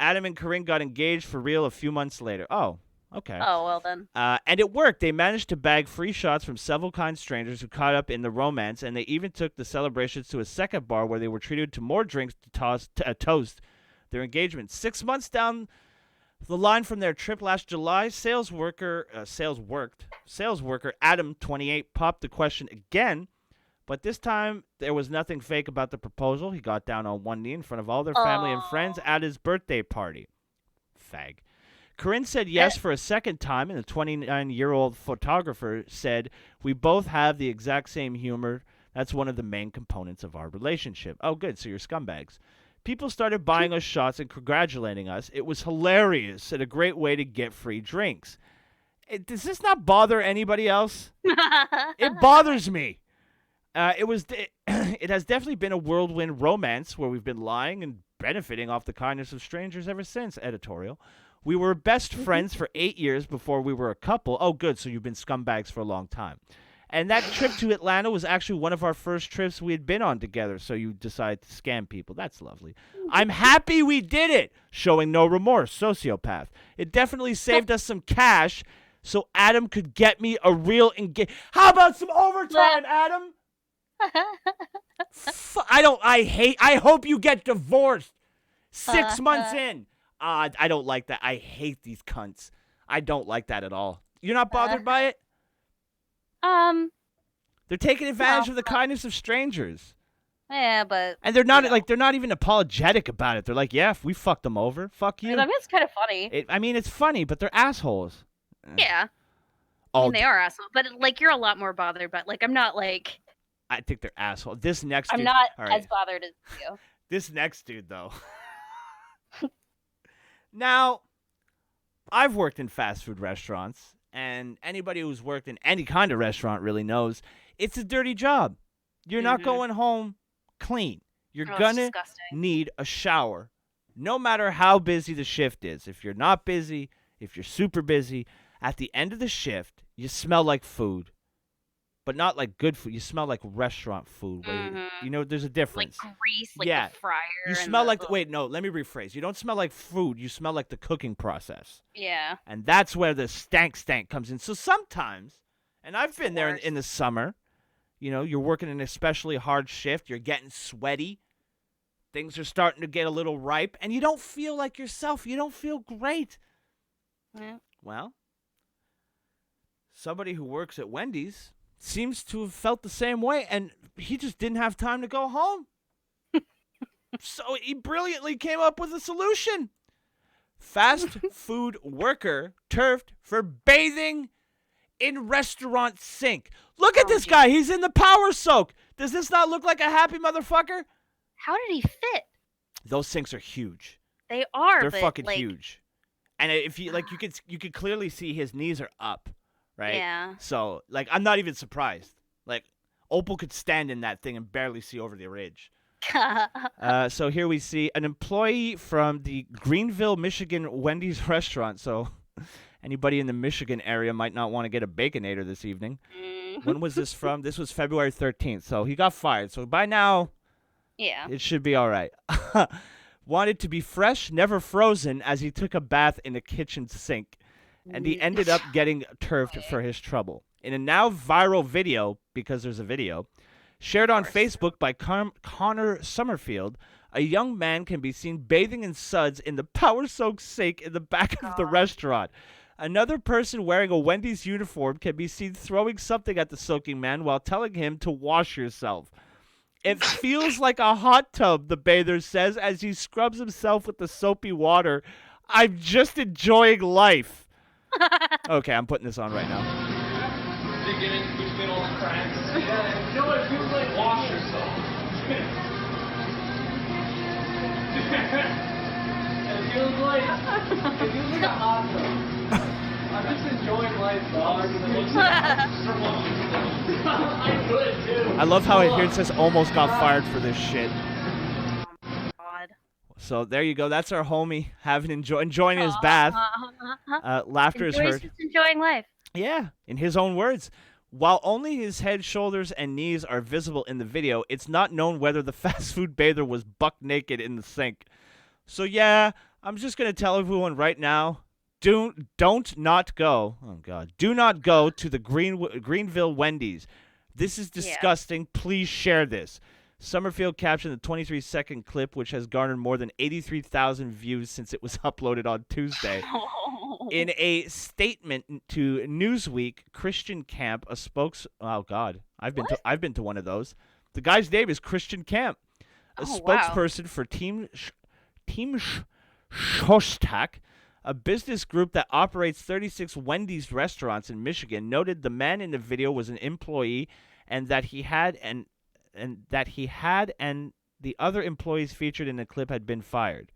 Adam and Corinne got engaged for real a few months later. Oh, okay. Oh, well then. And it worked. They managed to bag free shots from several kind strangers who caught up in the romance, and they even took the celebrations to a second bar where they were treated to more drinks to toast their engagement. 6 months down the line from their trip last July, sales worker Adam, 28, popped the question again, but this time there was nothing fake about the proposal. He got down on one knee in front of all their family and friends at his birthday party. Fag. Corinne said yes for a second time, and the 29-year-old photographer said, "We both have the exact same humor. That's one of the main components of our relationship." Oh, good. So you're scumbags. People started buying us shots and congratulating us. It was hilarious and a great way to get free drinks. Does this not bother anybody else? It bothers me. It has definitely been a whirlwind romance where we've been lying and benefiting off the kindness of strangers ever since. Editorial. We were best friends for 8 years before we were a couple. Oh, good. So you've been scumbags for a long time. And that trip to Atlanta was actually one of our first trips we had been on together, so you decided to scam people. That's lovely. I'm happy we did it. Showing no remorse. Sociopath. It definitely saved us some cash so Adam could get me a real engagement. How about some overtime, Adam? I hope you get divorced 6 months in. I don't like that. I hate these cunts. I don't like that at all. You're not bothered by it? They're taking advantage of the kindness of strangers. Yeah, but and they're not even apologetic about it. They're like, yeah, if we fucked them over, fuck you. I mean, it's kind of funny. It's funny, but they're assholes. Yeah. I mean, they are assholes, but like you're a lot more bothered. But like, I'm not like. I think they're assholes. This next. I'm dude, not right. as bothered as you. This next dude, though. Now, I've worked in fast food restaurants. And anybody who's worked in any kind of restaurant really knows it's a dirty job. You're not going home clean. You're going to need a shower no matter how busy the shift is. If you're not busy, if you're super busy, at the end of the shift, you smell like food. But not like good food. You smell like restaurant food. Where there's a difference. Like grease, like the fryer. You smell like wait, no, let me rephrase. You don't smell like food. You smell like the cooking process. Yeah. And that's where the stank comes in. So sometimes, and I've been there in the summer, you're working an especially hard shift. You're getting sweaty. Things are starting to get a little ripe. And you don't feel like yourself. You don't feel great. Yeah. Well, somebody who works at Wendy's seems to have felt the same way, and he just didn't have time to go home. So he brilliantly came up with a solution. Fast food worker turfed for bathing in restaurant sink. Look at this guy. He's in the power soak. Does this not look like a happy motherfucker? How did he fit? Those sinks are huge. They are. They're fucking huge. And if you you could clearly see his knees are up. Right? Yeah. So, I'm not even surprised. Opal could stand in that thing and barely see over the ridge. So here we see an employee from the Greenville, Michigan Wendy's restaurant. So anybody in the Michigan area might not want to get a Baconator this evening. When was this from? This was February 13th. So he got fired. So by now, it should be all right. Wanted to be fresh, never frozen, as he took a bath in a kitchen sink. And he ended up getting turfed for his trouble. In a now viral video, because there's a video, shared on Facebook by Connor Summerfield, a young man can be seen bathing in suds in the power-soaked sink in the back of the restaurant. Another person wearing a Wendy's uniform can be seen throwing something at the soaking man while telling him to wash yourself. It feels like a hot tub, the bather says as he scrubs himself with the soapy water. I'm just enjoying life. Okay, I'm putting this on right now. Beginning between all the cracks. Yeah, you know what it feels like? Wash yourself. It feels like a hot tub. I'm just enjoying life, dog. I could too. I love how it here it says almost got fired for this shit. God. So there you go. That's our homie enjoying his bath. Laughter is heard. Just enjoying life. Yeah, in his own words. While only his head, shoulders, and knees are visible in the video, it's not known whether the fast food bather was buck naked in the sink. So yeah, I'm just gonna tell everyone right now, don't not go. Oh God, do not go to the Greenville Wendy's. This is disgusting. Yeah. Please share this. Summerfield captioned the 23-second clip, which has garnered more than 83,000 views since it was uploaded on Tuesday. In a statement to Newsweek, Christian Camp, oh God, I've been to one of those. The guy's name is Christian Camp, a spokesperson for Team Shostak, a business group that operates 36 Wendy's restaurants in Michigan, noted the man in the video was an employee and that he had and the other employees featured in the clip had been fired.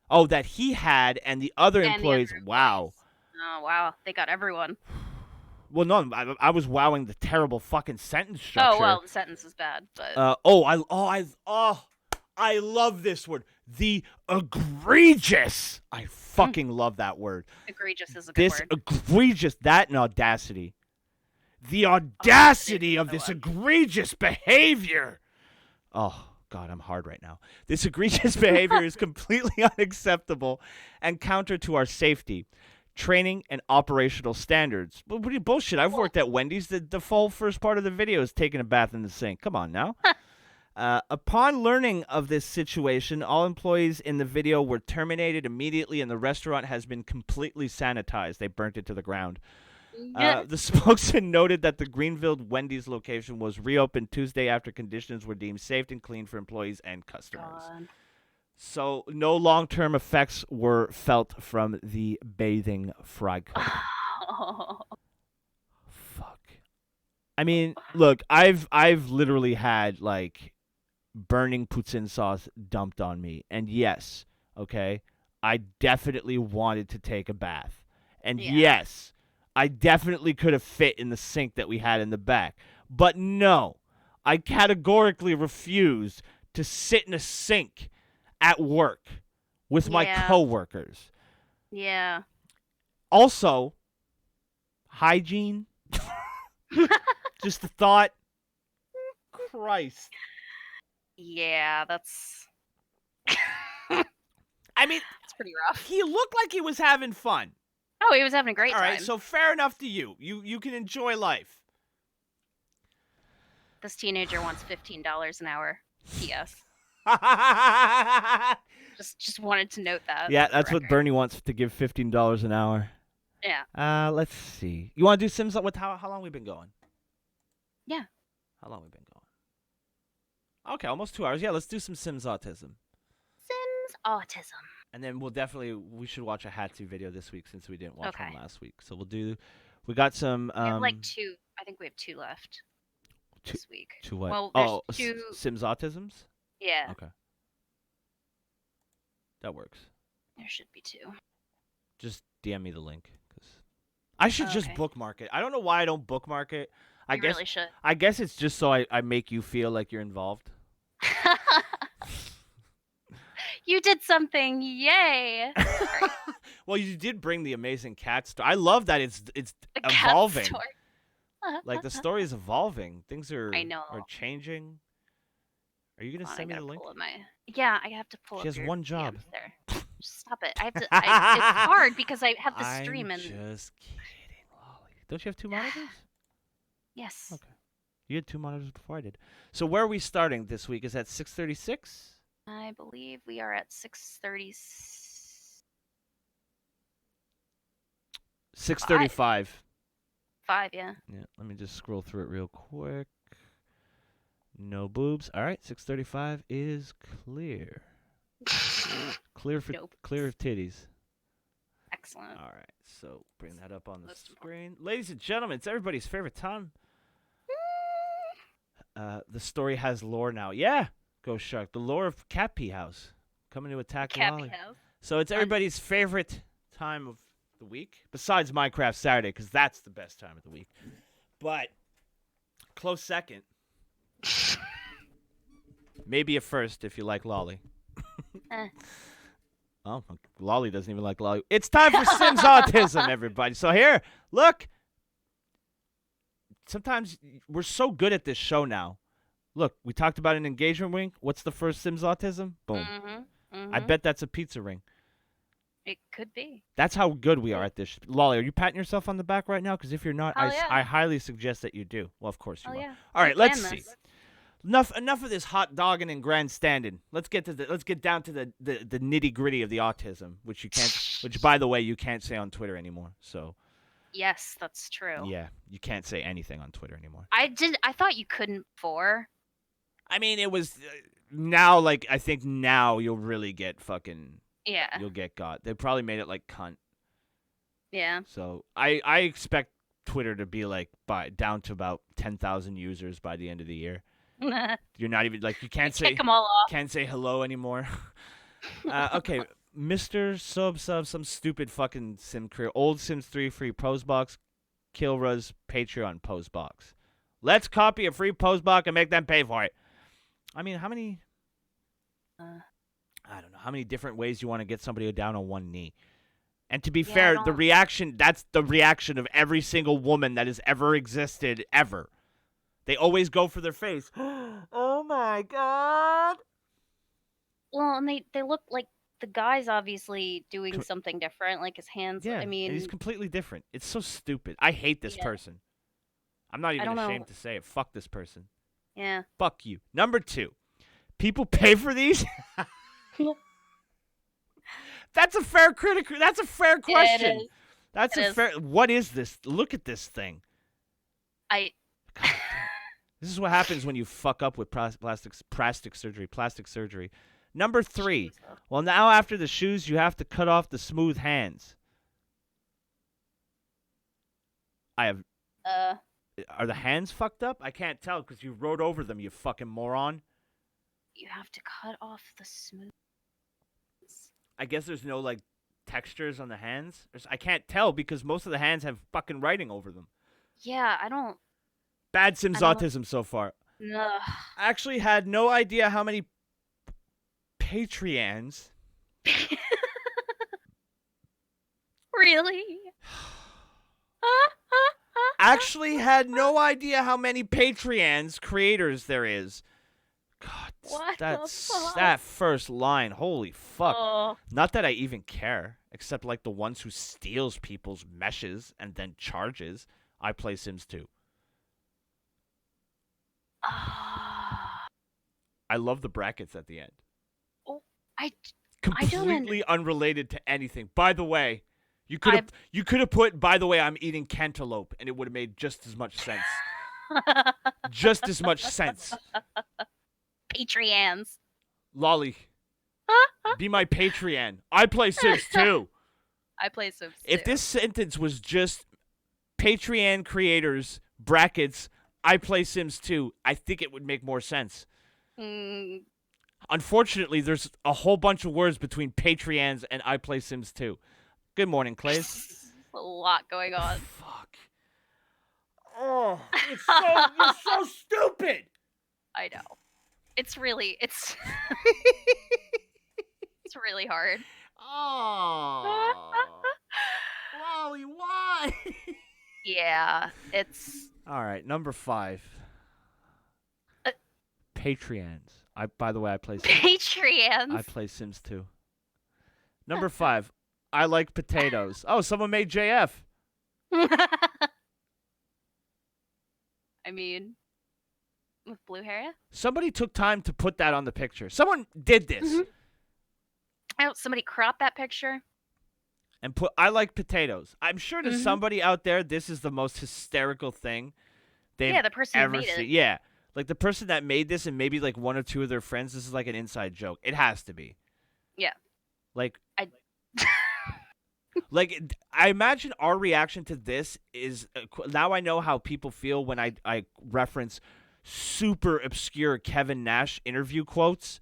Oh, that he had and the other employees. Wow. Oh, wow. They got everyone. Well, no, I was wowing the terrible fucking sentence structure. Oh, well, the sentence is bad, but... I love this word. The egregious. I fucking love that word. Egregious is a good word. Egregious, that and audacity. The audacity of this egregious behavior. Oh, God, I'm hard right now. This egregious behavior is completely unacceptable and counter to our safety, training, and operational standards. Bullshit. I've worked at Wendy's. The full first part of the video is taking a bath in the sink. Come on now. Upon learning of this situation, all employees in the video were terminated immediately, and the restaurant has been completely sanitized. They burnt it to the ground. The spokesman noted that the Greenville Wendy's location was reopened Tuesday after conditions were deemed safe and clean for employees and customers. God. So no long-term effects were felt from the bathing fry cook. Fuck. I mean, look, I've literally had like burning poutine sauce dumped on me, and yes, okay, I definitely wanted to take a bath, and yes, I definitely could have fit in the sink that we had in the back. But no, I categorically refused to sit in a sink at work with my coworkers. Yeah. Also, hygiene. Just the thought. Christ. Yeah, that's... I mean... It's pretty rough. He looked like he was having fun. Oh, he was having a great time. All right, so fair enough to you. You can enjoy life. This teenager wants $15 an hour. P.S. Just wanted to note that. Yeah, that's what Bernie wants, to give $15 an hour. Yeah. Let's see. You want to do Sims? How long we been going? Yeah. How long we been going? Okay, almost 2 hours. Yeah, let's do some Sims Autism. Sims Autism. And then we should watch a Hatsu video this week since we didn't watch one last week. So we got some... we have like two. I think we have two left this week. Two what? Well, there's two... Sims Autisms? Yeah. Okay. That works. There should be two. Just DM me the link. Cause I should just bookmark it. I don't know why I don't bookmark it. I guess, really should. I guess it's just so I make you feel like you're involved. You did something. Yay. Well, you did bring the amazing cat story. I love that it's evolving. Cat story. Like the story is evolving. Things are are changing. Are you gonna send me the link? Yeah, I have to pull. She has one job. There. Stop it. I have to. It's hard because I have the stream and. Just kidding, Lolly. Don't you have two monitors? Yes. Okay. You had 2 monitors before I did. So where are we starting this week? Is that 6:36? I believe we are at 6:30. 6:35. 5, yeah. Yeah, let me just scroll through it real quick. No boobs. All right, 6:35 is clear. Clear for Nope. clear of titties. Excellent. All right, so bring that up on the Most screen. Ladies and gentlemen, it's everybody's favorite time. The story has lore now. Yeah, Ghost Shark. The lore of Cat Pee House coming to attack Cappy Lolly. House. So it's everybody's favorite time of the week, besides Minecraft Saturday, because that's the best time of the week. But close second, maybe a first if you like Lolly. Oh, Lolly doesn't even like Lolly. It's time for Sims Autism, everybody. So here, look. Sometimes we're so good at this show now. Look, we talked about an engagement ring. What's the first Sims Autism? Boom. I bet that's a pizza ring. It could be. That's how good we are at this. Lolly, are you patting yourself on the back right now? Because if you're not, Hell yeah. I highly suggest that you do. Well, of course you Oh are. yeah. All right, We let's planned see. this. Enough of this hot dogging and grandstanding. Let's get down to the nitty gritty of the autism, which by the way you can't say on Twitter anymore. So Yes, that's true. yeah, you can't say anything on Twitter anymore. I thought you couldn't before. I mean, it was now. Like I think now you'll really get fucking. Yeah. You'll get got. They probably made it like cunt. Yeah. So I expect Twitter to be like down to about 10,000 users by the end of the year. You're not even like you can't say Kick them all off. can't say hello anymore. Okay, Mr. some stupid fucking sim career. Old Sims 3 free pose box. Kilra's Patreon pose box. Let's copy a free pose box and make them pay for it. I mean, how many? I don't know how many different ways you want to get somebody down on one knee. And to be fair, that's the reaction of every single woman that has ever existed ever. They always go for their face. Oh my god. Well, and they look like the guy's obviously doing something different, like his hands. Yeah, I mean, he's completely different. It's so stupid. I hate this person. I'm not even don't know. ashamed to say it. Fuck this person. Yeah. Fuck you. Number 2. People pay for these? That's a fair That's a fair question. It is. That's It a is. fair. What is this? Look at this thing. I. This is what happens when you fuck up with plastic surgery. Number 3. Well, now after the shoes, you have to cut off the smooth hands. Are the hands fucked up? I can't tell because you rode over them, you fucking moron. You have to cut off the smooth. I guess there's no, like, textures on the hands. I can't tell because most of the hands have fucking writing over them. Yeah, I don't. Bad Sims I don't- Autism so far. No. I actually had no idea how many Patreons. Really? Actually had no idea how many Patreons creators there is. God, What the fuck? that first line. Holy fuck. Oh. Not that I even care, except like the ones who steals people's meshes and then charges. I play Sims 2. I love the brackets at the end. Oh, I Completely unrelated to anything. By the way, you could have put, by the way, I'm eating cantaloupe, and it would have made just as much sense. Just as much sense. Patreons. Lolly, be my Patreon. I play Sims 2. I play Sims 2. If this sentence was just Patreon creators, brackets, I play Sims 2, I think it would make more sense. Unfortunately, there's a whole bunch of words between Patreons and I play Sims 2. Good morning, Clays. A lot going on. Fuck. Oh, you're so stupid. I know. It's really it's really hard. Oh. Lolly, why? Yeah, it's All right, number 5. Patreons. By the way, I play Patreons. I play Sims 2. Number 5. I like potatoes. Oh, someone made JF. I mean, with blue hair. Yeah. Somebody took time to put that on the picture. Someone did this. Mhm. Oh, somebody cropped that picture. And put I like potatoes. I'm sure to Mhm. somebody out there, this is the most hysterical thing they've Yeah, the person who ever made it. seen. Yeah. Like the person that made this and maybe like one or two of their friends, this is like an inside joke. It has to be. Yeah. Like I- like I imagine our reaction to this is now I know how people feel when I reference super obscure Kevin Nash interview quotes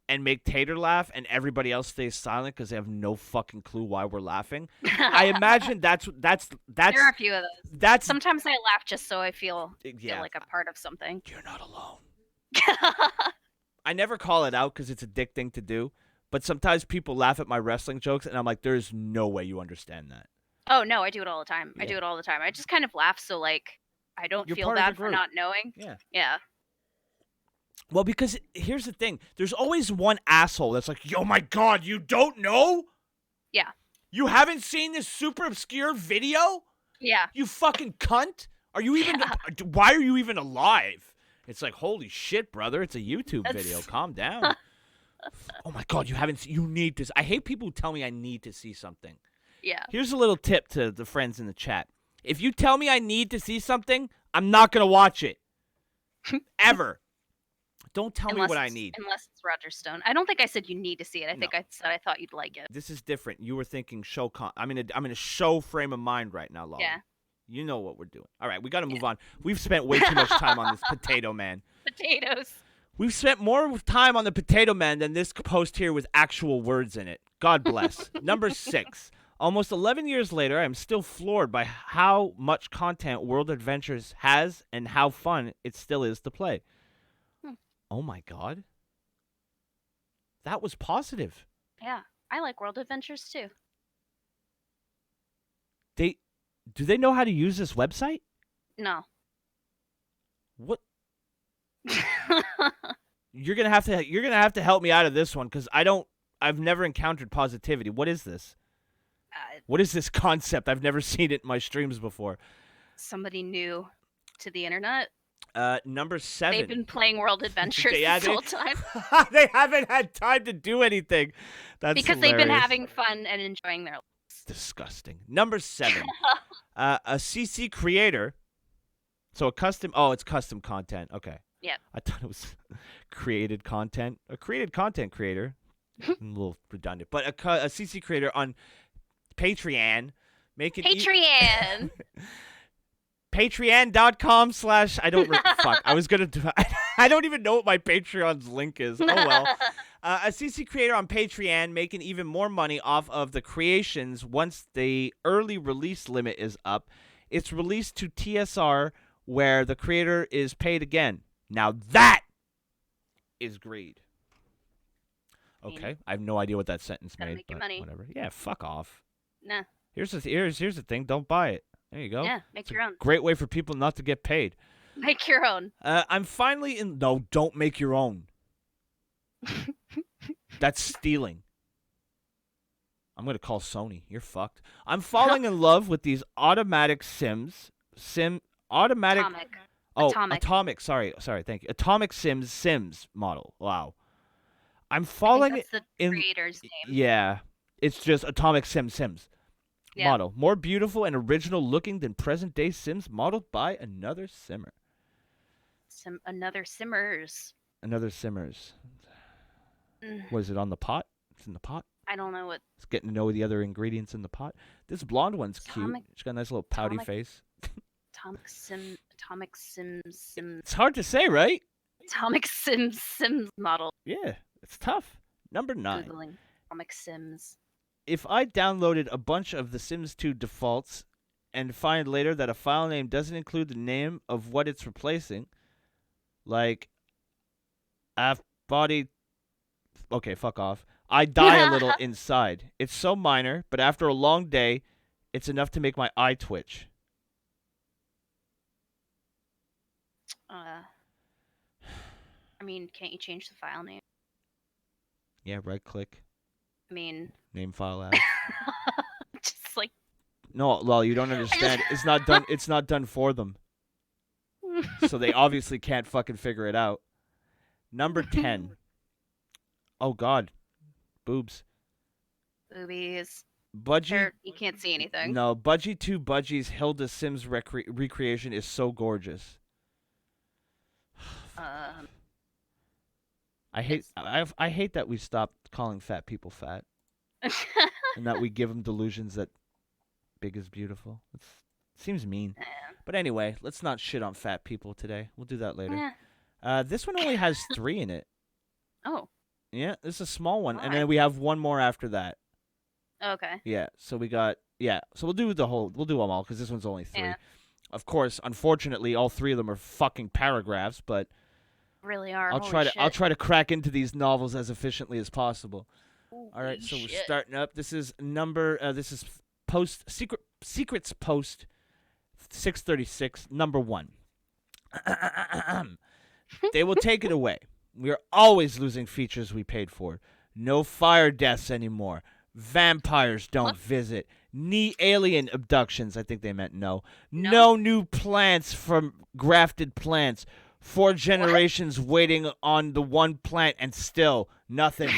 and make Tater laugh and everybody else stays silent because they have no fucking clue why we're laughing. I imagine that's There are a few of those. that's Sometimes I laugh just so I feel yeah. like a part of something. You're not alone. I never call it out because it's a dick thing to do, but sometimes people laugh at my wrestling jokes and I'm like, there's no way you understand that. Oh no, I do it all the time. I Yeah. do it all the time. I just kind of laugh so like I don't You're feel part of the bad for group. not knowing. Yeah. Yeah. Well, because here's the thing. There's always one asshole that's like, yo, my God, you don't know? Yeah. You haven't seen this super obscure video? Yeah. You fucking cunt? Are you even, why are you even alive? It's like, holy shit, brother. It's a YouTube video. Calm down. Oh my God, you haven't seen, you need this. I hate people who tell me I need to see something. Yeah. Here's a little tip to the friends in the chat. If you tell me I need to see something, I'm not going to watch it. Ever. Don't tell me what I need. Unless it's Roger Stone. I don't think I said you need to see it. I think I said I thought you'd like it. This is different. You were thinking show I'm in a show frame of mind right now, Lolly. Yeah. You know what we're doing. All right, we got to move on. We've spent way too much time on this Potato Man. Potatoes. We've spent more time on the Potato Man than this post here with actual words in it. God bless. Number 6. Almost 11 years later, I'm still floored by how much content World Adventures has and how fun it still is to play. Oh my God. That was positive. Yeah. I like World Adventures too. Do they know how to use this website? No. What? You're gonna have to help me out of this one because I've never encountered positivity. What is this? What is this concept? I've never seen it in my streams before. Somebody new to the internet. Number 7. They've been playing World Adventures this whole time. They haven't had time to do anything. That's because hilarious. they've been having fun and enjoying their lives. Disgusting. Number 7. A CC creator. So it's custom content. Okay. Yeah. I thought it was created content. A created content creator. A little redundant. But a CC creator on Patreon. Patreon. Patreon.com/ fuck. I was going to do I don't even know what my Patreon's link is. Oh well. A CC creator on Patreon making even more money off of the creations once the early release limit is up. It's released to TSR where the creator is paid again. Now that is greed. Okay, I have no idea what that sentence Gotta made, make your but money. whatever. Yeah, fuck off. Nah. Here's the thing. Don't buy it. There you go. Yeah, make It's your a own. Great way for people not to get paid. Make your own. I'm finally in. No, don't make your own. That's stealing. I'm gonna call Sony. You're fucked. I'm falling in love with these automatic automatic. Atomic. Oh, Atomic. Atomic. Sorry. Thank you. Atomic Sims model. Wow. I'm I falling think that's the in. creator's name. Yeah, it's just Atomic Sims. Yeah. Model more beautiful and original looking than present day Sims modeled by another simmer. Another Simmers. Another Simmers. Mm. What is it on the pot? It's in the pot. I don't know what. It's getting to know the other ingredients in the pot. This blonde one's cute. Atomic- She's got a nice little pouty Atomic- face. Atomic Sims. It's hard to say, right? Atomic Sims model. Yeah, it's tough. Number 9. Googling Atomic Sims. If I downloaded a bunch of the Sims 2 defaults and find later that a file name doesn't include the name of what it's replacing, like body. Okay, fuck off. I die a little inside. It's so minor, but after a long day, it's enough to make my eye twitch. I mean, can't you change the file name? Yeah, right click. I mean, Name file as. just like No, Lol, you don't understand. It's not done. It's not done for them. So they obviously can't fucking figure it out. Number 10. Oh, God. Boobs. Boobies. Budgie. You can't see anything. No, Budgie 2 Budgie's Hilda Sims recreation is so gorgeous. I hate that we stopped calling fat people fat. And that we give them delusions that big is beautiful. It seems mean. But anyway, let's not shit on fat people today. We'll do that later. This one only has 3 in it. Oh. Yeah, this is a small one. And then we have one more after that. Okay. Yeah, so we got... Yeah, so we'll do them all because this one's only 3. Yeah. Of course, unfortunately, all 3 of them are fucking paragraphs, but... Really are. I'll try to crack into these novels as efficiently as possible. Holy all right, so shit. we're starting up. This is Secrets Post 636, number 1. They will take it away. We are always losing features we paid for. No fire deaths anymore. Vampires don't visit. Alien abductions. I think they meant no. No new plants from grafted plants. 4 generations waiting on the one plant and still nothing.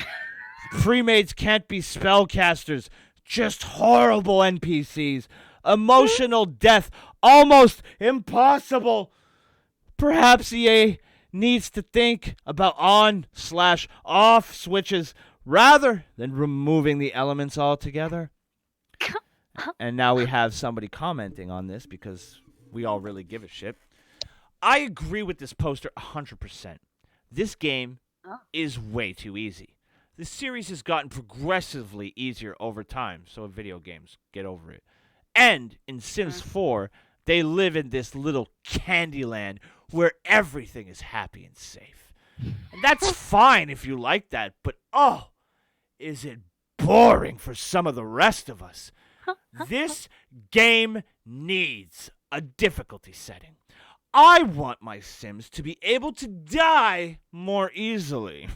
Premades can't be spellcasters. Just horrible NPCs. Emotional death. Almost impossible. Perhaps EA needs to think about on/off switches rather than removing the elements altogether. And now we have somebody commenting on this because we all really give a shit. I agree with this poster 100%. This game is way too easy. The series has gotten progressively easier over time, so video games, get over it. And in Sims 4, they live in this little candy land where everything is happy and safe. And that's fine if you like that, but is it boring for some of the rest of us. This game needs a difficulty setting. I want my Sims to be able to die more easily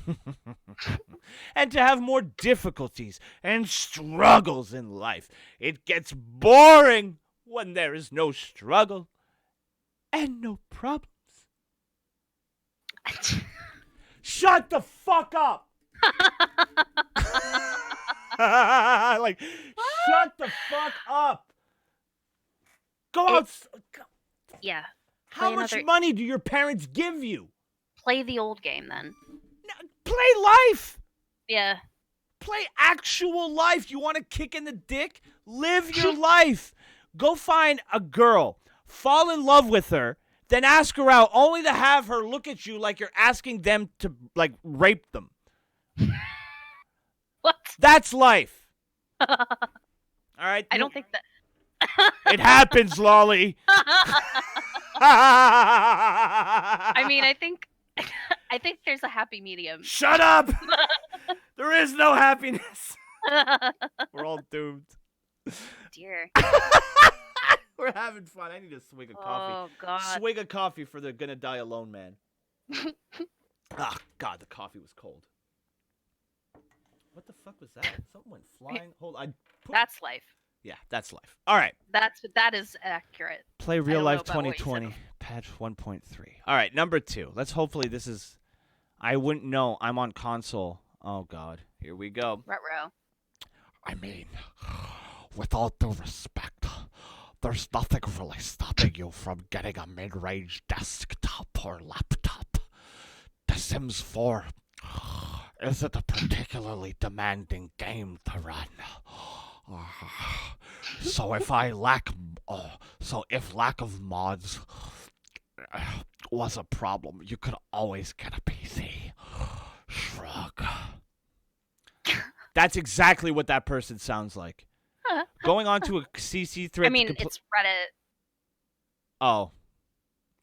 and to have more difficulties and struggles in life. It gets boring when there is no struggle and no problems. Shut the fuck up! Shut the fuck up! Go out. Yeah. How much money do your parents give you? Play the old game then. Play life. Yeah. Play actual life. You want to kick in the dick? Live your life. Go find a girl. Fall in love with her. Then ask her out only to have her look at you like you're asking them to, rape them. What? That's life. All right? I don't think that... It happens, Lolly. I mean, I think there's a happy medium. Shut up! There is no happiness. We're all doomed. Dear. We're having fun. I need a swig of coffee. Oh, God. Swig of coffee for the gonna die alone man. God, the coffee was cold. What the fuck was that? Something went flying. Hold on. That's life. Yeah, that's life. All right. That is accurate. Play Real Life 2020, patch 1.3. All right, number 2. Let's hopefully this is... I wouldn't know. I'm on console. Oh, God. Here we go. Ruh-roh. I mean, with all due respect, there's nothing really stopping you from getting a mid-range desktop or laptop. The Sims 4 isn't a particularly demanding game to run. So if lack of mods was a problem, you could always get a PC. Shrug. That's exactly what that person sounds like. Going on to a CC thread. I mean, it's Reddit. Oh,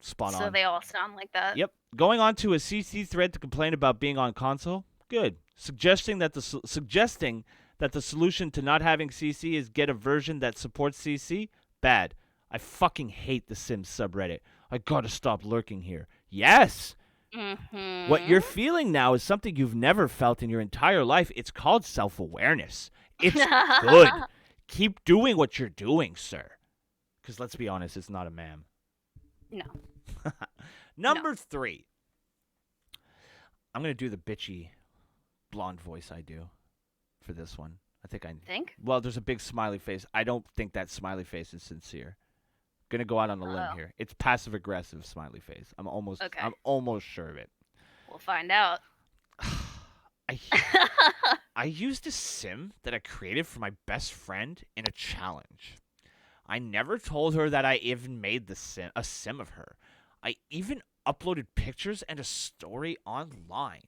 spot on. So they all sound like that. Yep. Going on to a CC thread to complain about being on console. Good. Suggesting that the solution to not having CC is get a version that supports CC? Bad. I fucking hate the Sims subreddit. I gotta stop lurking here. Yes! Mm-hmm. What you're feeling now is something you've never felt in your entire life. It's called self-awareness. It's good. Keep doing what you're doing, sir. Because let's be honest, it's not a ma'am. No. Number 3. I'm going to do the bitchy blonde voice I do for this one. I think I think. Well, there's a big smiley face. I don't think that smiley face is sincere. Gonna go out on a limb here. It's passive aggressive smiley face. I'm almost sure of it. We'll find out. I used a sim that I created for my best friend in a challenge. I never told her that I even made a sim of her. I even uploaded pictures and a story online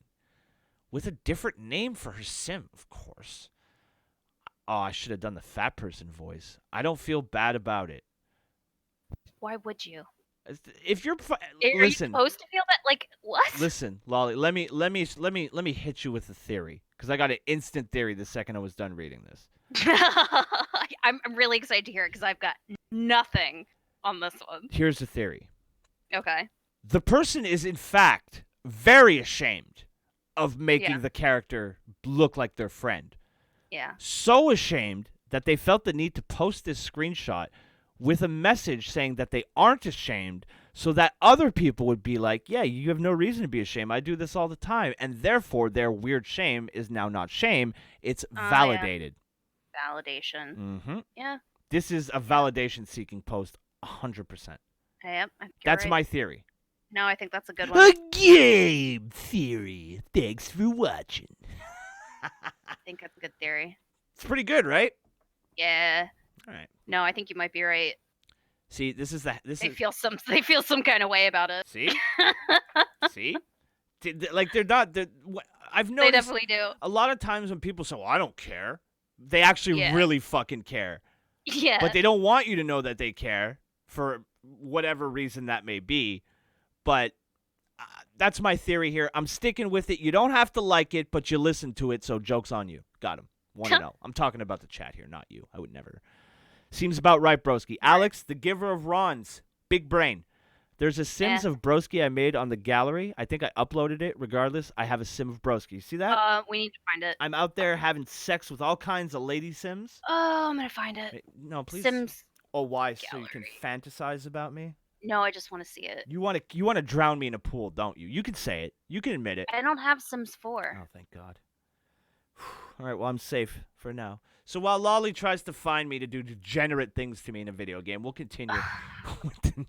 with a different name for her sim, of course. Oh, I should have done the fat person voice. I don't feel bad about it. Why would you? If you're Are you listen, supposed to feel that? Like what? listen, Lolly. Let me hit you with a theory because I got an instant theory the second I was done reading this. I'm really excited to hear it because I've got nothing on this one. Here's the theory. Okay. The person is in fact very ashamed of making the character look like their friend. Yeah. So ashamed that they felt the need to post this screenshot with a message saying that they aren't ashamed so that other people would be like, yeah, you have no reason to be ashamed. I do this all the time. And therefore, their weird shame is now not shame. It's validated. Yeah. Validation. Mm-hmm. Yeah. This is a validation-seeking post 100%. Yep. That's right. my theory. No, I think that's a good one. A game theory. Thanks for watching. I think that's a good theory. It's pretty good, right? Yeah. All right. No, I think you might be right. See, they feel some kind of way about it. See? See? Like they're not. I've noticed. They definitely do. A lot of times when people say, "Well, I don't care," they actually really fucking care. Yeah. But they don't want you to know that they care for whatever reason that may be. But that's my theory here. I'm sticking with it. You don't have to like it, but you listen to it. So joke's on you. Got him. 1-0. I'm talking about the chat here, not you. I would never. Seems about right, broski. Alex, the giver of Ron's. Big brain. There's a Sims of Broski I made on the gallery. I think I uploaded it. Regardless, I have a Sim of Broski. You see that? We need to find it. I'm out there having sex with all kinds of lady Sims. Oh, I'm going to find it. No, please. Sims. Oh, why? Gallery. So you can fantasize about me? No, I just want to see it. You want to drown me in a pool, don't you? You can say it. You can admit it. I don't have Sims 4. Oh, thank God. All right, well, I'm safe for now. So while Lolly tries to find me to do degenerate things to me in a video game, we'll continue with the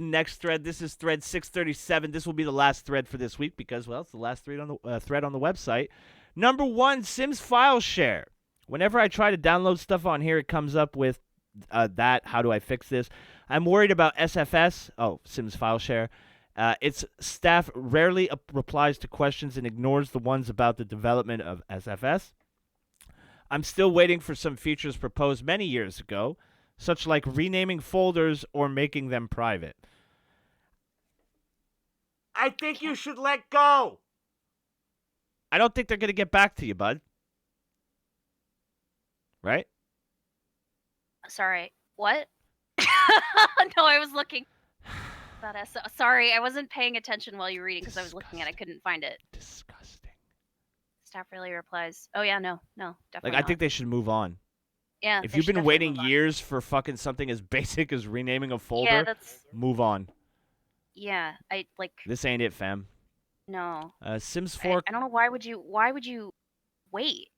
next thread. This is thread 637. This will be the last thread for this week because, well, it's the last thread on the website. Number 1, Sims file share. Whenever I try to download stuff on here, it comes up with that. How do I fix this? I'm worried about SFS. Oh, Sims file share. Its staff rarely replies to questions and ignores the ones about the development of SFS. I'm still waiting for some features proposed many years ago, such like renaming folders or making them private. I think you should let go. I don't think they're going to get back to you, bud. Right? Sorry. What? No, I was looking. Sorry, I wasn't paying attention while you were reading because I was looking and I couldn't find it. Disgusting. Staff really replies. Oh yeah, no, definitely. Like I think they should move on. Yeah. If you've been waiting years for fucking something as basic as renaming a folder, move on. Yeah, I like. This ain't it, fam. No. Sims 4. I don't know why would you wait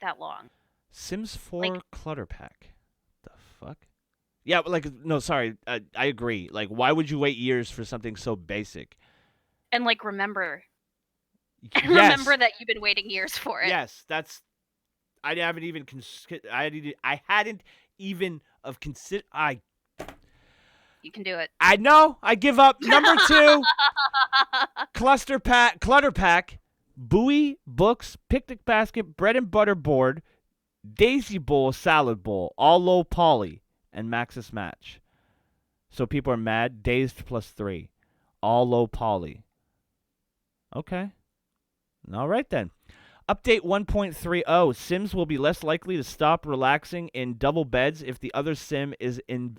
that long? Sims 4 Clutter Pack. The fuck? Yeah, but no, sorry. I agree. Like, why would you wait years for something so basic? And like remember. Yes. Remember that you've been waiting years for it. Yes, that's. I hadn't even considered. You can do it. I know. I give up. Number 2. Clutter Pack. Buoy, books, picnic basket, bread and butter board, daisy bowl, salad bowl, all low poly, and Maxis match. So people are mad. Dazed +3. All low poly. Okay. All right then. Update 1.30. Sims will be less likely to stop relaxing in double beds if the other sim in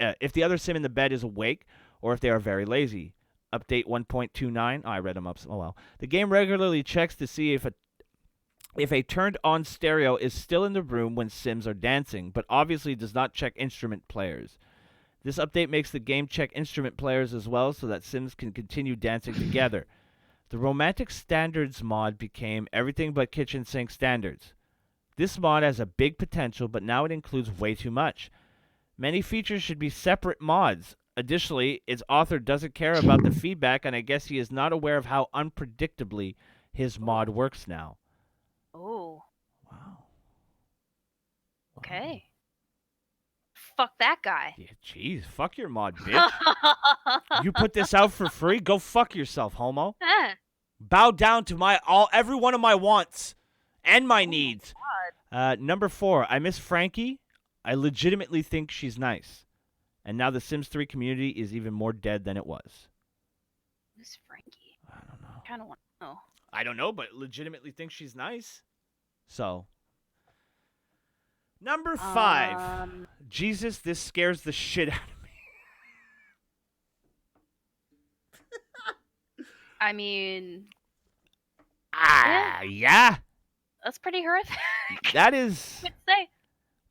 the bed is awake or if they are very lazy. Update 1.29. Oh, I read them up. Oh well. The game regularly checks to see if a turned-on stereo is still in the room when Sims are dancing, but obviously does not check instrument players. This update makes the game check instrument players as well so that Sims can continue dancing together. The Romantic Standards mod became everything but kitchen sink standards. This mod has a big potential, but now it includes way too much. Many features should be separate mods. Additionally, its author doesn't care about the feedback, and I guess he is not aware of how unpredictably his mod works now. Oh. Wow. Okay. Fuck that guy. Yeah, jeez, fuck your mod, bitch. You put this out for free? Go fuck yourself, homo. Bow down to every one of my wants and my needs. Number 4, I miss Frankie. I legitimately think she's nice. And now the Sims 3 community is even more dead than it was. Who's Frankie? I don't know. I kind of want to know. I don't know, but legitimately think she's nice. So. Number 5. Jesus, this scares the shit out of me. I mean, Yeah. that's pretty horrific. That is. I would say.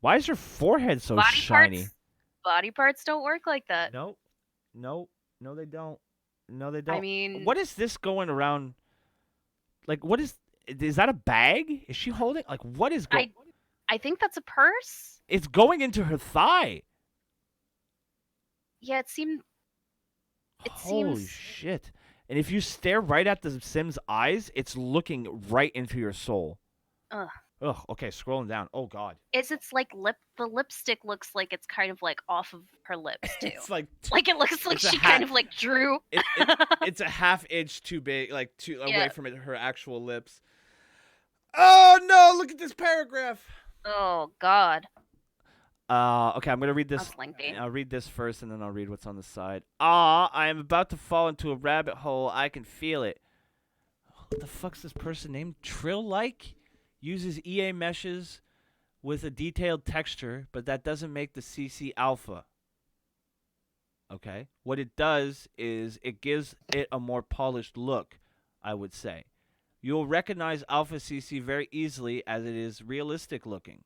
Why is her forehead so Body shiny? Body parts don't work like that. No, they don't. No, they don't. I mean, what is this going around? Like, what is that a bag? Is she holding? Like, what is going? I think that's a purse. It's going into her thigh. Yeah, it seemed. Holy shit! And if you stare right at the Sim's eyes, it's looking right into your soul. Ugh. Ugh. Okay, scrolling down. Oh god. It's like the lipstick looks like it's kind of like off of her lips too. It's like it looks like it's a she kind of like drew. It's a half inch too big, like away Yeah. from her actual lips. Oh no! Look at this paragraph. Oh god. Okay, I'm gonna read this. That's lengthy. I'll read this first, and then I'll read what's on the side. I am about to fall into a rabbit hole. I can feel it. What the fuck's this person named? Trill-like? Uses EA meshes with a detailed texture, but that doesn't make the CC alpha. Okay? What it does is it gives it a more polished look, I would say. You'll recognize Alpha CC very easily as it is realistic looking.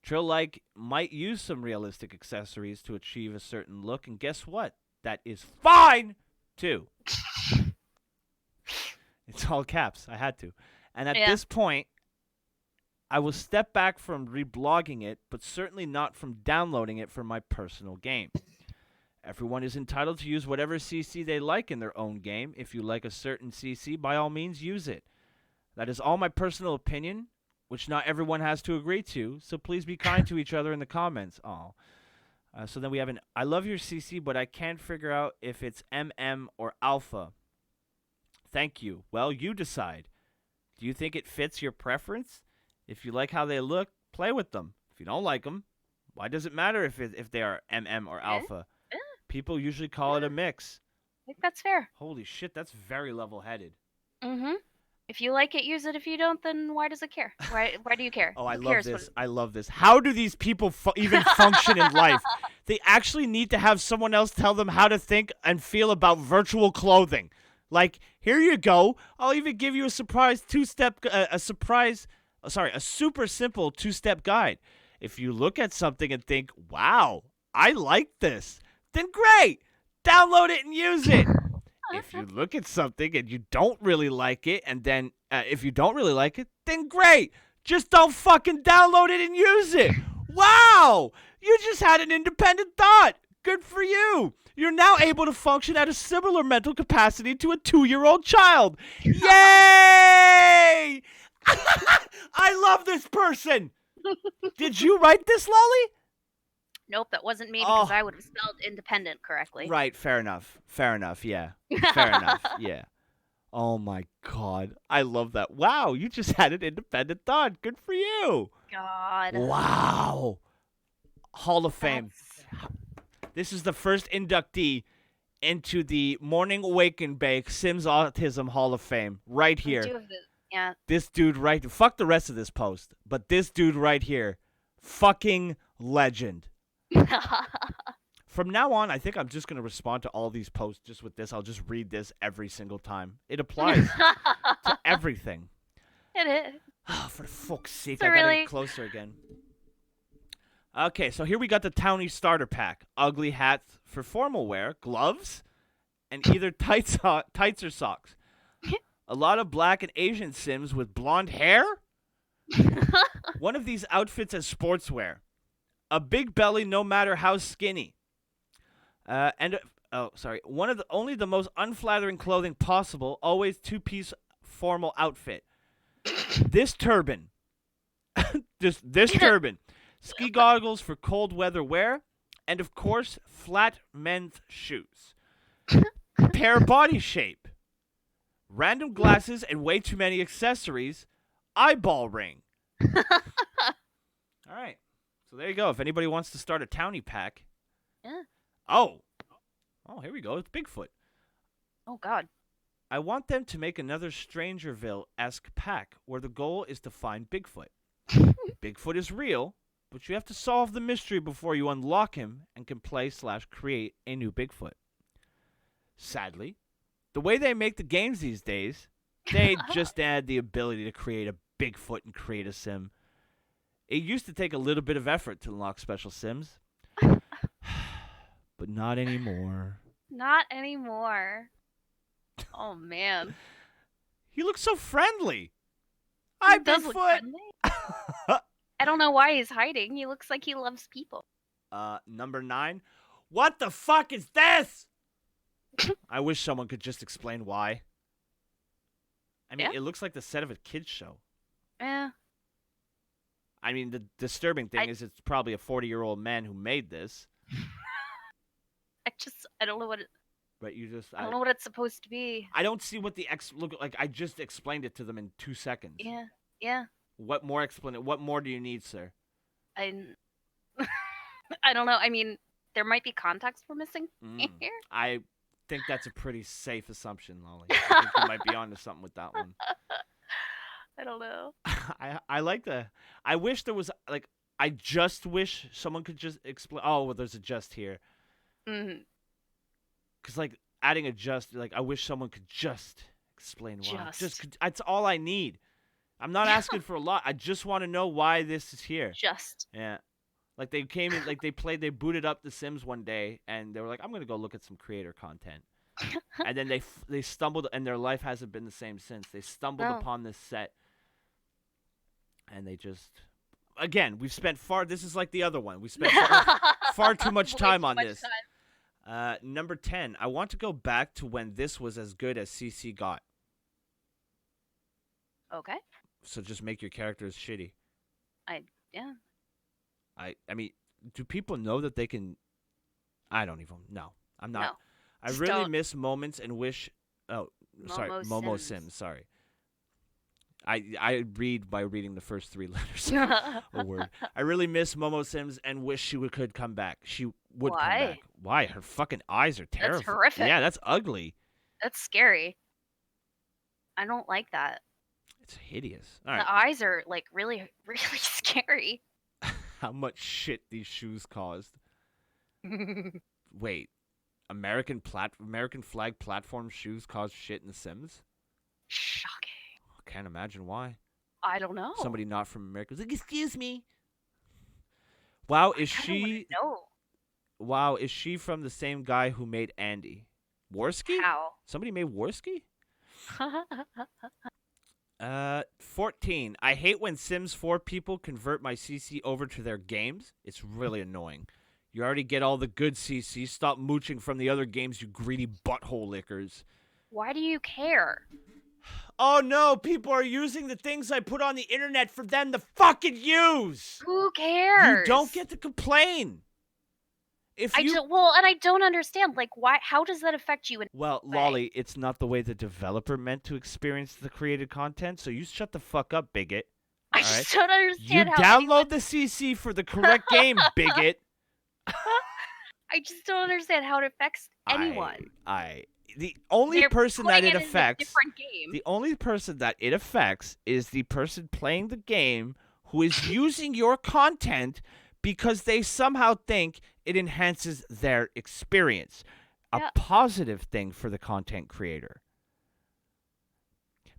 Trill-like might use some realistic accessories to achieve a certain look, and guess what? That is fine, too. It's all caps. I had to. And at this point, I will step back from reblogging it, but certainly not from downloading it for my personal game. Everyone is entitled to use whatever CC they like in their own game. If you like a certain CC, by all means, use it. That is all my personal opinion, which not everyone has to agree to, so please be kind to each other in the comments. So then we have I love your CC, but I can't figure out if it's MM or Alpha. Thank you. Well, you decide. Do you think it fits your preference? If you like how they look, play with them. If you don't like them, why does it matter if they are MM or Alpha? People usually call it a mix. I think that's fair. Holy shit, that's very level-headed. Mm-hmm. If you like it, use it. If you don't, then why does it care? Why do you care? Oh, I Who love cares this. what- I love this. How do these people even function in life? They actually need to have someone else tell them how to think and feel about virtual clothing. Like, here you go. I'll even give you a super simple two-step guide. If you look at something and think, wow, I like this, then great. Download it and use it. If you look at something and you don't really like it, and then if you don't really like it, then great. Just don't fucking download it and use it. Wow. You just had an independent thought. Good for you. You're now able to function at a similar mental capacity to a 2-year-old child. Yay! I love this person. Did you write this, Lolly? Nope, that wasn't me because I would have spelled independent correctly. Right, fair enough. Fair enough, yeah. Fair enough, yeah. Oh my god. I love that. Wow, you just had an independent thought. Good for you. God. Wow. Hall of Fame. This is the first inductee into the Morning Wake and Bake Sims Autism Hall of Fame. Right here. Yeah. This dude right... Fuck the rest of this post. But this dude right here. Fucking legend. From now on, I think I'm just going to respond to all these posts just with this. I'll just read this every single time. It applies to everything. It is. For fuck's sake, So I gotta really- get closer again. Okay, so here we got the Townie starter pack. Ugly hats for formal wear, gloves, and either tights or socks. A lot of black and Asian Sims with blonde hair. One of these outfits as sportswear. A big belly no matter how skinny. One of only the most unflattering clothing possible, always two-piece formal outfit. This turban. this turban. Ski goggles for cold weather wear, and of course, flat men's shoes. Pear body shape. Random glasses and way too many accessories. Eyeball ring. All right. So there you go. If anybody wants to start a Townie pack. Yeah. Oh, here we go. It's Bigfoot. Oh, God. I want them to make another Strangerville-esque pack where the goal is to find Bigfoot. Bigfoot is real, but you have to solve the mystery before you unlock him and can play/create a new Bigfoot. Sadly, the way they make the games these days, they just add the ability to create a Bigfoot and create a sim. It used to take a little bit of effort to unlock special sims, but not anymore. Not anymore. Oh, man. He looks so friendly. Hi, He does look Bigfoot. friendly. I don't know why he's hiding. He looks like he loves people. Number 9. What the fuck is this? I wish someone could just explain why. I mean, Yeah. it looks like the set of a kid's show. Eh. I mean, the disturbing thing is it's probably a 40-year-old man who made this. I don't know what it, But you just... I don't know what it's supposed to be. I don't see what the look like. I just explained it to them in 2 seconds. Yeah. Yeah. What more What more do you need, sir? I don't know. I mean, there might be context we're missing here. I think that's a pretty safe assumption, Lolly. I think you might be onto something with that one. I don't know. I like the... I wish there was, like... I just wish someone could just explain... Oh, well, there's a just here. Mm-hmm. Because, like, adding a just... Like, I wish someone could just explain why. Just. That's all I need. I'm not asking for a lot. I just want to know why this is here. Just. Yeah. Like, they came in... Like, they booted up The Sims one day, and they were like, I'm going to go look at some creator content. And then they stumbled... And their life hasn't been the same since. They stumbled upon this set. And they just... Again, we've spent this is like the other one. We spent far too much time on this. Number 10. I want to go back to when this was as good as CC got. Okay. So just make your characters shitty. Yeah. I mean, do people know that they can... I don't even... No, I'm not. No, I just really don't. miss moments and wish... Oh, sorry. Momo Sims. Sims, sorry. I read by reading the first 3 letters. A word. I really miss Momo Sims and wish she could come back. She would come back. Why? Her fucking eyes are terrible. That's horrific. Yeah, that's ugly. That's scary. I don't like that. It's hideous. All right. The eyes are like really, really scary. How much shit these shoes caused. Wait. American flag platform shoes cause shit in The Sims? Shocking. Can't imagine why. I don't know. Somebody not from America was like, excuse me. Wow, is she... No. Wow, is she from the same guy who made Andy? Worski? How? Somebody made Worski? 14. I hate when Sims 4 people convert my CC over to their games. It's really annoying. You already get all the good CC. Stop mooching from the other games, you greedy butthole lickers. Why do you care? Oh no, people are using the things I put on the internet for them to fucking use. Who cares? You don't get to complain. And I don't understand. Like, why? How does that affect you? Well, Lolly, it's not the way the developer meant to experience the created content, so you shut the fuck up, bigot. I just don't understand you how. download the CC for the correct game, bigot. I just don't understand how it affects anyone. The only person that it affects, different game. the only person that it affects is the person playing the game who is using your content because they somehow think it enhances their experience. A positive thing for the content creator.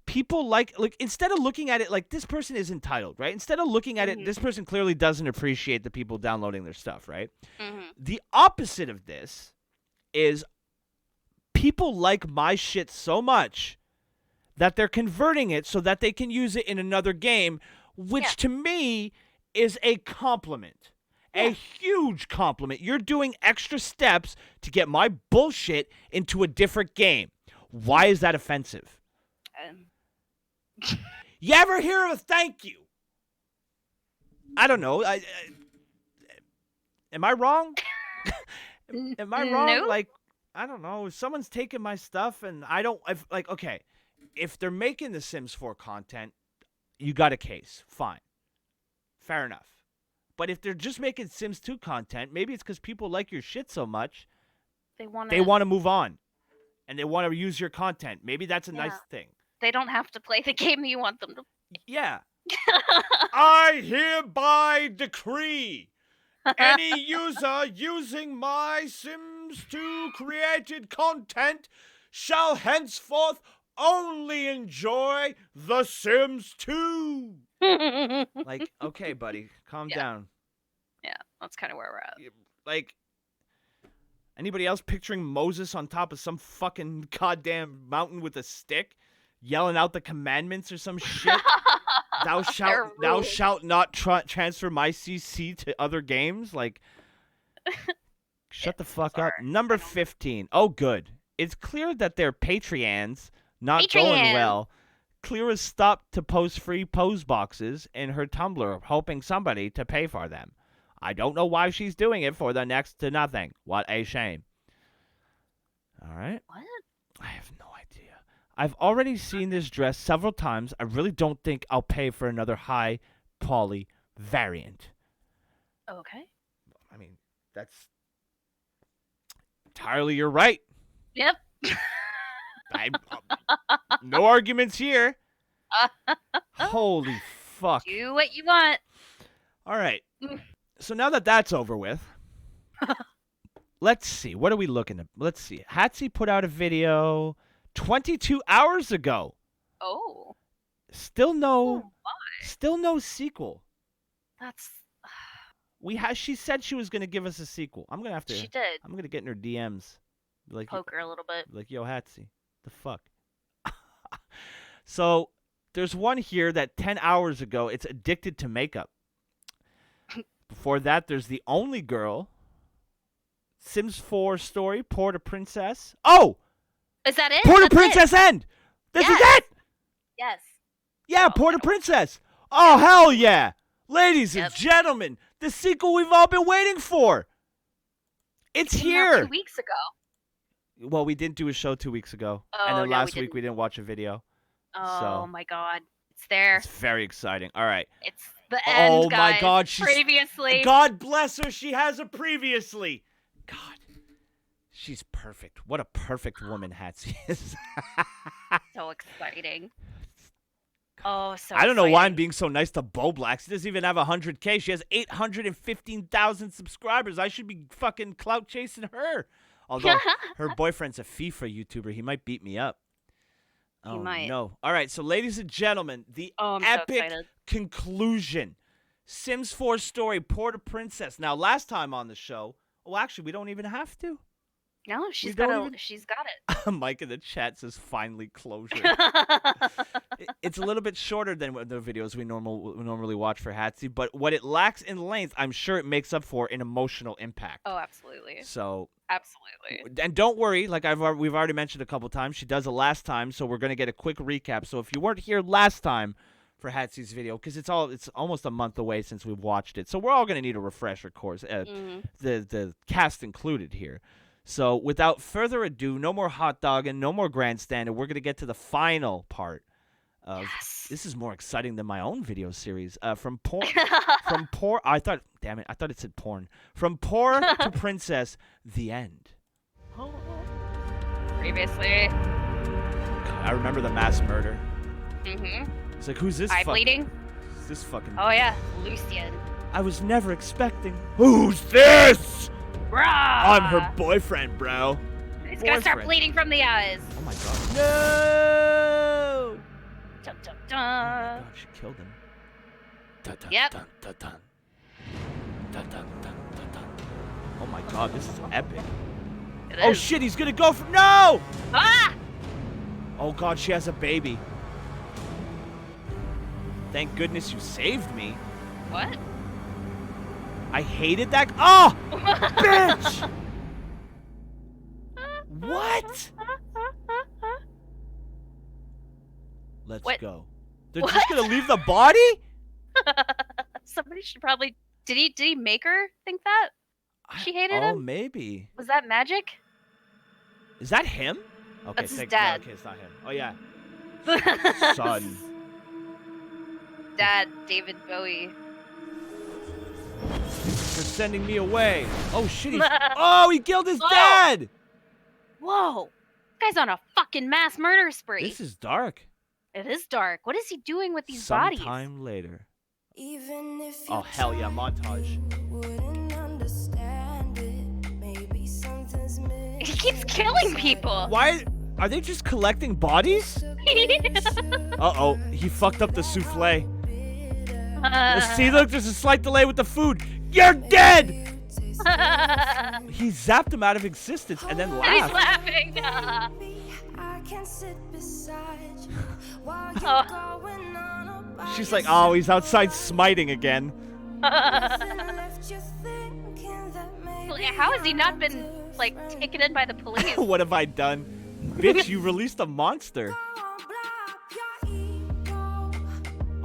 people like instead of looking at it like this person is entitled, right? Instead of looking at it, this person clearly doesn't appreciate the people downloading their stuff, right? The opposite of this is people like my shit so much that they're converting it so that they can use it in another game, which to me is a compliment. A huge compliment. You're doing extra steps to get my bullshit into a different game. Why is that offensive? You ever hear of a thank you? I don't know. Am I wrong? Am I wrong? No. Like, I don't know. If someone's taking my stuff and I don't, okay, if they're making the Sims 4 content, you got a case. Fine. Fair enough. But if they're just making Sims 2 content, maybe it's because people like your shit so much, they want to move on. And they want to use your content. Maybe that's a nice thing. They don't have to play the game you want them to. Yeah. I hereby decree any user using my Sims 2 created content shall henceforth only enjoy The Sims 2. Like, okay, buddy, calm down. Yeah, that's kind of where we're at. Like, anybody else picturing Moses on top of some fucking goddamn mountain with a stick, yelling out the commandments or some shit? Thou shalt not transfer my CC to other games? Like, shut the fuck up. Number 15. Oh, good. It's clear that their Patreons not going well. Clear stopped to post free pose boxes in her Tumblr, hoping somebody to pay for them. I don't know why she's doing it for the next to nothing. What a shame. All right. What? I have no idea. I've already seen this dress several times. I really don't think I'll pay for another high poly variant. Okay. I mean, that's entirely your right. Yep. No arguments here. Holy fuck. Do what you want. All right. So now that that's over with, let's see. What are we looking at? Let's see. Hatsy put out a video 22 hours ago. Oh. Still no sequel. That's She said she was going to give us a sequel. I'm going to have to. She did. I'm going to get in her DMs. Like, poke her a little bit. Like, yo, Hatsy, the fuck? So there's one here that 10 hours ago, it's Addicted to Makeup. Before that, there's The Only Girl. Sims 4 story, Poor to Princess. Oh! Is that it? Poor to That's Princess it. End! This is it! Yes. Yeah, Poor to Princess. Oh, hell yeah! Ladies and gentlemen, the sequel we've all been waiting for. It's Came out here. 2 weeks ago. Well, we didn't do a show 2 weeks ago. Oh, and then no, last we week we didn't watch a video. Oh So my god. It's there. it's very exciting. All right. It's the end, Oh my guys. god, Previously. God bless her, she has a previously. God. She's perfect. What a perfect woman Hatsy is. So exciting. Oh, so I don't know why I'm exciting. being so nice to Bo Black. She doesn't even have 100K. She has 815,000 subscribers. I should be fucking clout chasing her. Although her boyfriend's a FIFA YouTuber. He might beat me up. Oh, might. no. All right, so ladies and gentlemen, the I'm so epic excited. conclusion. Sims 4 story, Poor to Princess. Now, last time on the show, well, actually, we don't even have to. No, she's don't got even- she's got it. Mike in the chat says finally closure. It's a little bit shorter than what the videos we normally watch for Hatsy, but what it lacks in length, I'm sure it makes up for in emotional impact. Oh, absolutely. So, Absolutely. and don't worry, like we've already mentioned a couple times, she does it last time, so we're gonna get a quick recap. So if you weren't here last time for Hatsy's video, because it's almost a month away since we've watched it, so we're all gonna need a refresher course, the cast included here. So without further ado, no more hot dog and no more grandstanding. We're gonna get to the final part. This is more exciting than my own video series. From poor. I thought it said porn. From Poor to Princess, the end. Previously. I remember the mass murder. Mm-hmm. It's like, who's this? Eye bleeding. Who's this fucking? Oh yeah, Lucian. I was never expecting. Who's this? Bruh. I'm her boyfriend, bro. He's gonna start bleeding from the eyes. Oh my god. No. Dun, dun, Oh my dun. God, she killed him. Dun, dun, Yep. dun, dun, dun. Dun, dun, dun, dun, dun. Oh my God, this is epic. It Oh is. shit, he's gonna go for no! Ah! Oh God, she has a baby. Thank goodness you saved me. What? I hated that. Oh, bitch! What? Let's What? go. They're just gonna leave the body? Somebody should probably. Did he make her think that? She hated Oh, him? maybe. Was that magic? Is that him? Okay, That's his no, dad. okay, it's not him. Oh yeah, son. Dad, David Bowie. They're sending me away. Oh shit! Oh, he killed his dad. Whoa! This guy's on a fucking mass murder spree. This is dark. It is dark. What is he doing with these bodies? Sometime later. Oh hell yeah, montage. He keeps killing people. Why are they just collecting bodies? Uh-oh, he fucked up the souffle. See, look, there's a slight delay with the food. You're dead! He zapped him out of existence and then And he's laughed. laughing. She's like, oh, he's outside smiting again. How has he not been, like, taken in by the police? What have I done? Bitch, you released a monster.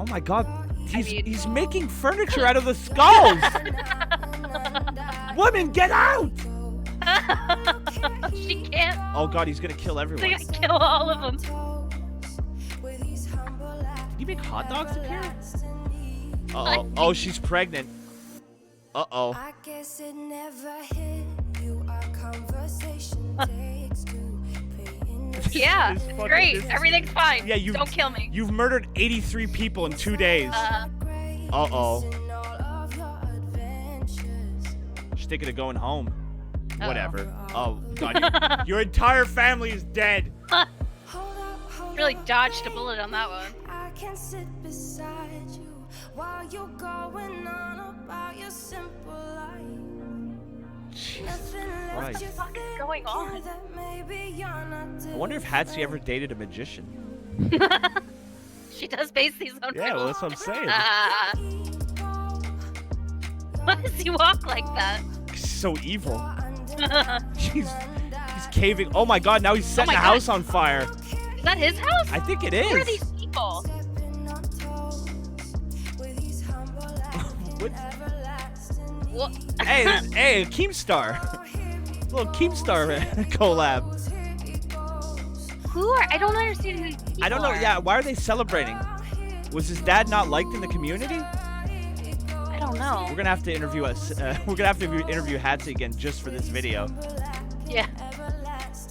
Oh my God, he's making furniture out of the skulls. Woman, get out! She can't. Oh God, he's gonna kill everyone. They gotta kill all of them. Did he make hot dogs appear? Uh-oh. Oh, she's pregnant. Uh-oh. I guess it never hit you. Our conversation takes two. Yeah, This it's fucking- great. this- Everything's fine. Yeah, you Don't kill me. You've murdered 83 people in 2 days. Uh-oh. She's thinking of going home. Whatever. Oh, God. Your entire family is dead. Really dodged a bullet on that one. I can sit beside you while you're going on about your simple life. Nothing left Christ. you What the fuck is going on? thinking that maybe you're not I wonder if Hatsy ever dated a magician. She does base these on. Yeah, well, that's what I'm saying. Why does he walk like that? She's so evil. He's caving. Oh my God, now he's setting my the God. house on fire. Is that his house? I think it Who are is. these people? What? Hey, hey, a Keemstar. Little Keemstar collab. Who are? I don't understand who these people I don't know. are. Yeah, why are they celebrating? Was his dad not liked in the community? I don't know. We're gonna have to interview us. We're gonna have to interview Hatsy again just for this video. Yeah.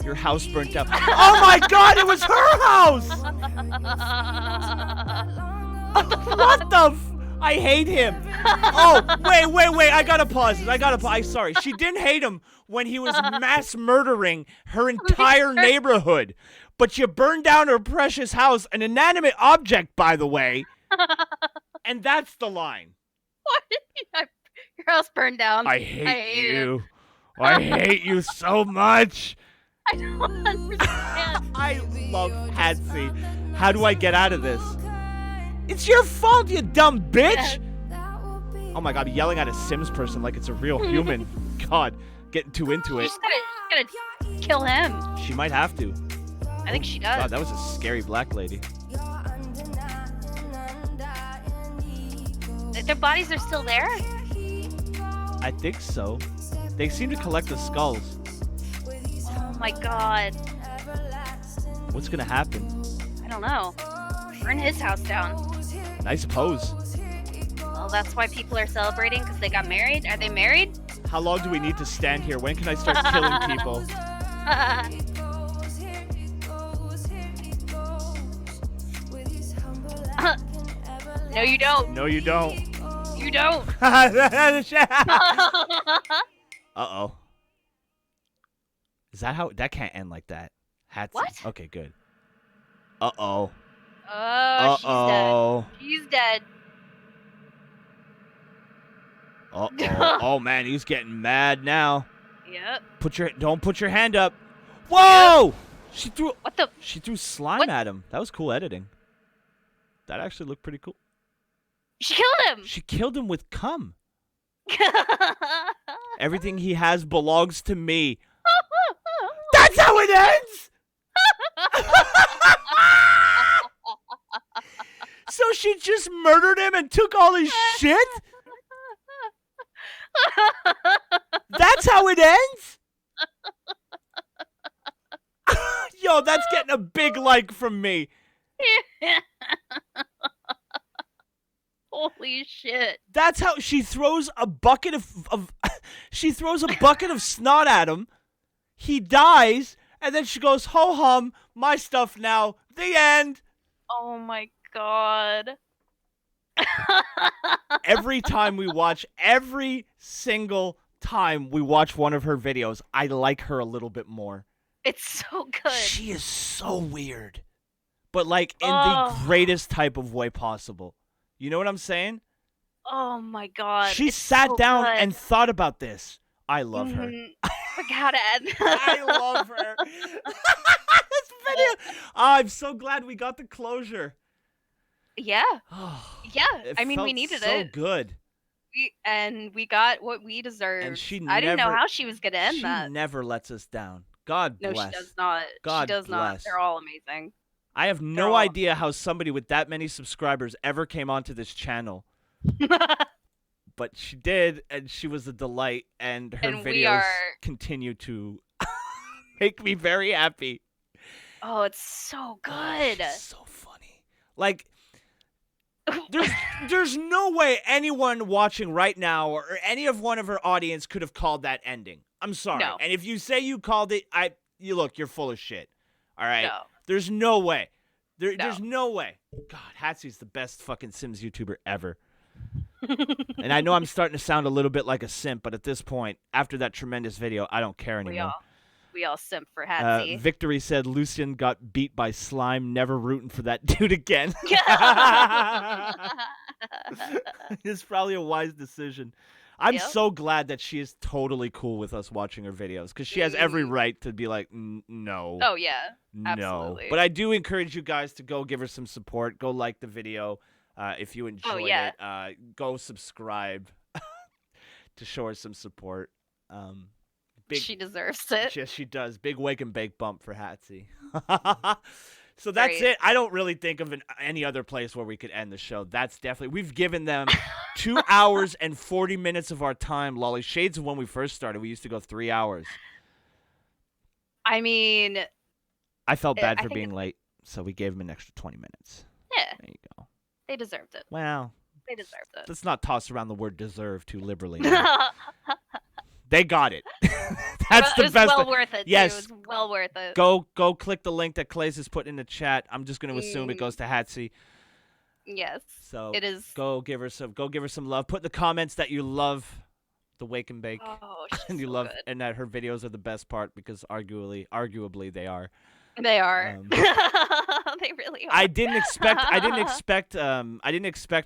Your house burnt down. Oh my God! It was her house. What the? I hate him. Oh, wait. I gotta pause this. I'm sorry. She didn't hate him when he was mass murdering her entire neighborhood. But you burned down her precious house, an inanimate object, by the way. And that's the line. What? Your house burned down. I hate you. I hate you so much. I don't understand. I love Hatsy. How do I get out of this? It's your fault, you dumb bitch! Oh my God, yelling at a Sims person like it's a real human. God, getting too into it. She's gotta kill him. She might have to. I think she does. God, that was a scary black lady. Their bodies are still there? I think so. They seem to collect the skulls. Oh my God. What's gonna happen? I don't know. Burn his house down. I suppose. Well, that's why people are celebrating because they got married. Are they married? How long do we need to stand here? When can I start killing people? No, you don't. No, you don't. You don't. Uh-oh. Is that how... That can't end like that. Hatsy. What? Okay, good. Uh-oh. Oh, she's Uh-oh. dead. She's dead. Uh-oh. Oh, man, he's getting mad now. Yep. Don't put your hand up. Whoa! Yep. She threw slime at him. That was cool editing. That actually looked pretty cool. She killed him. She killed him with cum. Everything he has belongs to me. That's how it ends. So she just murdered him and took all his shit? That's how it ends? Yo, that's getting a big like from me. Holy shit. That's how she throws a bucket of she throws a bucket of snot at him. He dies, and then she goes, "Ho hum, my stuff now." The end. Oh my god. Every single time we watch one of her videos, I like her a little bit more. It's so good. She is so weird. But like in the greatest type of way possible. You know what I'm saying? Oh my god. She it's sat so down good. and thought about this. I love her. Forgot it. I love her. This video. I'm so glad we got the closure. Yeah. Yeah. I mean, we felt needed so it. good. We got what we deserved. And I didn't know never- how she was gonna end She that. never lets us down. God No, bless. she does not. God she does not. bless. They're all amazing. I have no all- idea how somebody with that many subscribers ever came onto this channel. But she did, and she was a delight, and her And we videos are- continue to make me very happy. Oh, it's so good. She's so funny. Like, there's no way anyone watching right now or any of one of her audience could have called that ending. I'm sorry. No. And if you say you called it, you're full of shit. All right? No. There's no way. There's no way. God, Hatsie's the best fucking Sims YouTuber ever. And I know I'm starting to sound a little bit like a simp, but at this point, after that tremendous video, I don't care anymore. We all simp for Hatsy. Victory said Lucian got beat by slime, never rooting for that dude again. It's probably a wise decision. I'm so glad that she is totally cool with us watching her videos, because she has every right to be like, no. Oh, yeah. No. Absolutely. But I do encourage you guys to go give her some support. Go like the video if you enjoyed it. Go subscribe to show her some support. She deserves it. Yes, she does. Big wake and bake bump for Hatsy. So that's Great. it. I don't really think of any other place where we could end the show. That's definitely... We've given them 2 hours and 40 minutes of our time, Lolly. Shades of when we first started. We used to go 3 hours. I mean... I felt bad I for think being late, so we gave them an extra 20 minutes. Yeah. There you go. They deserved it. Well, They deserved it. let's not toss around the word deserve too liberally. They got it. That's the It was best. well worth it, too. Yes. It was well worth it. Go click the link that Clays has put in the chat. I'm just going to assume it goes to Hatsy. Yes. So it is. Go give her some love. Put in the comments that you love the wake and bake. Oh, and you so love good. and that her videos are the best part, because arguably they are. They are. They really are. I didn't expect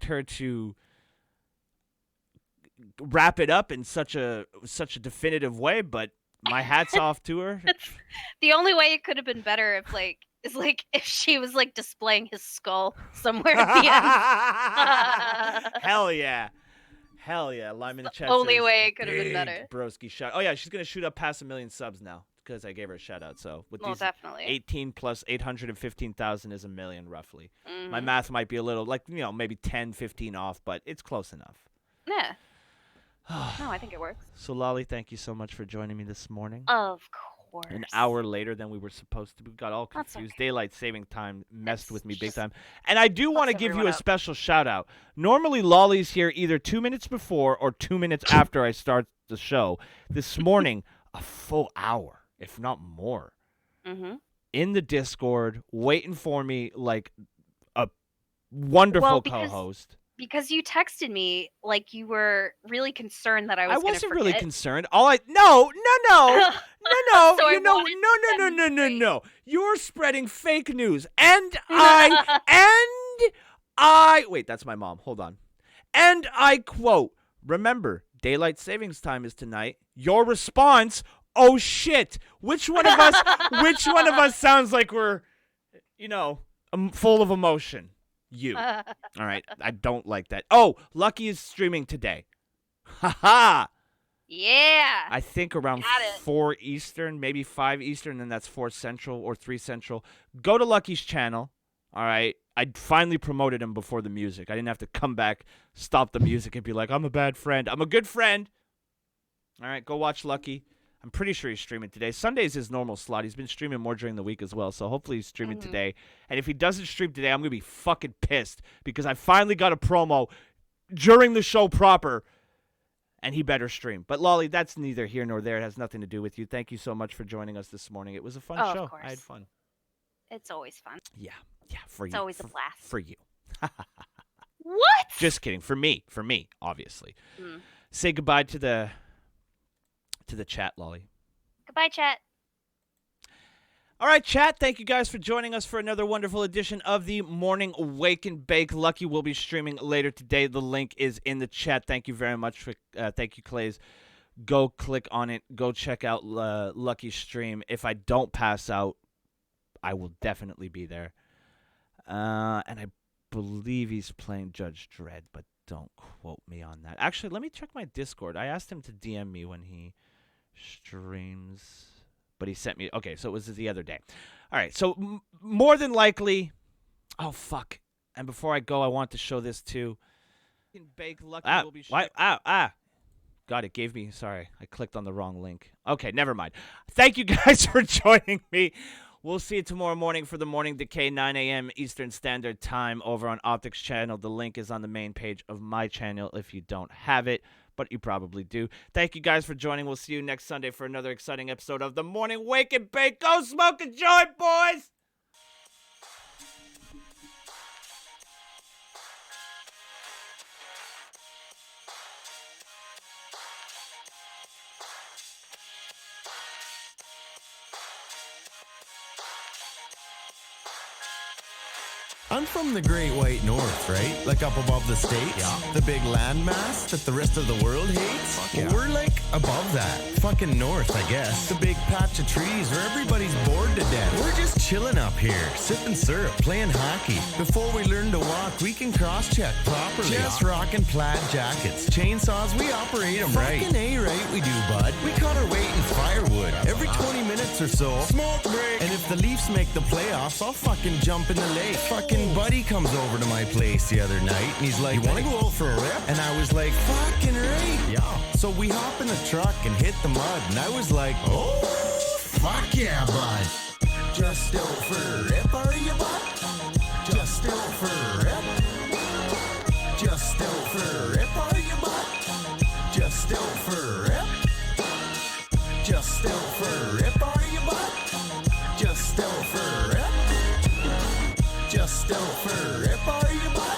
her to wrap it up in such a definitive way, but my hat's off to her. The only way it could have been better if she was like displaying his skull somewhere at the end. Hell yeah. Lime in the chat. Only says, way it could have been "Big better." Broski shot. Oh yeah, she's gonna shoot up past 1 million subs now because I gave her a shout out. So with Well, these definitely. 18 plus 815,000 is 1 million roughly. My Mhm. math might be a little maybe 10, 15 off, but it's close enough. Yeah. No, I think it works. So Lolly, thank you so much for joining me this morning. Of course. An hour later than we were supposed to. We got all That's confused. okay. Daylight saving time messed with me big time. And I do want to give you everyone a up. special shout out. Normally Lolly's here either 2 minutes before or 2 minutes after I start the show. This morning, a full hour, if not more, Mm-hmm. in the Discord, waiting for me like a wonderful co-host. Because you texted me like you were really concerned that I was gonna wasn't really forget. concerned. No. So I You know, wanted to no. demonstrate. You're spreading fake news. And wait, that's my mom. Hold on. And I quote, remember, daylight savings time is tonight. Your response, oh shit. Which one of us sounds like we're, full of emotion? You. All right. I don't like that. Oh, Lucky is streaming today. Ha. Yeah. I think around Got it. 4 Eastern, maybe 5 Eastern, and that's 4 Central or 3 Central. Go to Lucky's channel. All right. I finally promoted him before the music. I didn't have to come back, stop the music, and be like, I'm a bad friend. I'm a good friend. All right. Go watch Lucky. I'm pretty sure he's streaming today. Sunday's his normal slot. He's been streaming more during the week as well, so hopefully he's streaming today. And if he doesn't stream today, I'm going to be fucking pissed because I finally got a promo during the show proper, and he better stream. But, Lolly, that's neither here nor there. It has nothing to do with you. Thank you so much for joining us this morning. It was a fun show. Of course. I had fun. It's always fun. Yeah, for you. It's always a blast. For you. What? Just kidding. For me, obviously. Say goodbye to the chat, Lolly. Goodbye, chat. All right, chat. Thank you guys for joining us for another wonderful edition of the Morning Wake and Bake. Lucky will be streaming later today. The link is in the chat. Thank you very much for. Thank you, Clays. Go click on it. Go check out Lucky's stream. If I don't pass out, I will definitely be there. And I believe he's playing Judge Dredd, but don't quote me on that. Actually, let me check my Discord. I asked him to DM me when he streams, but he sent me. Okay, so it was the other day. All right, so more than likely. Oh fuck! And before I go, I want to show this too. Bake Lucky will be. God, it gave me. Sorry, I clicked on the wrong link. Okay, never mind. Thank you guys for joining me. We'll see you tomorrow morning for the Morning Decay, 9 a.m. Eastern Standard Time over on Optics Channel. The link is on the main page of my channel if you don't have it, but you probably do. Thank you guys for joining. We'll see you next Sunday for another exciting episode of the Morning Wake and Bake. Go smoke a joint, boys! I'm from the Great White North, right? Like up above the states? Yeah. The big landmass that the rest of the world hates? Well, we're like above that. Fucking north, I guess. The big patch of trees where everybody's bored to death. We're just chilling up here, sipping syrup, playing hockey. Before we learn to walk, we can cross-check properly. Just rocking plaid jackets. Chainsaws, we operate them right. Fucking A-right we do, bud. We cut our weight in firewood. Every 20 minutes or so. Smoke break. And if the Leafs make the playoffs, I'll fucking jump in the lake. Fucking buddy comes over to my place the other night and he's like, you want to go out for a rip? And I was like, fucking right. Yeah. So we hop in the truck and hit the mud and I was like, oh, fuck yeah, bud. Just out for a rip, are you, bud? Just out for a rip. Just out for a rip, are you, bud? Just out for a rip. Just out for a rip, are you, bud? Just out for a rip. Just out for a rip, are you, bud?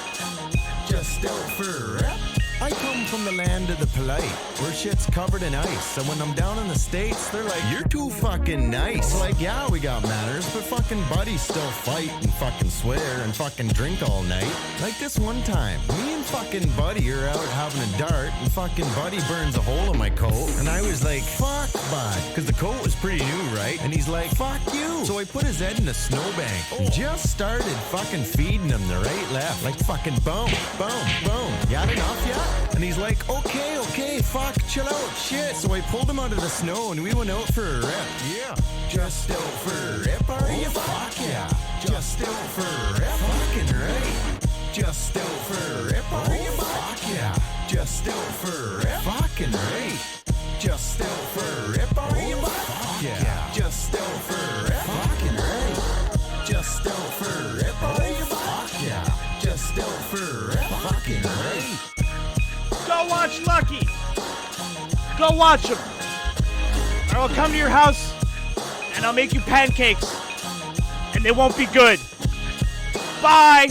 Just out for a rip. I come from the land of the polite, where shit's covered in ice. And when I'm down in the States, they're like, you're too fucking nice. Like, yeah, we got manners, but fucking buddies still fight and fucking swear and fucking drink all night. Like this one time, me and fucking buddy are out having a dart, and fucking buddy burns a hole in my coat. And I was like, fuck, bud, because the coat was pretty new, right? And he's like, fuck you. So I put his head in a snowbank and just started fucking feeding him the right, left. Like fucking boom, boom, boom. Got enough yet? And he's like, okay, fuck, chill out, shit. So I pulled him out of the snow and we went out for a rip. Yeah. Just out for a rip, are you? Fuck yeah. Just out for a rip. Fucking right. Just out for a rip, are you? Fuck yeah. Just out for a rip. Fucking right. Just out for a rip, are you? Fuck yeah. Just out for a rip. Fucking right. Just out for a rip, are you? Fuck yeah. Just out for a rip. Fucking right. Go watch Lucky. Go watch him. Or I'll come to your house and I'll make you pancakes. And they won't be good. Bye.